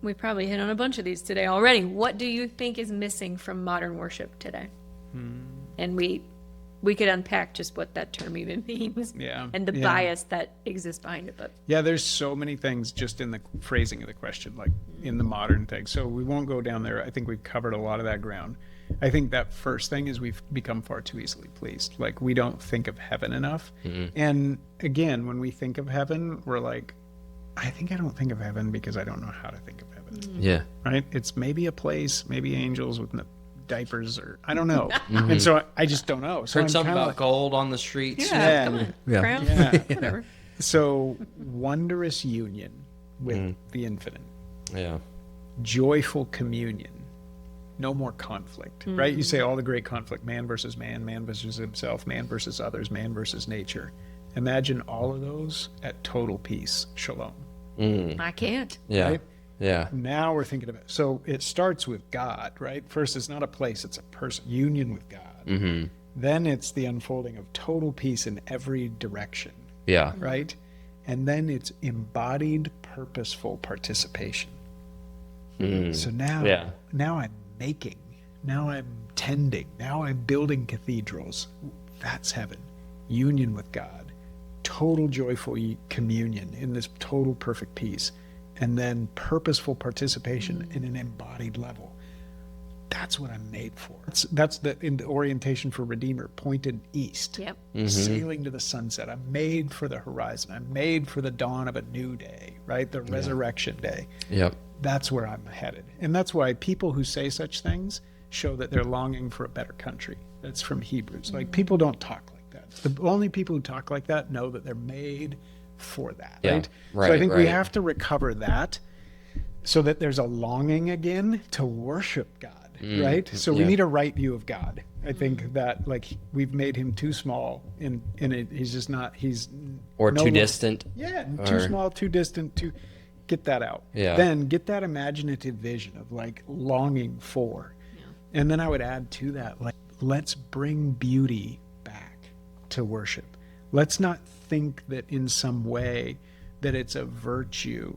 We probably hit on a bunch of these today already. What do you think is missing from modern worship today? And we could unpack just what that term even means. Yeah, And the yeah. bias that exists behind it. But Yeah, there's so many things just in the phrasing of the question, like in the modern thing. So we won't go down there. I think we've covered a lot of that ground. I think that first thing is we've become far too easily pleased. Like we don't think of heaven enough. And again, when we think of heaven, we're like, I think I don't think of heaven because I don't know how to think of heaven. Yeah. Right? It's maybe a place, maybe angels with diapers, or I don't know. And so I just don't know. So Heard I'm something kinda about like, gold on the streets. Yeah. come on. Yeah. Crown? Yeah. Whatever. So wondrous union with the infinite. Yeah. Joyful communion, no more conflict, right? You say all the great conflict, man versus himself, man versus others, man versus nature. Imagine all of those at total peace, shalom. I can't. Yeah. Right? Yeah. Now we're thinking of it. So it starts with God, right? First, it's not a place, it's a person, union with God. Then it's the unfolding of total peace in every direction, Yeah. right? And then it's embodied, purposeful participation. So now, Yeah. now I'm making, now I'm tending, now I'm building cathedrals. That's heaven. Union with God, total joyful communion in this total perfect peace, and then purposeful participation in an embodied level. that's what I'm made for. That's in the orientation for Redeemer, pointed east. Yep. Sailing to the sunset. I'm made for the horizon. I'm made for the dawn of a new day, right? The resurrection day. Yep. That's where I'm headed. And that's why people who say such things show that they're longing for a better country. That's from Hebrews. Like, people don't talk like that. The only people who talk like that know that they're made for that, right? So I think we have to recover that so that there's a longing again to worship God, right? So we need a right view of God. I think that, like, we've made him too small in it. He's just not, he's... Or too distant. Yeah, too small, too distant, get that out. Yeah. Then get that imaginative vision of, like, longing for. Yeah. And then I would add to that, like, let's bring beauty back to worship. Let's not think that in some way that it's a virtue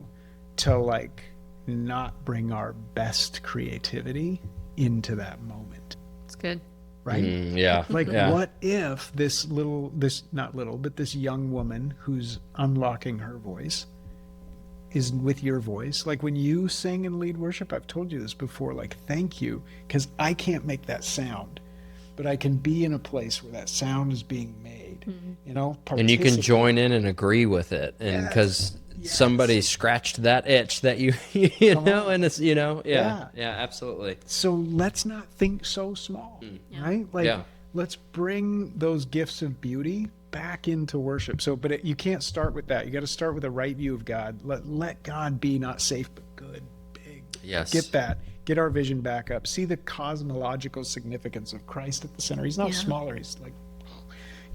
to, like, not bring our best creativity into that moment. It's good. Right? Like, yeah. what if this young woman who's unlocking her voice is with your voice? Like, when you sing and lead worship, I've told you this before, like, thank you, because I can't make that sound, but I can be in a place where that sound is being made, you know, and you can join in and agree with it. And because somebody scratched that itch that you know, and it's, yeah, absolutely. So let's not think so small, right? Like, let's bring those gifts of beauty back into worship. So, but you can't start with that. You got to start with a right view of God. Let God be not safe, but good, big. Yes. Get that. Get our vision back up. See the cosmological significance of Christ at the center. He's not smaller. He's like,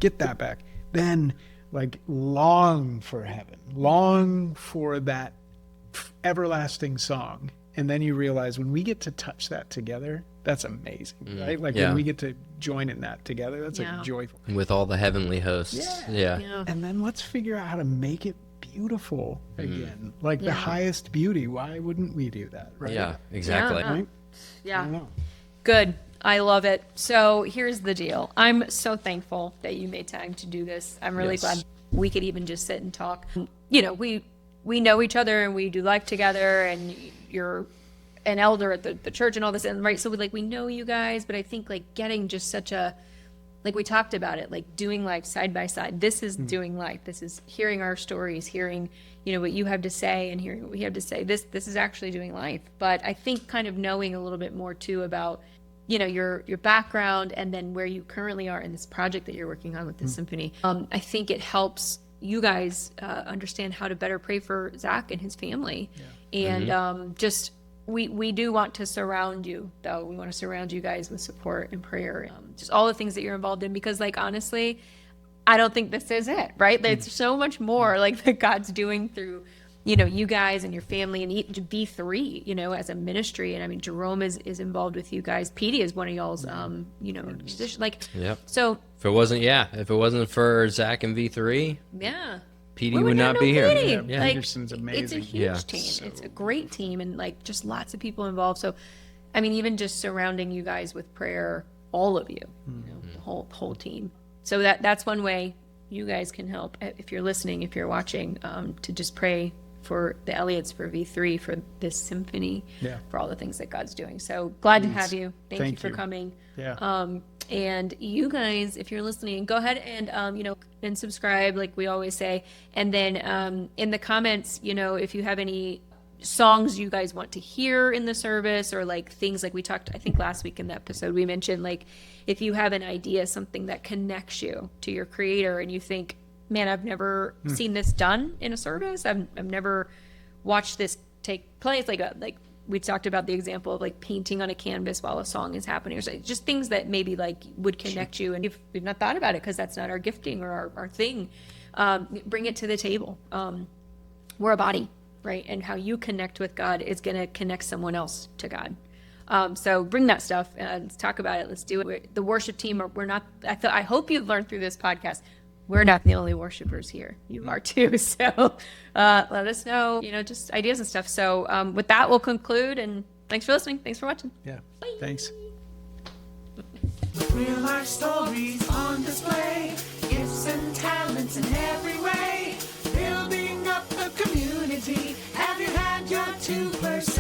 get that back. Then, like, long for heaven. Long for that everlasting song. And then you realize when we get to touch that together, that's amazing, right? Like, when we get to join in that together, that's like joyful. With all the heavenly hosts. Yeah. And then let's figure out how to make it beautiful again. Like the highest beauty. Why wouldn't we do that, right? Yeah, exactly. Right? Yeah. I don't know. Good. I love it. So here's the deal. I'm so thankful that you made time to do this. I'm really glad we could even just sit and talk. You know, we know each other and we do life together, and you're an elder at the church and all this, and right, so we know you guys, but I think, like, getting just such a, like, we talked about it, like, doing life side by side. This is doing life. This is hearing our stories, hearing, what you have to say, and hearing what we have to say. This is actually doing life. But I think kind of knowing a little bit more too about, your background, and then where you currently are in this project that you're working on with the Symphony. I think it helps you guys understand how to better pray for Zach and his family. And just, we do want to surround you, though. We want to surround you guys with support and prayer, just all the things that you're involved in, because, like, honestly, I don't think this is it, right? There's so much more, like, that God's doing through, you guys and your family, and V3, as a ministry. And I mean, Jerome is involved with you guys. Petey is one of y'all's, musicians. Like, so if it wasn't for Zach and V3, Petey would not be here. Yeah, like, Peterson's amazing. It's a huge team. It's a great team, and, like, just lots of people involved. So, I mean, even just surrounding you guys with prayer, all of you, the whole team. So that's one way you guys can help, if you're listening, if you're watching, to just pray for the Elliots, for V3, for this symphony, for all the things that God's doing. So glad to have you. Thank you for coming. And you guys, if you're listening, go ahead and, and subscribe, like we always say. And then in the comments, if you have any songs you guys want to hear in the service, or, like, things like we talked, I think last week in the episode, we mentioned, like, if you have an idea, something that connects you to your creator, and you think, man, I've never seen this done in a service. I've never watched this take place. Like we talked about the example of, like, painting on a canvas while a song is happening, or just things that maybe, like, would connect you. And if we've not thought about it, because that's not our gifting or our thing, bring it to the table. We're a body, right? And how you connect with God is going to connect someone else to God. So bring that stuff and let's talk about it. Let's do it. The worship team, we're not, I hope you've learned through this podcast, we're not the only worshipers here. You are too. So let us know, just ideas and stuff. So with that, we'll conclude, and thanks for listening. Thanks for watching. Yeah. Thanks. Real life stories on display, gifts and talents in every way, building up the community. Have you had your 2%?